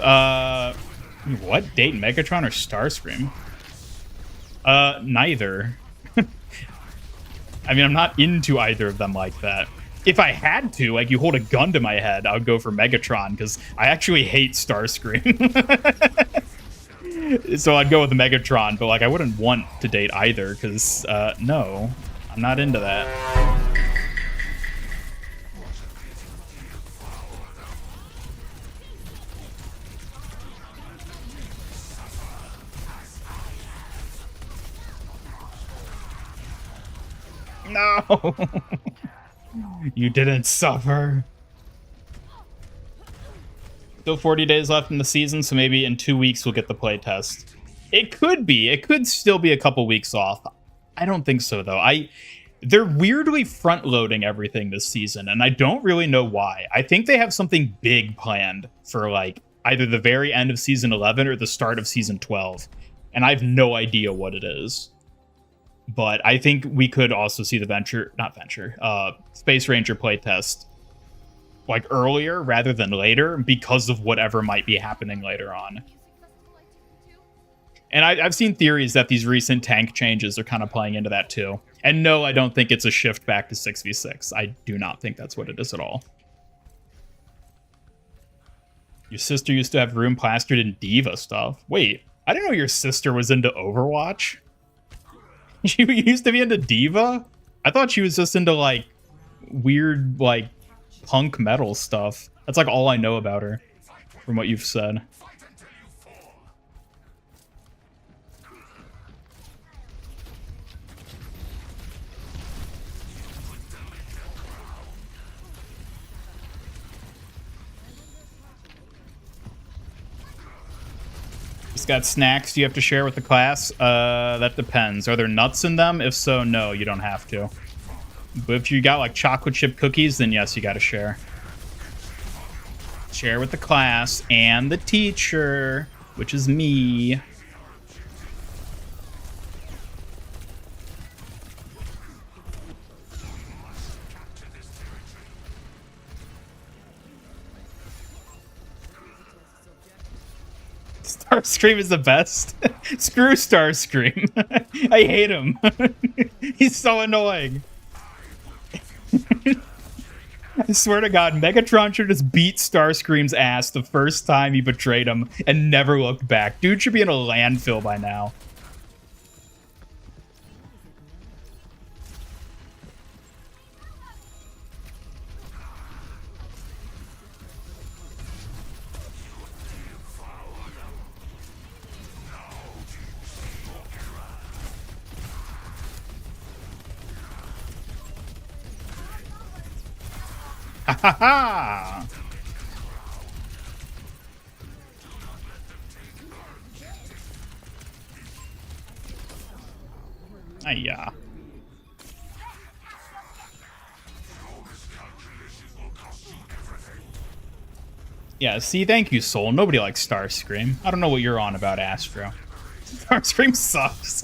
what? Date Megatron or Starscream? Neither. I mean, I'm not into either of them like that. If I had to, like, you hold a gun to my head, I would go for Megatron, because I actually hate Starscream. So I'd go with Megatron, but, like, I wouldn't want to date either, because, no, I'm not into that. No! You didn't suffer. Still 40 days left in the season, so maybe in 2 weeks we'll get the playtest. It could be. It could still be a couple weeks off. I don't think so, though. They're weirdly front-loading everything this season, and I don't really know why. I think they have something big planned for, like, either the very end of Season 11 or the start of Season 12. And I have no idea what it is. But I think we could also see the Space Ranger playtest, like, earlier rather than later because of whatever might be happening later on. And I've seen theories that these recent tank changes are kind of playing into that too. And no, I don't think it's a shift back to 6v6. I do not think that's what it is at all. Your sister used to have room plastered in Diva stuff. Wait, I didn't know your sister was into Overwatch. She used to be into Diva? I thought she was just into, like, weird, like, punk metal stuff. That's, like, all I know about her from what you've said. Just got snacks you have to share with the class? That depends. Are there nuts in them? If so, no, you don't have to. But if you got like chocolate chip cookies, then yes, you got to share. Share with the class and the teacher, which is me. Starscream is the best. Screw Starscream. I hate him. He's so annoying. I swear to God, Megatron should just beat Starscream's ass the first time he betrayed him and never looked back. Dude should be in a landfill by now. Ha ha ha! Ayah. Yeah, see, thank you, Soul. Nobody likes Starscream. I don't know what you're on about, Astro. Starscream sucks.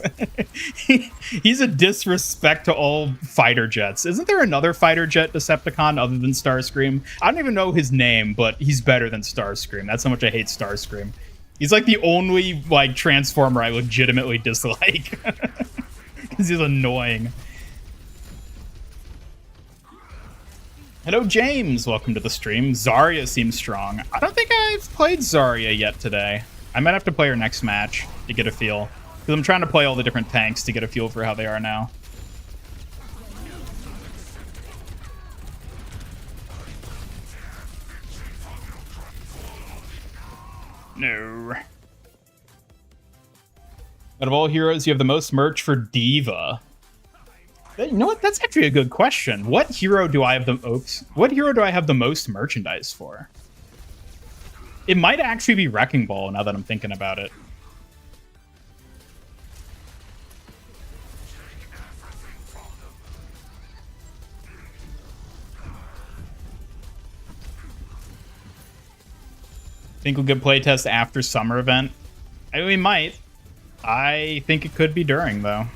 He's a disrespect to all fighter jets. Isn't there another fighter jet Decepticon other than Starscream? I don't even know his name, but he's better than Starscream. That's how much I hate Starscream. He's like the only like Transformer I legitimately dislike. Because he's annoying. Hello, James. Welcome to the stream. Zarya seems strong. I don't think I've played Zarya yet today. I might have to play her next match to get a feel. Because I'm trying to play all the different tanks to get a feel for how they are now. No. Out of all heroes, you have the most merch for Diva. You know what? That's actually a good question. What hero do I have the most merchandise for? It might actually be Wrecking Ball now that I'm thinking about it. Think we'll get playtest after summer event? I mean, we might. I think it could be during, though.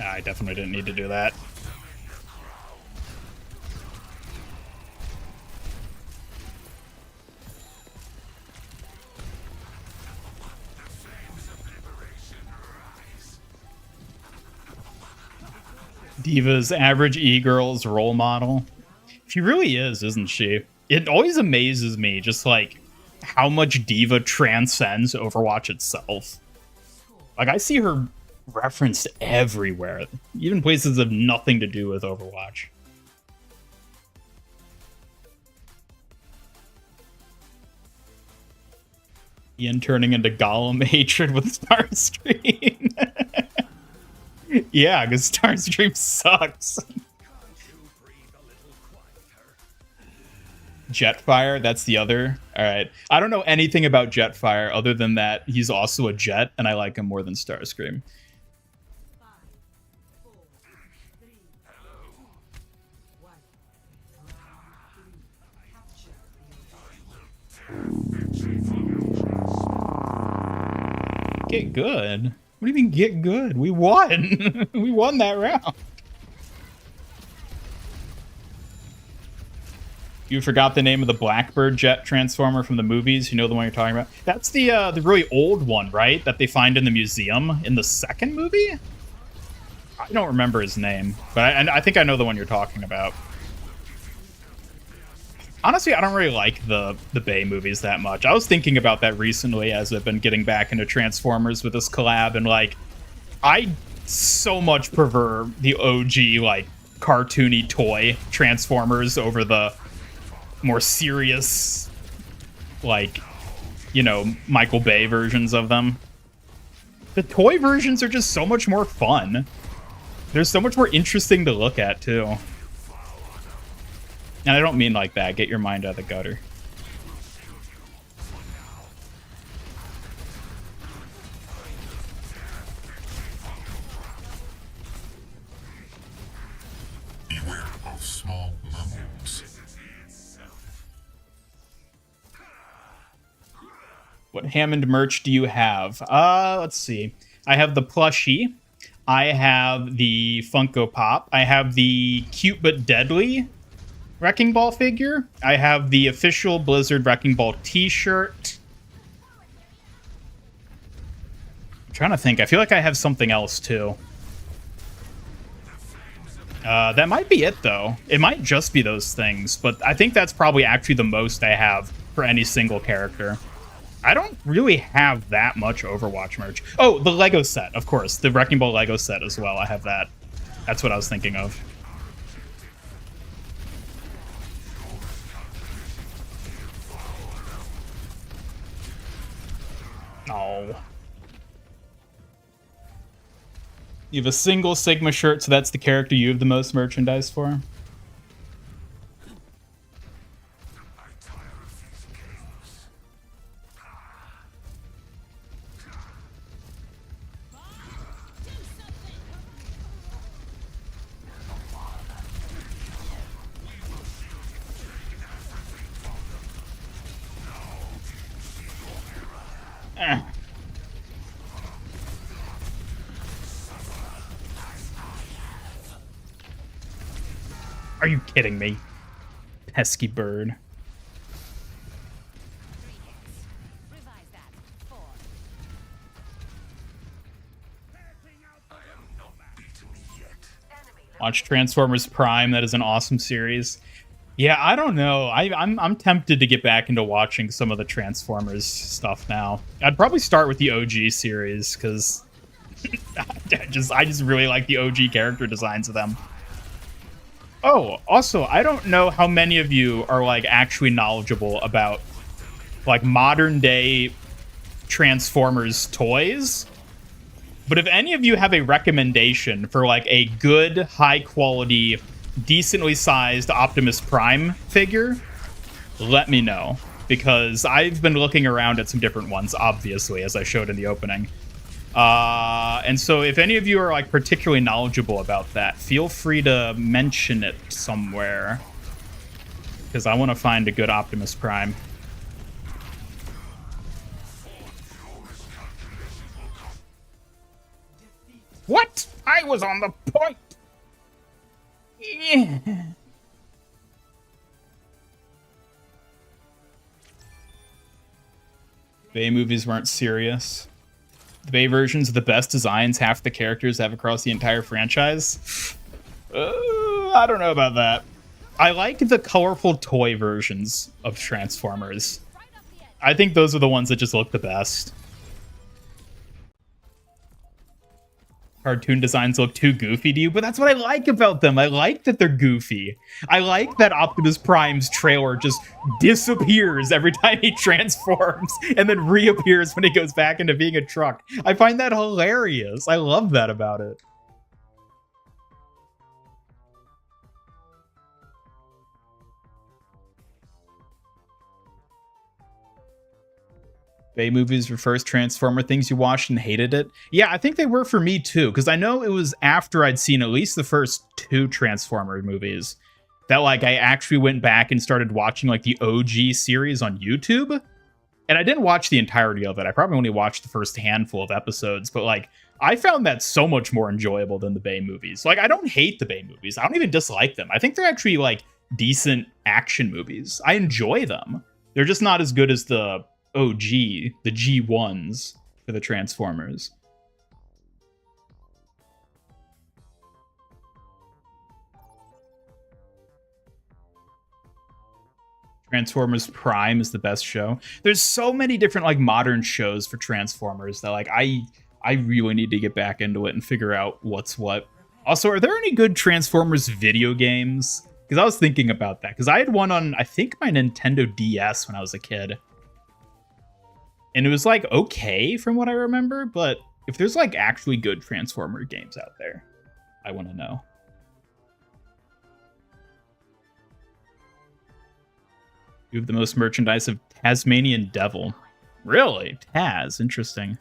I definitely didn't need to do that. Diva's average e-girl's role model. She really is, isn't she? It always amazes me just like how much Diva transcends Overwatch itself. Like I see her referenced everywhere, even places that have nothing to do with Overwatch. Ian turning into Gollum hatred with Starscream. Yeah, because Starscream sucks. Jetfire, that's the other. All right. I don't know anything about Jetfire other than that he's also a jet, and I like him more than Starscream. Get good? What do you mean get good? We won. We won that round. You forgot the name of the Blackbird jet transformer from the movies. You know the one you're talking about? That's the really old one, right? That they find in the museum in the second movie? I don't remember his name, but I think I know the one you're talking about. Honestly, I don't really like the Bay movies that much. I was thinking about that recently as I've been getting back into Transformers with this collab, and like, I so much prefer the OG, like, cartoony toy Transformers over the more serious, like, you know, Michael Bay versions of them. The toy versions are just so much more fun. They're so much more interesting to look at, too. And I don't mean like that. Get your mind out of the gutter. Beware of small mammals. What Hammond merch do you have? Let's see. I have the plushie. I have the Funko Pop. I have the Cute But Deadly Wrecking Ball figure. I have the official Blizzard Wrecking Ball t-shirt. I'm trying to think. I feel like I have something else too. That might be it though. It might just be those things, but I think that's probably actually the most I have for any single character. I don't really have that much Overwatch merch. Oh, the Lego set, of course. The Wrecking Ball Lego set as well. I have that. That's what I was thinking of. Oh. You have a single Sigma shirt, so that's the character you have the most merchandise for? Are you kidding me? Pesky bird. Watch Transformers Prime. That is an awesome series. Yeah, I don't know. I'm tempted to get back into watching some of the Transformers stuff now. I'd probably start with the OG series because I just really like the OG character designs of them. Oh, also, I don't know how many of you are like actually knowledgeable about like modern day Transformers toys. But if any of you have a recommendation for like a good, high quality, decently sized Optimus Prime figure, let me know. Because I've been looking around at some different ones, obviously, as I showed in the opening. And so if any of you are like particularly knowledgeable about that, feel free to mention it somewhere. Because I want to find a good Optimus Prime. What? I was on the point. Yeah. Bay movies weren't serious. The Bay versions are the best designs half the characters have across the entire franchise. I don't know about that. I like the colorful toy versions of Transformers. I think those are the ones that just look the best. cartoon designs look too goofy to you, but that's what I like about them. I like that they're goofy. I like that Optimus Prime's trailer just disappears every time he transforms and then reappears when he goes back into being a truck. I find that hilarious. I love that about it. Bay movies were first Transformer things you watched and hated it. Yeah, I think they were for me too, because I know it was after I'd seen at least the first 2 Transformer movies that like I actually went back and started watching like the OG series on YouTube. And I didn't watch the entirety of it. I probably only watched the first handful of episodes, but like I found that so much more enjoyable than the Bay movies. Like I don't hate the Bay movies. I don't even dislike them. I think they're actually like decent action movies. I enjoy them. They're just not as good as the OG, the G1s for the Transformers. Transformers Prime is the best show. There's so many different like modern shows for Transformers that like I really need to get back into it and figure out what's what. Also, are there any good Transformers video games? Because I was thinking about that. Because I had one on, I think, my Nintendo DS when I was a kid. And it was like okay from what I remember, but if there's like actually good Transformer games out there, I want to know. You have the most merchandise of Tasmanian Devil. Really? Taz, interesting.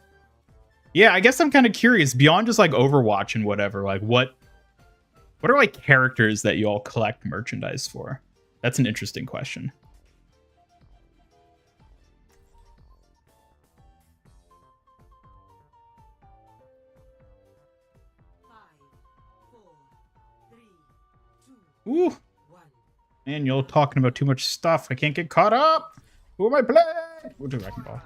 Yeah, I guess I'm kind of curious, beyond just like Overwatch and whatever, like what are like characters that you all collect merchandise for? That's an interesting question. Ooh. Man, you're talking about too much stuff. I can't get caught up. Who am I playing? We'll do Wrecking Ball.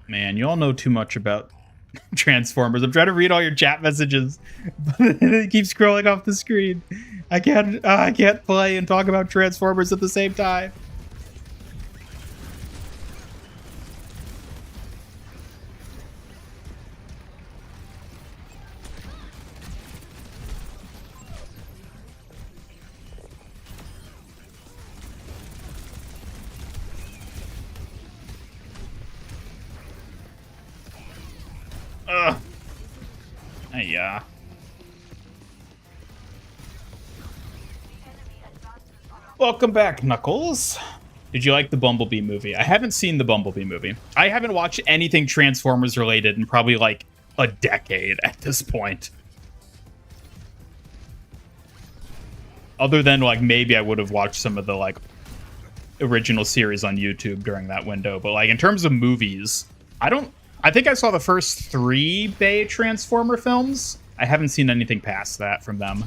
Man, you all know too much about Transformers. I'm trying to read all your chat messages, but it keeps scrolling off the screen. I can't play and talk about Transformers at the same time. Yeah. Welcome back, Knuckles. Did you like the Bumblebee movie? I haven't seen the Bumblebee movie. I haven't watched anything Transformers related in probably like a decade at this point. Other than like maybe I would have watched some of the like original series on YouTube during that window. But like in terms of movies, I think I saw the first 3 Bay Transformer films. I haven't seen anything past that from them.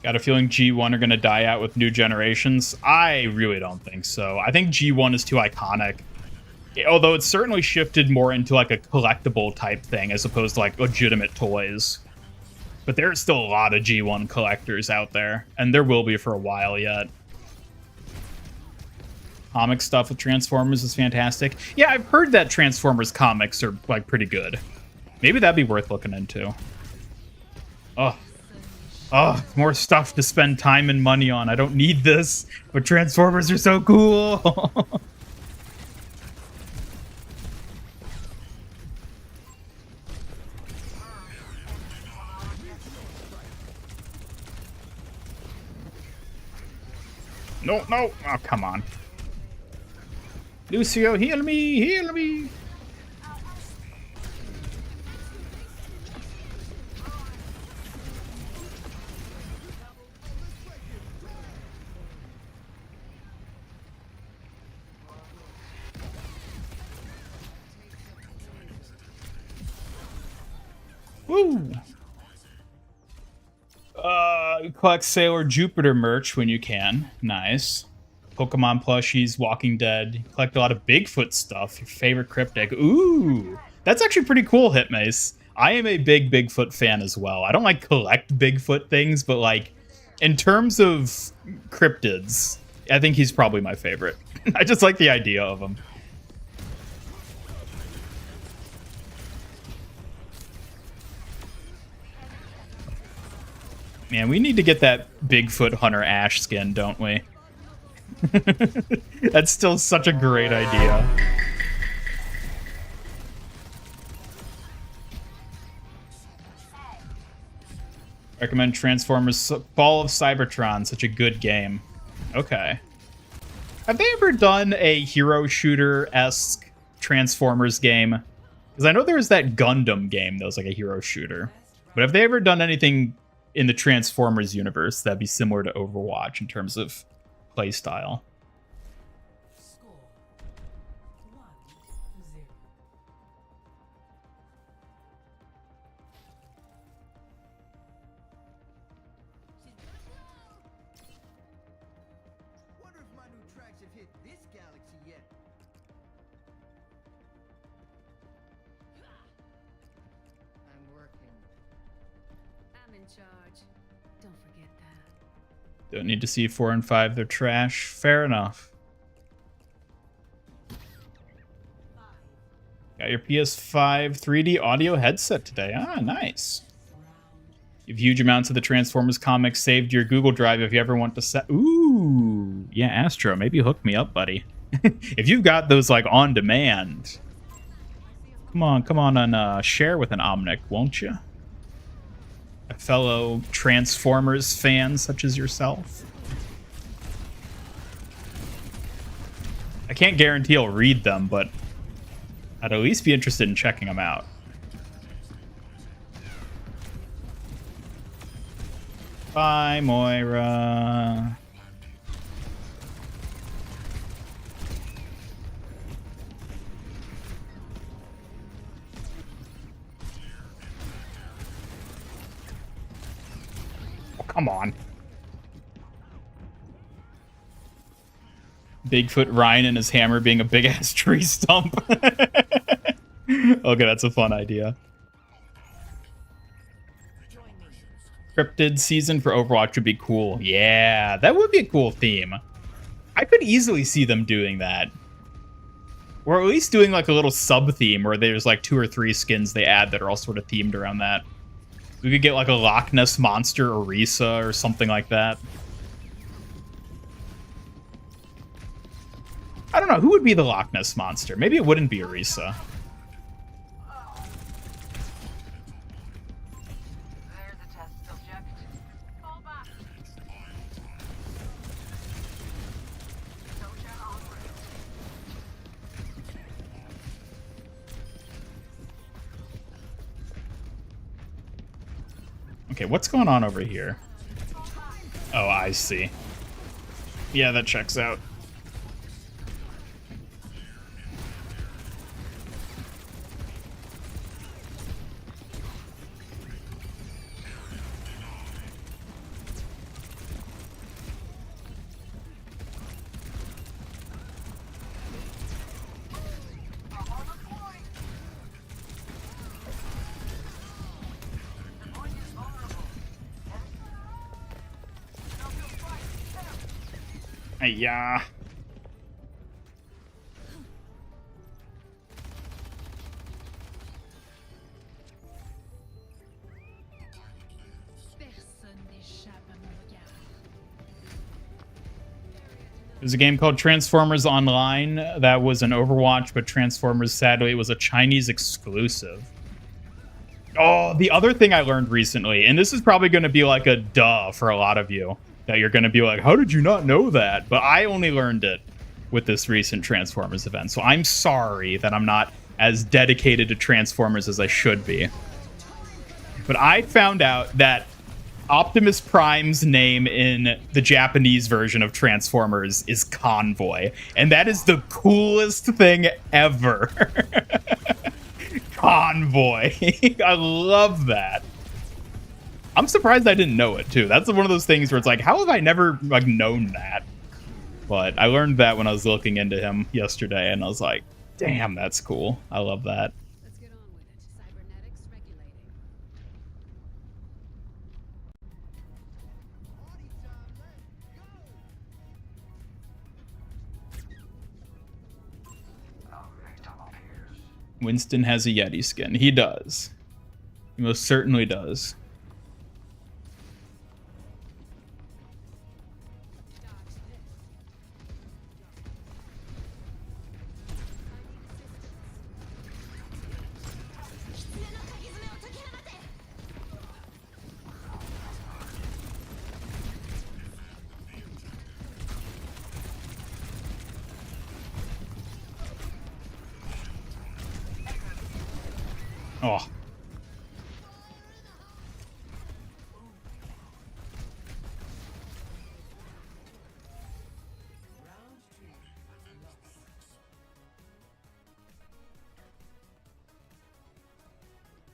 Got a feeling G1 are going to die out with new generations. I really don't think so. I think G1 is too iconic. Although it's certainly shifted more into like a collectible type thing as opposed to like legitimate toys. But there's still a lot of G1 collectors out there. And there will be for a while yet. Comic stuff with Transformers is fantastic. Yeah, I've heard that Transformers comics are like pretty good. Maybe that'd be worth looking into. Oh, more stuff to spend time and money on. I don't need this, but Transformers are so cool. No. Oh, come on. Lucio, heal me, heal me. Woo! Collect Sailor Jupiter merch when you can. Nice. Pokemon plushies, Walking Dead. Collect a lot of Bigfoot stuff. Your favorite cryptic. Ooh. That's actually pretty cool, Hitmace. I am a big Bigfoot fan as well. I don't like collect Bigfoot things, but like in terms of cryptids, I think he's probably my favorite. I just like the idea of him. Man, we need to get that Bigfoot Hunter Ash skin, don't we? That's still such a great idea. Recommend Transformers Fall of Cybertron, such a good game. Okay. Have they ever done a hero shooter-esque Transformers game? Because I know there was that Gundam game that was like a hero shooter. But have they ever done anything in the Transformers universe that'd be similar to Overwatch in terms of playstyle? Don't need to see 4 and 5. They're trash. Fair enough. Got your PS5 3D audio headset today. Ah, nice. You've huge amounts of the Transformers comics saved to your Google Drive if you ever want to set. Ooh, yeah, Astro, maybe hook me up, buddy. If you've got those like on demand, come on, and share with an Omnic, won't you? A fellow Transformers fan such as yourself. I can't guarantee I'll read them, but I'd at least be interested in checking them out. Bye, Moira. Come on. Bigfoot Ryan and his hammer being a big-ass tree stump. Okay, that's a fun idea. Cryptid season for Overwatch would be cool. Yeah, that would be a cool theme. I could easily see them doing that. Or at least doing like a little sub-theme where there's like 2 or 3 skins they add that are all sort of themed around that. We could get like a Loch Ness Monster Orisa or something like that. I don't know. Who would be the Loch Ness Monster? Maybe it wouldn't be Orisa. Okay, what's going on over here? Oh, I see. Yeah, that checks out. Yeah. There's a game called Transformers Online that was an Overwatch, but Transformers, sadly, was a Chinese exclusive. Oh, the other thing I learned recently, and this is probably going to be like a duh for a lot of you, that you're going to be like, how did you not know that? But I only learned it with this recent Transformers event. So I'm sorry that I'm not as dedicated to Transformers as I should be. But I found out that Optimus Prime's name in the Japanese version of Transformers is Convoy. And that is the coolest thing ever. Convoy. I love that. I'm surprised I didn't know it too. That's one of those things where it's like, how have I never like known that? But I learned that when I was looking into him yesterday, and I was like, damn, that's cool. I love that. Let's get on with it. Cybernetics regulating. Winston has a Yeti skin. He does. He most certainly does. Oh.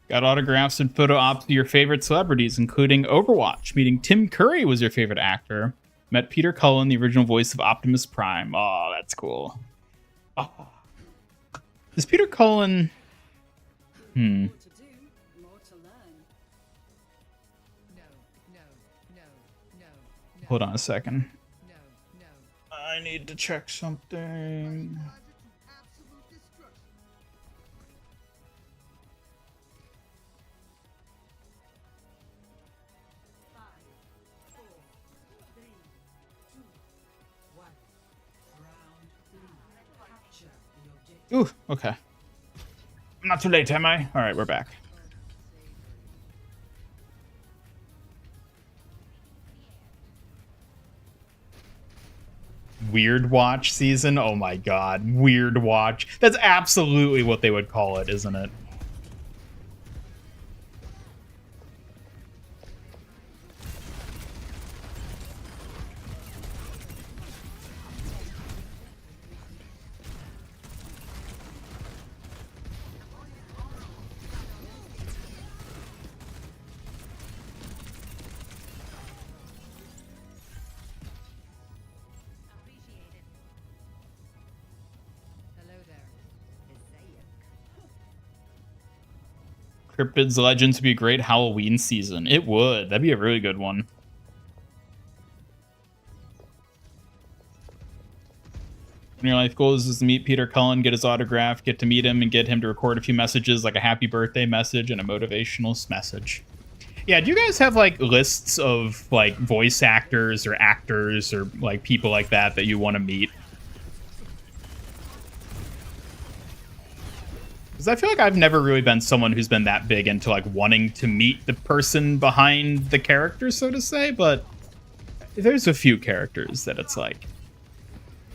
Got autographs and photo ops of your favorite celebrities, including Overwatch. Meeting Tim Curry was your favorite actor. Met Peter Cullen, the original voice of Optimus Prime. Oh, that's cool. Oh. Is Peter Cullen... More to do, more to learn. No. Hold on a second. No. I need to check something. Ooh, okay. I'm not too late, am I? All right, we're back. Weird Watch season? Oh my god, Weird Watch. That's absolutely what they would call it, isn't it? Cryptids Legends would be a great Halloween season. It would. That'd be a really good one. One of your life goals is to meet Peter Cullen, get his autograph, get to meet him, and get him to record a few messages, like a happy birthday message and a motivational message. Yeah, do you guys have, like, lists of, like, voice actors or like, people like that that you want to meet? Because I feel like I've never really been someone who's been that big into, like, wanting to meet the person behind the character, so to say, but there's a few characters that it's like,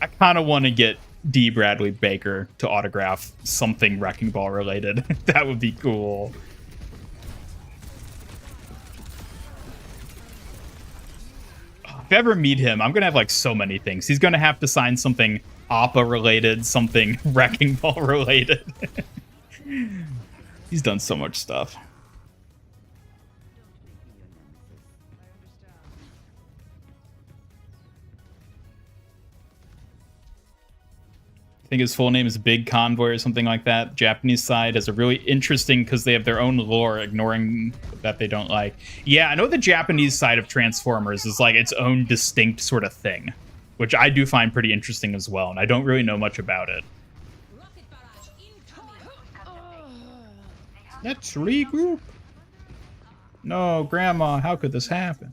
I kind of want to get D. Bradley Baker to autograph something Wrecking Ball related. That would be cool. If I ever meet him, I'm going to have, like, so many things. He's going to have to sign something Appa related, something Wrecking Ball related. He's done so much stuff. I think his full name is Big Convoy or something like that. Japanese side is a really interesting because they have their own lore, ignoring that they don't like. Yeah, I know the Japanese side of Transformers is like its own distinct sort of thing, which I do find pretty interesting as well, and I don't really know much about it. Let's regroup. No, Grandma, how could this happen?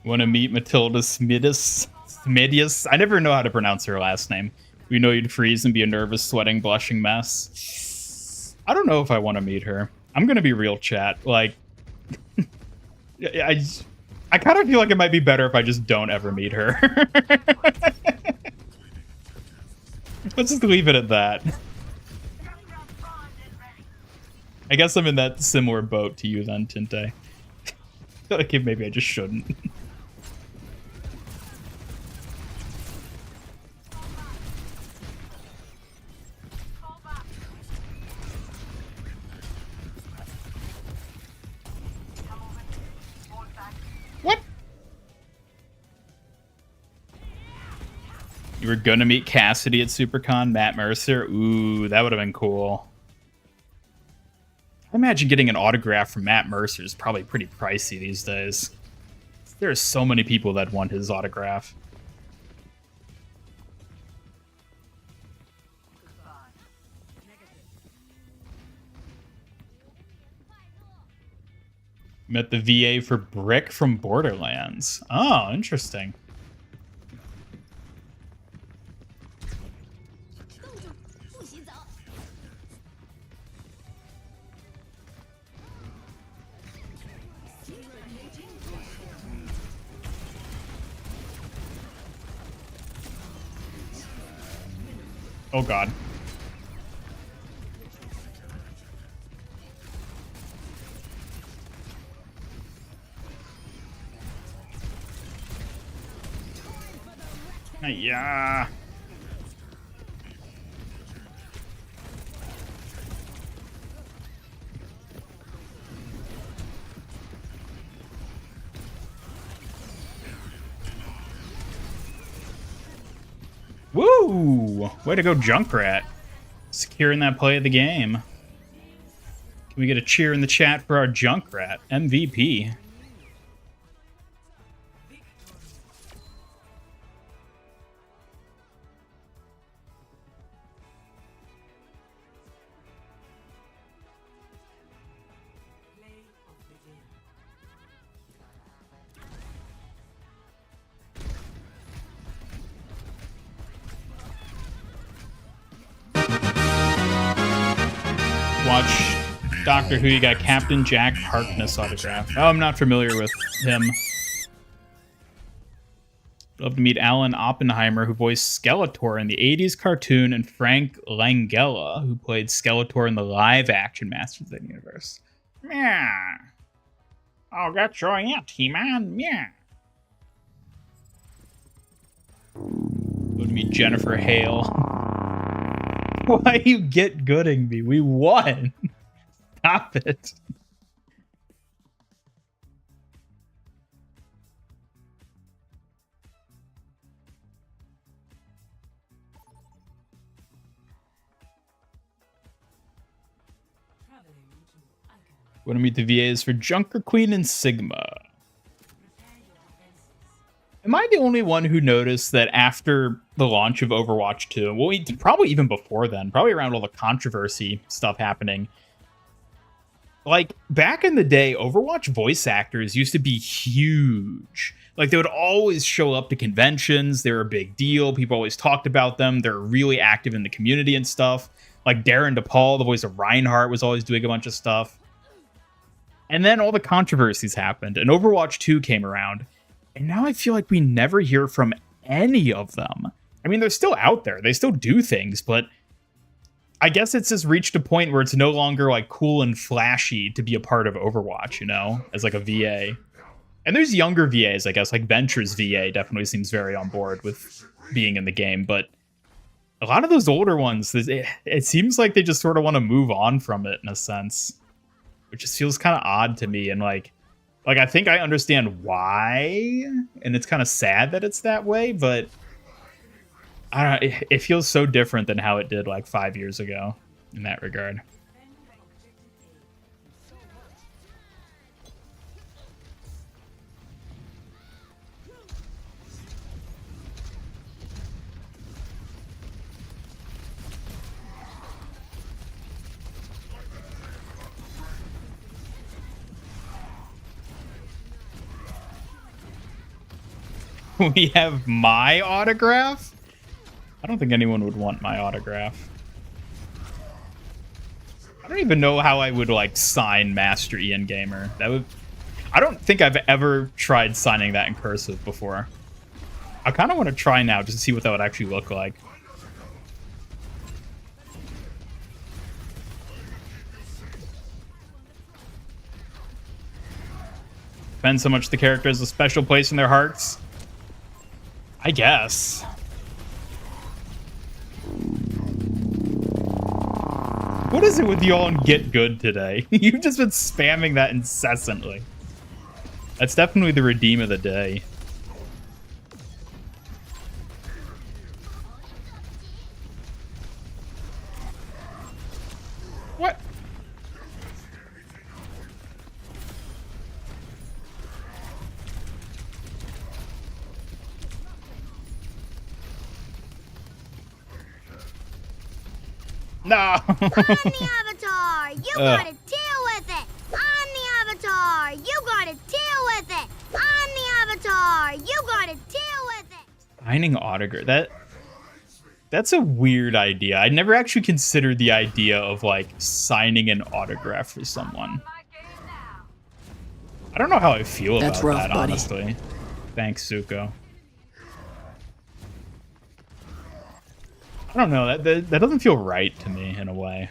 Want to meet Matilda Smidius? I never know how to pronounce her last name. We know you'd freeze and be a nervous, sweating, blushing mess. I don't know if I want to meet her. I'm going to be real, chat. Like, I kind of feel like it might be better if I just don't ever meet her. Let's just leave it at that. I guess I'm in that similar boat to you then, Tinte. I feel like maybe I just shouldn't. What? You were gonna meet Cassidy at SuperCon, Matt Mercer? Ooh, that would have been cool. I imagine getting an autograph from Matt Mercer is probably pretty pricey these days. There are so many people that want his autograph. Met the VA for Brick from Borderlands. Oh, interesting. Oh god. Yeah. Woo! Way to go, Junkrat. Securing that play of the game. Can we get a cheer in the chat for our Junkrat? MVP. Watch Doctor Who, you got Captain Jack Harkness autograph. Oh, I'm not familiar with him. Love to meet Alan Oppenheimer, who voiced Skeletor in the 80s cartoon, and Frank Langella, who played Skeletor in the live-action Masters of the Universe. Yeah. I'll get your auntie, man. Yeah. Love to meet Jennifer Hale. Why you get gooding me? We won. Stop it. Want to meet the VAs for Junker Queen and Sigma. Am I the only one who noticed that after the launch of Overwatch 2, well, probably even before then, probably around all the controversy stuff happening, like, back in the day, Overwatch voice actors used to be huge. Like, they would always show up to conventions. They were a big deal. People always talked about them. They're really active in the community and stuff. Like, Darren DePaul, the voice of Reinhardt, was always doing a bunch of stuff. And then all the controversies happened, and Overwatch 2 came around. And now I feel like we never hear from any of them. I mean, they're still out there. They still do things, but I guess it's just reached a point where it's no longer like cool and flashy to be a part of Overwatch, you know, as like a VA. And there's younger VAs, I guess, like Venture's VA definitely seems very on board with being in the game. But a lot of those older ones, it seems like they just sort of want to move on from it in a sense, which just feels kind of odd to me. And like I think I understand why, and it's kind of sad that it's that way, but I don't know, it feels so different than how it did like 5 years ago in that regard. We have my autograph? I don't think anyone would want my autograph. I don't even know how I would like sign Master Ian Gamer. That would I don't think I've ever tried signing that in cursive before. I kind of want to try now just to see what that would actually look like. Depends how much the character has a special place in their hearts. I guess. What is it with y'all and Get Good today? You've just been spamming that incessantly. That's definitely the redeem of the day. What? No. I'm the Avatar. You gotta deal with it. I'm the Avatar. You gotta deal with it. I'm the Avatar. You gotta deal with it. Signing autograph. That's a weird idea. I never actually considered the idea of like signing an autograph for someone. I don't know how I feel about That's rough, that, buddy. honestly. Thanks, Zuko. I don't know. That doesn't feel right to me in a way.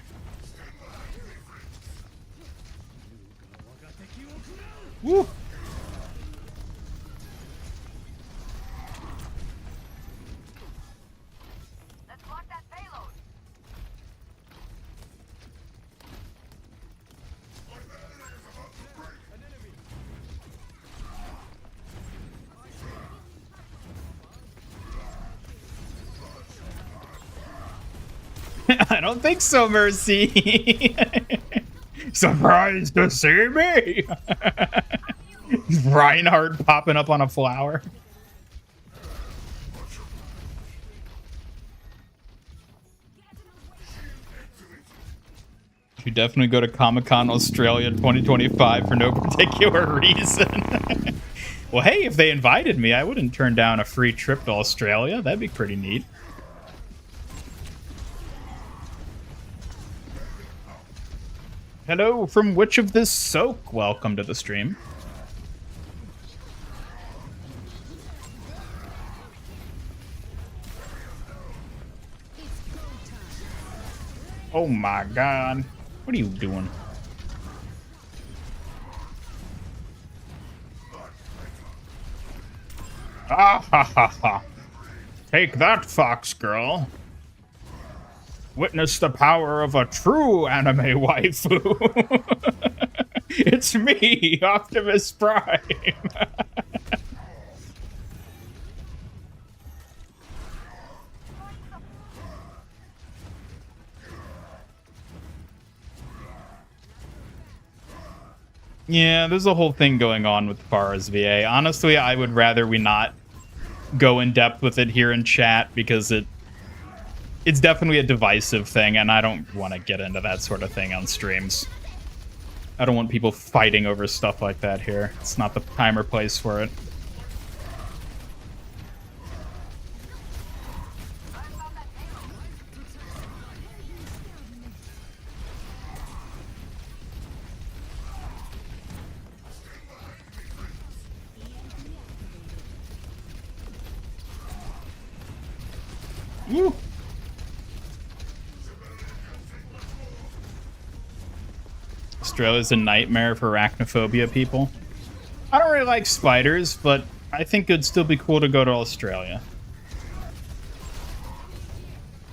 Woo. Let's lock that payload. I don't think so, Mercy. Surprised to see me. Reinhardt popping up on a flower. You definitely go to Comic-Con Australia 2025 for no particular reason. Well, hey, if they invited me, I wouldn't turn down a free trip to Australia. That'd be pretty neat. Hello from Witch of the Soak. Welcome to the stream. Oh my god. What are you doing? Ah ha ha ha. Take that, Fox Girl. Witness the power of a true anime waifu. It's me, Optimus Prime. Yeah, there's a whole thing going on with Farah's VA. Honestly, I would rather we not go in depth with it here in chat because it's definitely a divisive thing, and I don't want to get into that sort of thing on streams. I don't want people fighting over stuff like that here. It's not the time or place for it. Woo! Australia's a nightmare for arachnophobia people. I don't really like spiders, but I think it'd still be cool to go to Australia.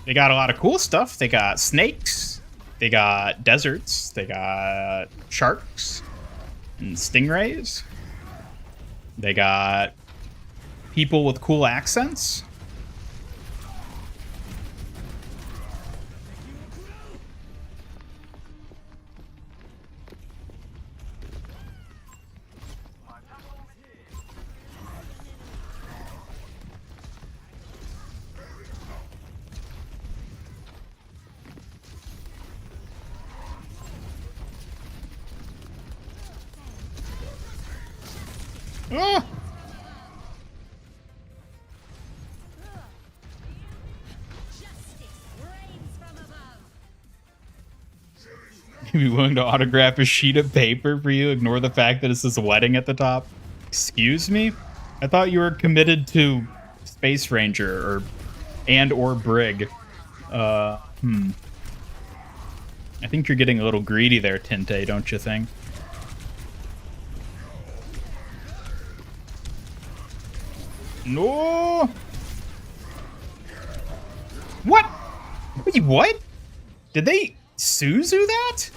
They got a lot of cool stuff. They got snakes, they got deserts, they got sharks and stingrays. They got people with cool accents. Ah! Be willing to autograph a sheet of paper for you. Ignore the fact that it says wedding at the top. Excuse me? I thought you were committed to Space Ranger or Brig. I think you're getting a little greedy there, Tinte, don't you think? No! What? Wait, what? Did they Suzu that?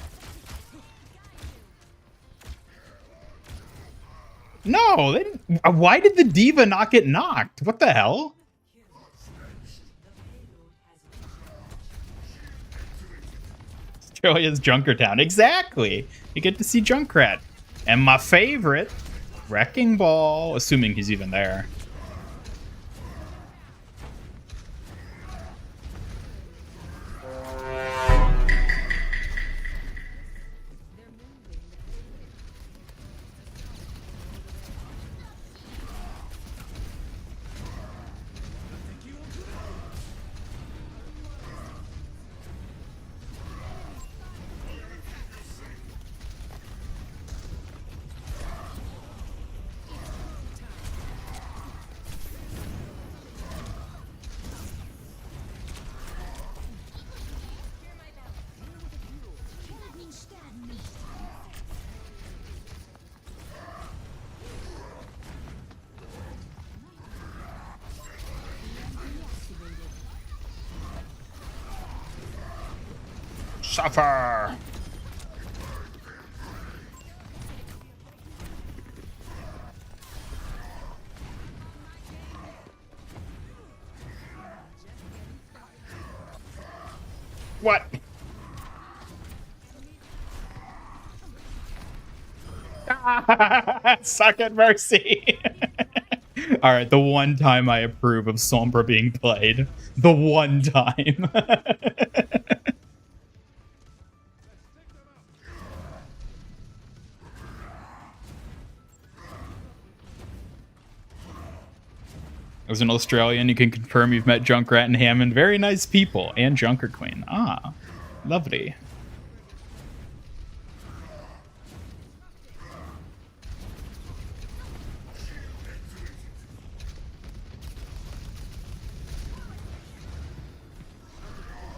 No, they didn't. Why did the diva not get knocked? What the hell? Australia's Junkertown. Exactly. You get to see Junkrat. And my favorite, Wrecking Ball, assuming he's even there. Suffer! What? Suck at Mercy! Alright, the one time I approve of Sombra being played. The one time. As an Australian, you can confirm you've met Junkrat and Hammond. Very nice people. And Junker Queen. Ah, lovely.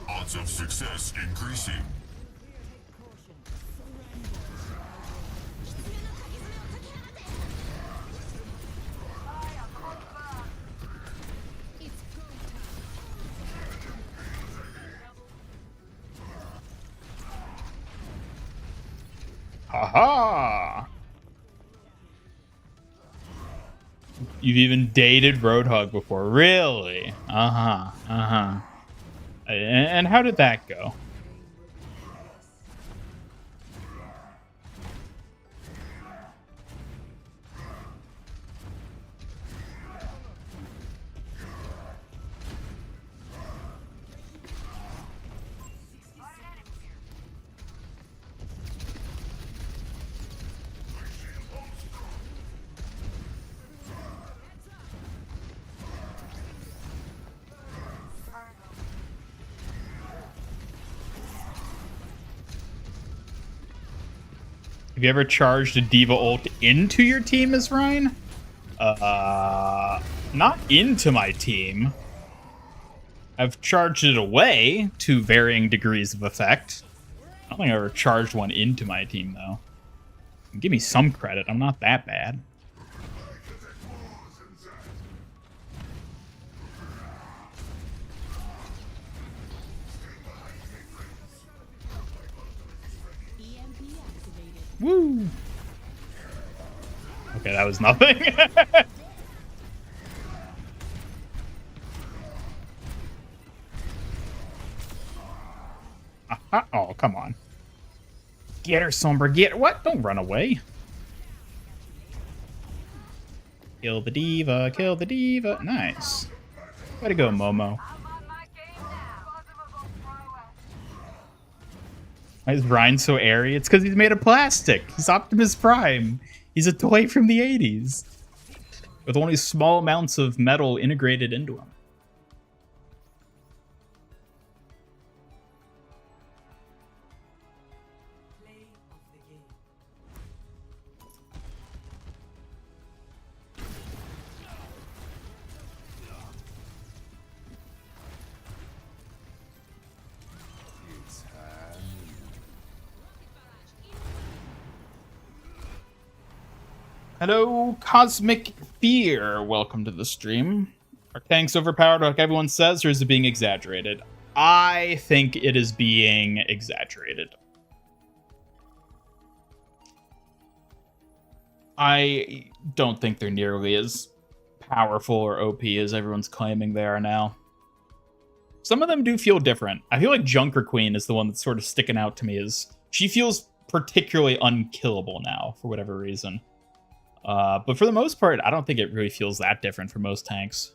Odds of success increasing. Haha! You've even dated Roadhog before. Really? Uh-huh. Uh-huh. And how did that go? Have you ever charged a Diva ult into your team as Ryan? Not into my team. I've charged it away to varying degrees of effect. I don't think I ever charged one into my team, though. Give me some credit. I'm not that bad. Woo! Okay, that was nothing. Oh, come on. Get her, Sombra. Get her. What? Don't run away. Kill the diva. Kill the diva. Nice. Way to go, Momo. Why is Ryan so airy? It's because he's made of plastic. He's Optimus Prime. He's a toy from the 80s. With only small amounts of metal integrated into him. Hello, Cosmic Fear. Welcome to the stream. Are tanks overpowered like everyone says, or is it being exaggerated? I think it is being exaggerated. I don't think they're nearly as powerful or OP as everyone's claiming they are now. Some of them do feel different. I feel like Junker Queen is the one that's sort of sticking out to me. She feels particularly unkillable now, for whatever reason. But for the most part, I don't think it really feels that different for most tanks.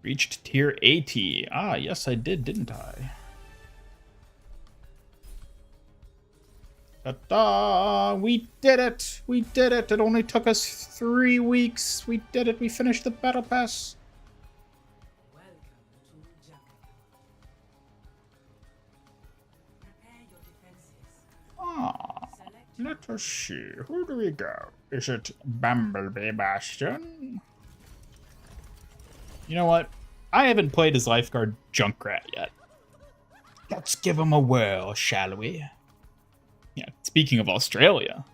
Reached tier 80. Ah, yes, I did, didn't I? Ta-da! We did it! We did it! It only took us 3 weeks. We did it. We finished the battle pass. Ah, let us see. Who do we go? Is it Bumblebee Bastion? You know what? I haven't played as Lifeguard Junkrat yet. Let's give him a whirl, shall we? Yeah, speaking of Australia.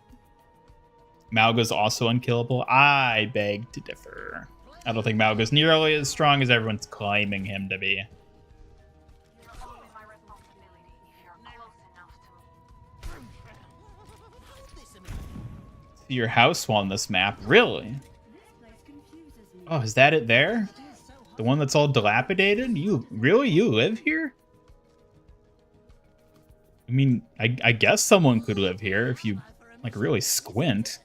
Malga's also unkillable. I beg to differ. I don't think Malga's nearly as strong as everyone's claiming him to be. You're only my responsibility if you're close enough to me. Your house on this map? Really? Oh, is that it there? The one that's all dilapidated? You live here? I mean, I guess someone could live here if you, like, really squint.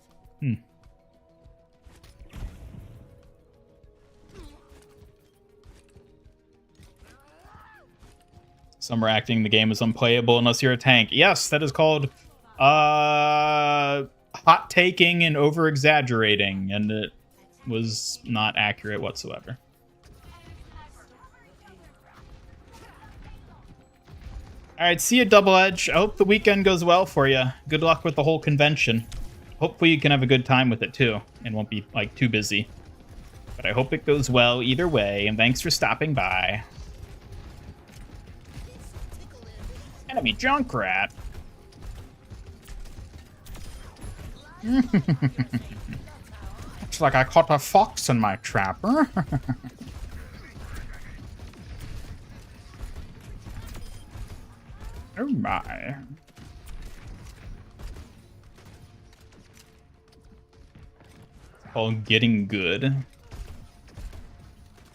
Some are acting the game is unplayable unless you're a tank. Yes, that is called hot taking and over exaggerating, and it was not accurate whatsoever. All right, see you, Double Edge. I hope the weekend goes well for you. Good luck with the whole convention. Hopefully you can have a good time with it too, and won't be like too busy. But I hope it goes well either way, and thanks for stopping by. Enemy Junkrat. Looks like I caught a fox in my trapper. Oh my. All getting good.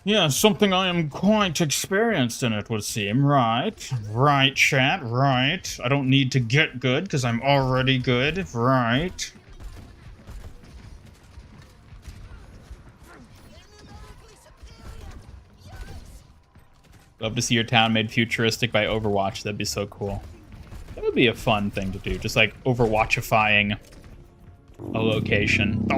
Yeah, something I am quite experienced in, it would seem, right? Right, chat, right. I don't need to get good, because I'm already good, right? Love to see your town made futuristic by Overwatch. That'd be so cool. That would be a fun thing to do. Just like Overwatchifying a location. Oh.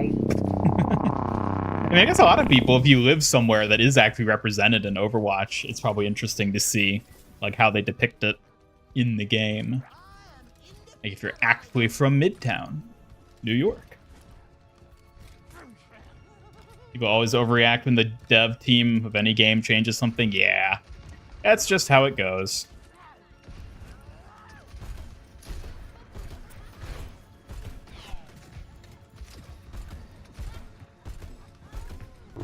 I mean, I guess a lot of people, if you live somewhere that is actually represented in Overwatch, it's probably interesting to see like how they depict it in the game. Like if you're actually from Midtown, New York. People always overreact when the dev team of any game changes something. Yeah. That's just how it goes. I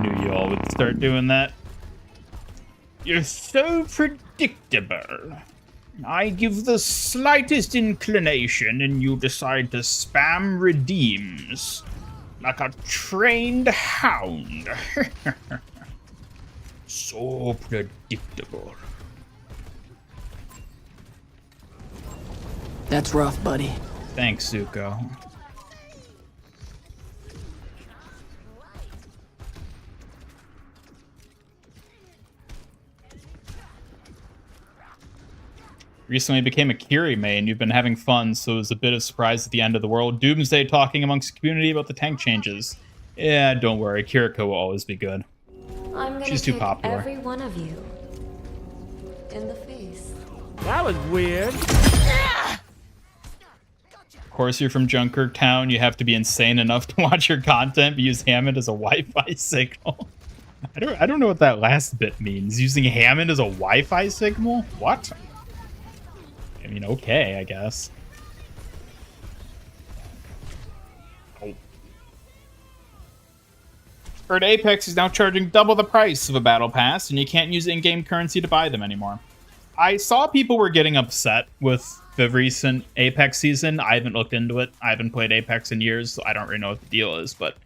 knew you all would start doing that. You're so predictable. I give the slightest inclination and you decide to spam redeems. Like a trained hound. So predictable. That's rough, buddy. Thanks, Zuko. Recently became a Kiri main. You've been having fun, so it was a bit of surprise at the end of the world. Doomsday talking amongst the community about the tank changes. Yeah, don't worry. Kiriko will always be good. She's too popular. Every one of you in the face. That was weird. Of course, you're from Junker Town. You have to be insane enough to watch your content, but use Hammond as a Wi-Fi signal. I don't know what that last bit means. Using Hammond as a Wi-Fi signal? What? I mean, okay, I guess. Oh. Heard Apex is now charging double the price of a battle pass, and you can't use in-game currency to buy them anymore. I saw people were getting upset with the recent Apex season. I haven't looked into it. I haven't played Apex in years, so I don't really know what the deal is, but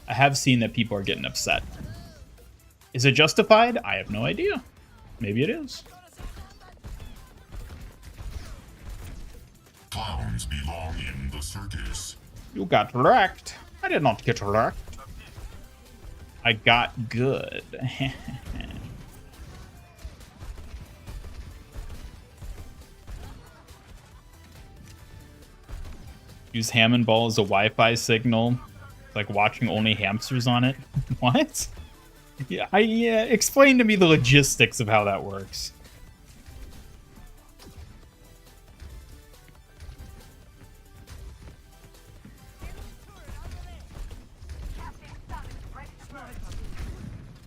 I have seen that people are getting upset. Is it justified? I have no idea. Maybe it is. Clowns belong in the circus. You got wrecked. I did not get wrecked. I got good. Use Hammond ball as a Wi-Fi signal. Like watching only hamsters on it. What? Yeah, explain to me the logistics of how that works.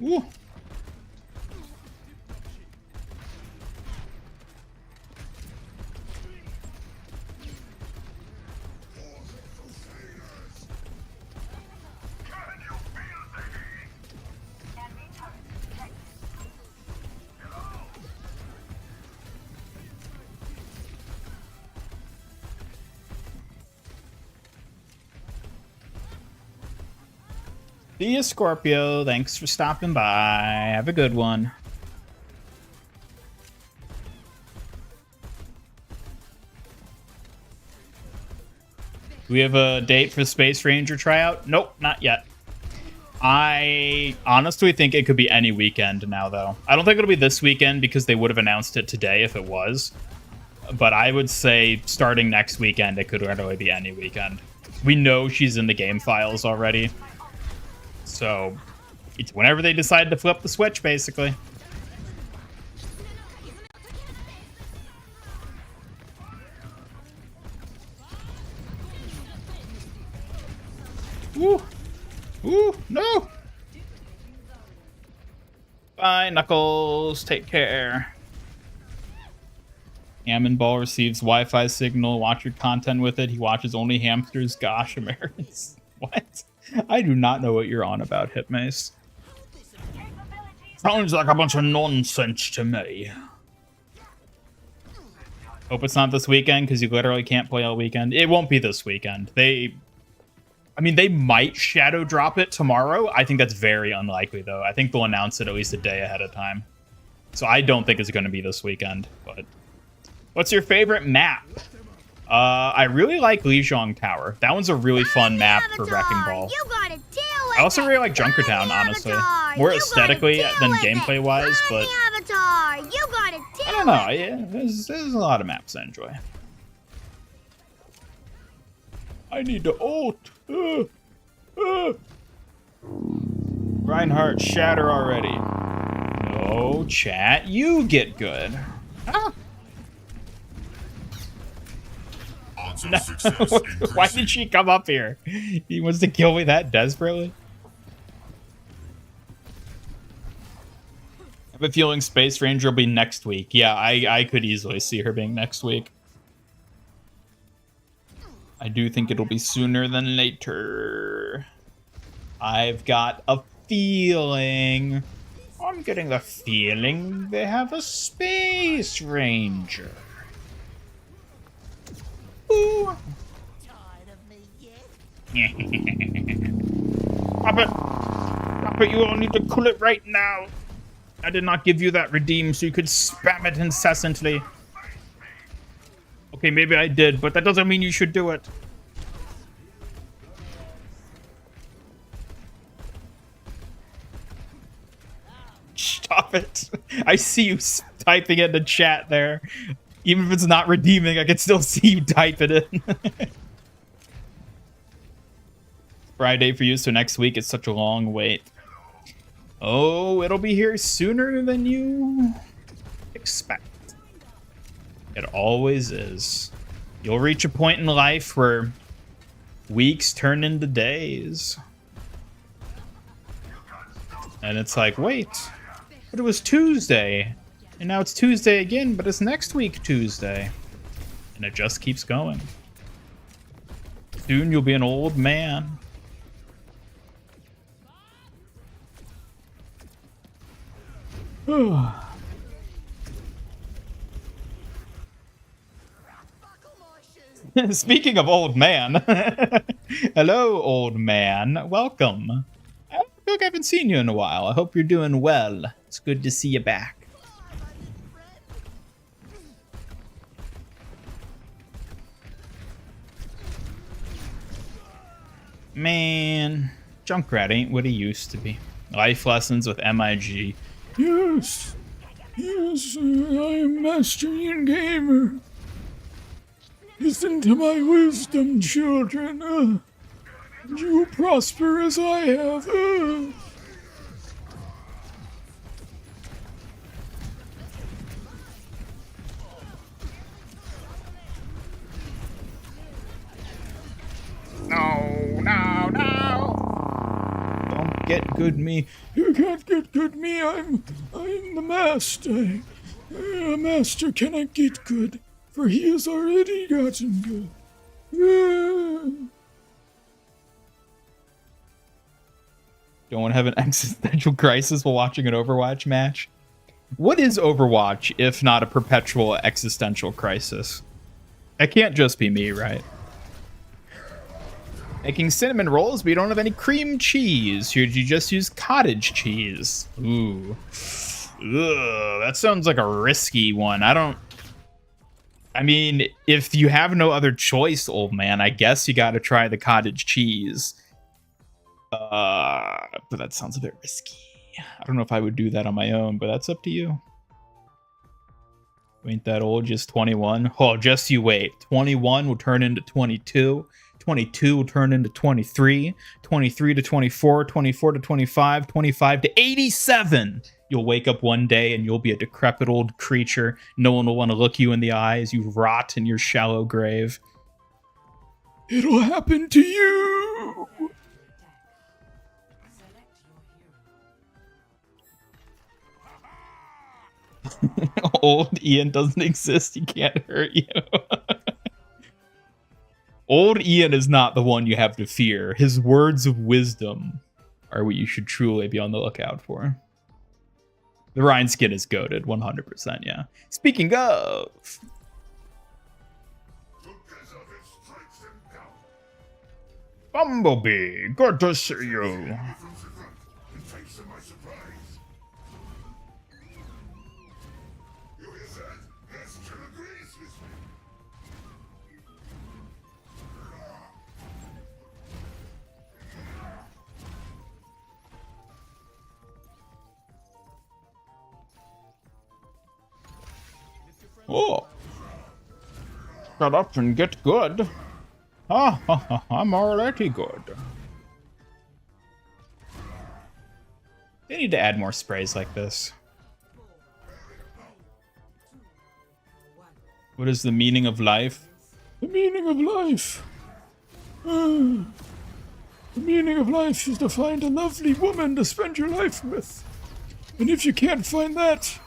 Ooh. See ya, Scorpio. Thanks for stopping by. Have a good one. Do we have a date for Space Ranger tryout? Nope, not yet. I honestly think it could be any weekend now, though. I don't think it'll be this weekend because they would have announced it today if it was. But I would say starting next weekend, it could literally be any weekend. We know she's in the game files already. So it's whenever they decide to flip the switch, basically. Ooh. Ooh, no. Bye, Knuckles. Take care. Hammond ball receives Wi-Fi signal. Watch your content with it. He watches only hamsters. Gosh, Americans. What? I do not know what you're on about, Hitmace. Sounds like a bunch of nonsense to me. Hope it's not this weekend, because you literally can't play all weekend. It won't be this weekend. I mean, they might shadow drop it tomorrow. I think that's very unlikely, though. I think they'll announce it at least a day ahead of time. So I don't think it's going to be this weekend. But what's your favorite map? I really like Lijiang Tower. That one's a really fun map for Wrecking Ball. I also really like Junkertown, honestly. More aesthetically than gameplay-wise, but I don't know. Yeah, there's a lot of maps I enjoy. I need to ult. Reinhardt, shatter already. No, chat. You get good. Ah. No. Why did she come up here? He wants to kill me that desperately? I have a feeling Space Ranger will be next week. Yeah, I could easily see her being next week. I do think it'll be sooner than later. I've got a feeling. I'm getting the feeling they have a Space Ranger. Ooh. Puppet, you all need to cool it right now. I did not give you that redeem so you could spam it incessantly. Okay, maybe I did, but that doesn't mean you should do it. Stop it. I see you typing in the chat there. Even if it's not redeeming, I can still see you type it in. Friday for you, so next week. It's such a long wait. Oh, it'll be here sooner than you expect. It always is. You'll reach a point in life where weeks turn into days. And it's like, wait, but it was Tuesday. And now it's Tuesday again, but it's next week Tuesday. And it just keeps going. Soon you'll be an old man. Speaking of old man. Hello, old man. Welcome. I feel like I haven't seen you in a while. I hope you're doing well. It's good to see you back. Man, Junkrat ain't what he used to be. Life lessons with MIG. Yes, yes, I am Master Ian Gamer. Listen to my wisdom, children. And you will prosper as I have. No. Don't get good me. You can't get good me. I'm the master. A master cannot get good, for he has already gotten good. Don't want to have an existential crisis while watching an Overwatch match? What is Overwatch if not a perpetual existential crisis? It can't just be me, right? Making cinnamon rolls, but you don't have any cream cheese. Should you just use cottage cheese? Ooh. Ugh, that sounds like a risky one. I mean, if you have no other choice, old man, I guess you gotta try the cottage cheese. But that sounds a bit risky. I don't know if I would do that on my own, but that's up to you. You ain't that old, just 21. Oh, just you wait. 21 will turn into 22. 22 will turn into 23. 23 to 24. 24 to 25. 25 to 87. You'll wake up one day and you'll be a decrepit old creature. No one will want to look you in the eye as you rot in your shallow grave. It'll happen to you. Old Ian doesn't exist. He can't hurt you. Old Ian is not the one you have to fear. His words of wisdom are what you should truly be on the lookout for. The Rhine skin is goated, 100%, yeah. Speaking of... Bumblebee, good to see you. Oh, shut up and get good. I'm already good. They need to add more sprays like this. What is the meaning of life? The meaning of life. The meaning of life is to find a lovely woman to spend your life with. And if you can't find that,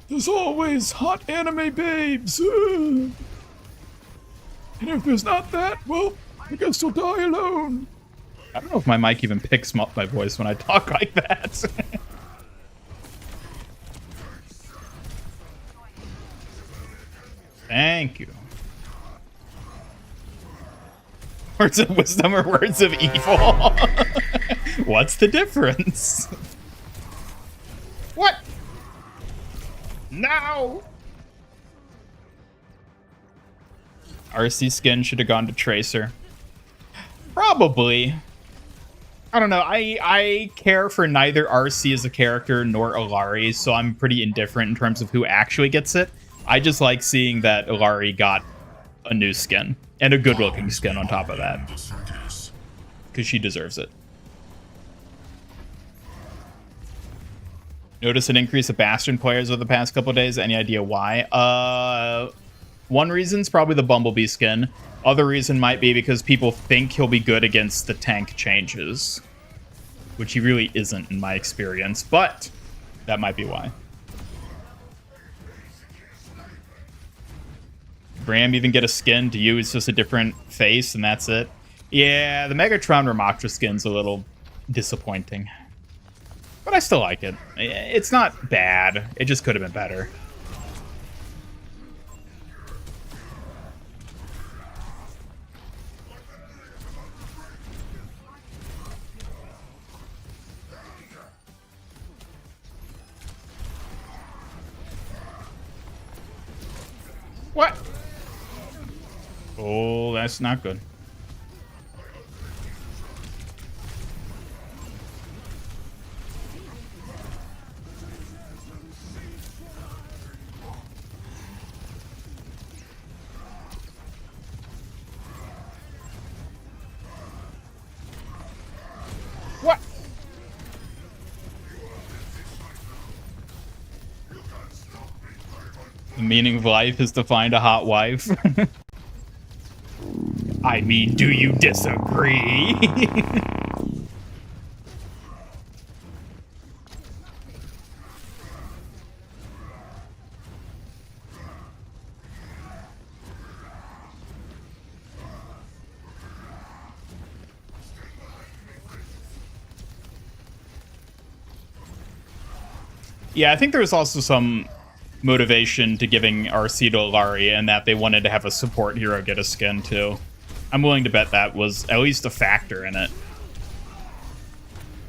there's always hot anime babes. And if there's not that, well, I guess you'll die alone. I don't know if my mic even picks up my voice when I talk like that. Thank you. Words of wisdom or words of evil? What's the difference? What? Now! RC skin should have gone to Tracer. Probably. I don't know. I care for neither RC as a character nor Ilari, so I'm pretty indifferent in terms of who actually gets it. I just like seeing that Ilari got a new skin. And a good-looking skin on top of that. Because she deserves it. Notice an increase of Bastion players over the past couple of days. Any idea why? One reason's probably the Bumblebee skin. Other reason might be because people think he'll be good against the tank changes. which he really isn't in my experience, but that might be why. Bram even get a skin? To you, it's just a different face, and that's it? Yeah, the Megatron Ramattra skin's a little disappointing. But I still like it. It's not bad. It just could have been better. What? Oh, that's not good. What? The meaning of life is to find a hot wife. I mean, do you disagree? Yeah, I think there was also some motivation to giving RC to Alari, and that they wanted to have a support hero get a skin too. I'm willing to bet that was at least a factor in it.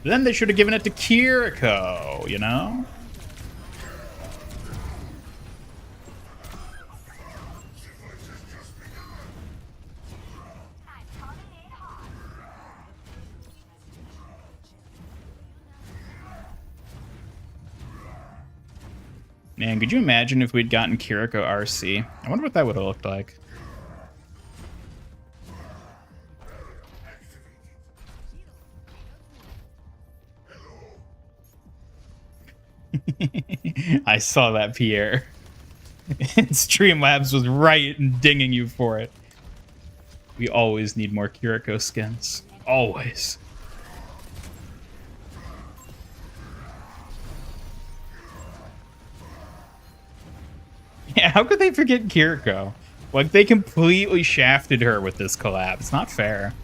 Then they should have given it to Kiriko, you know? Man, could you imagine if we'd gotten Kiriko RC? I wonder what that would have looked like. I saw that, Pierre. Streamlabs was right in dinging you for it. We always need more Kiriko skins. Always. Yeah, how could they forget Kiriko? Like, they completely shafted her with this collab. It's not fair.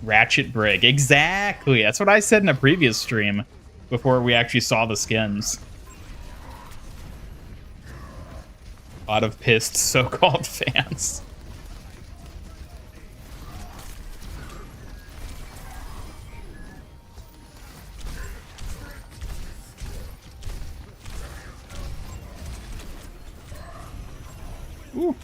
Ratchet Brig. Exactly. That's what I said in a previous stream before we actually saw the skins. A lot of pissed so-called fans. Ooh.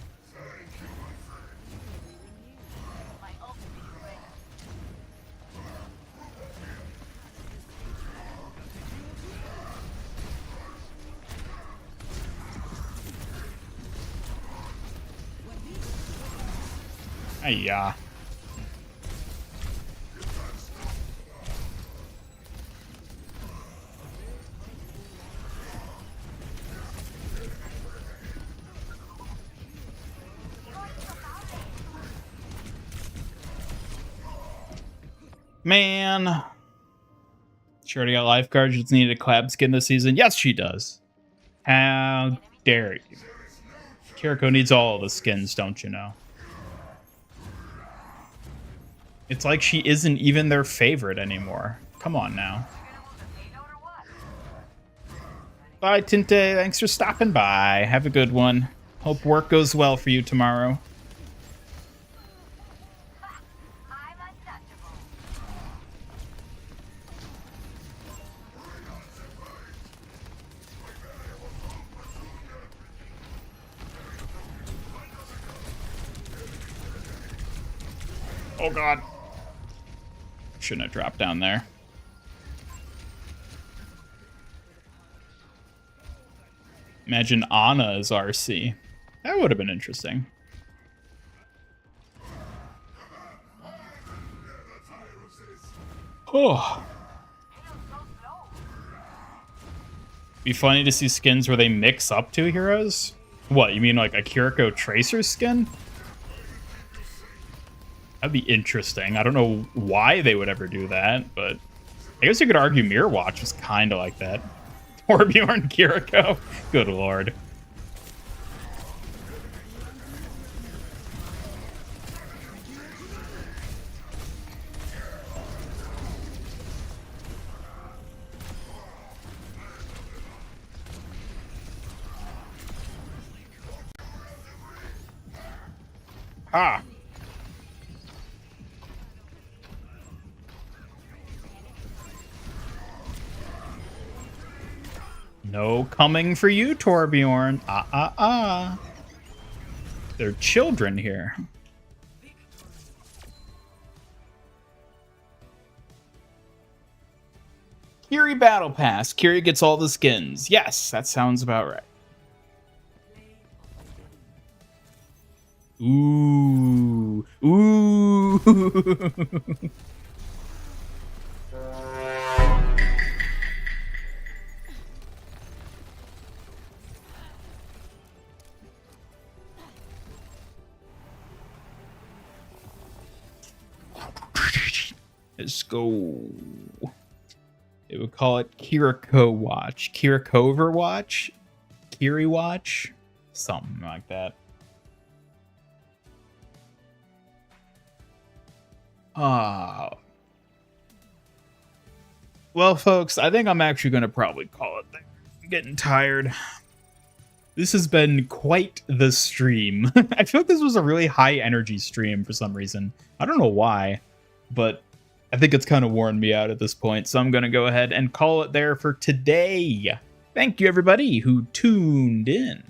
Hiya. Man. She already got life cards. Just needed a collab skin this season. Yes, she does. How dare you? Kiriko needs all the skins, don't you know? It's like she isn't even their favorite anymore. Come on now. Bye, Tinte. Thanks for stopping by. Have a good one. Hope work goes well for you tomorrow. Oh god. Shouldn't have dropped down there. Imagine Ana as RC. That would have been interesting. Oh. Be funny to see skins where they mix up two heroes. What, you mean like a Kiriko Tracer skin? That'd be interesting. I don't know why they would ever do that, but I guess you could argue Mirror Watch was kind of like that. Torbjorn, Kiriko. Good lord. Ah. No coming for you, Torbjorn. They're children here. Kiri Battle Pass. Kiri gets all the skins. Yes, that sounds about right. Ooh. Ooh. Let's go. They would call it Kiriko Watch. Kirikover Watch? Kiri Watch? Something like that. Well, folks, I think I'm actually going to probably call it there. I'm getting tired. This has been quite the stream. I feel like this was a really high energy stream for some reason. I don't know why, but I think it's kind of worn me out at this point. So I'm going to go ahead and call it there for today. Thank you, everybody who tuned in.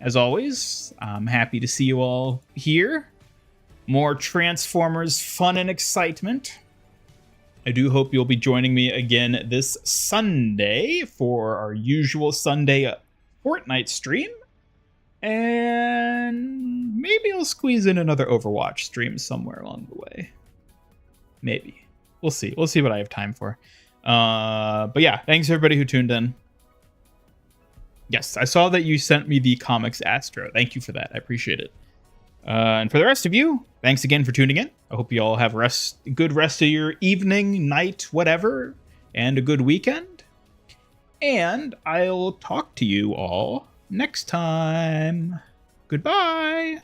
As always, I'm happy to see you all here. More Transformers fun and excitement. I do hope you'll be joining me again this Sunday for our usual Sunday Fortnite stream. And maybe I'll squeeze in another Overwatch stream somewhere along the way. Maybe. We'll see. We'll see what I have time for. But yeah, thanks everybody who tuned in. Yes, I saw that you sent me the comics Astro. Thank you for that. I appreciate it. And for the rest of you, thanks again for tuning in. I hope you all have good rest of your evening, night, whatever, and a good weekend. And I'll talk to you all next time. Goodbye.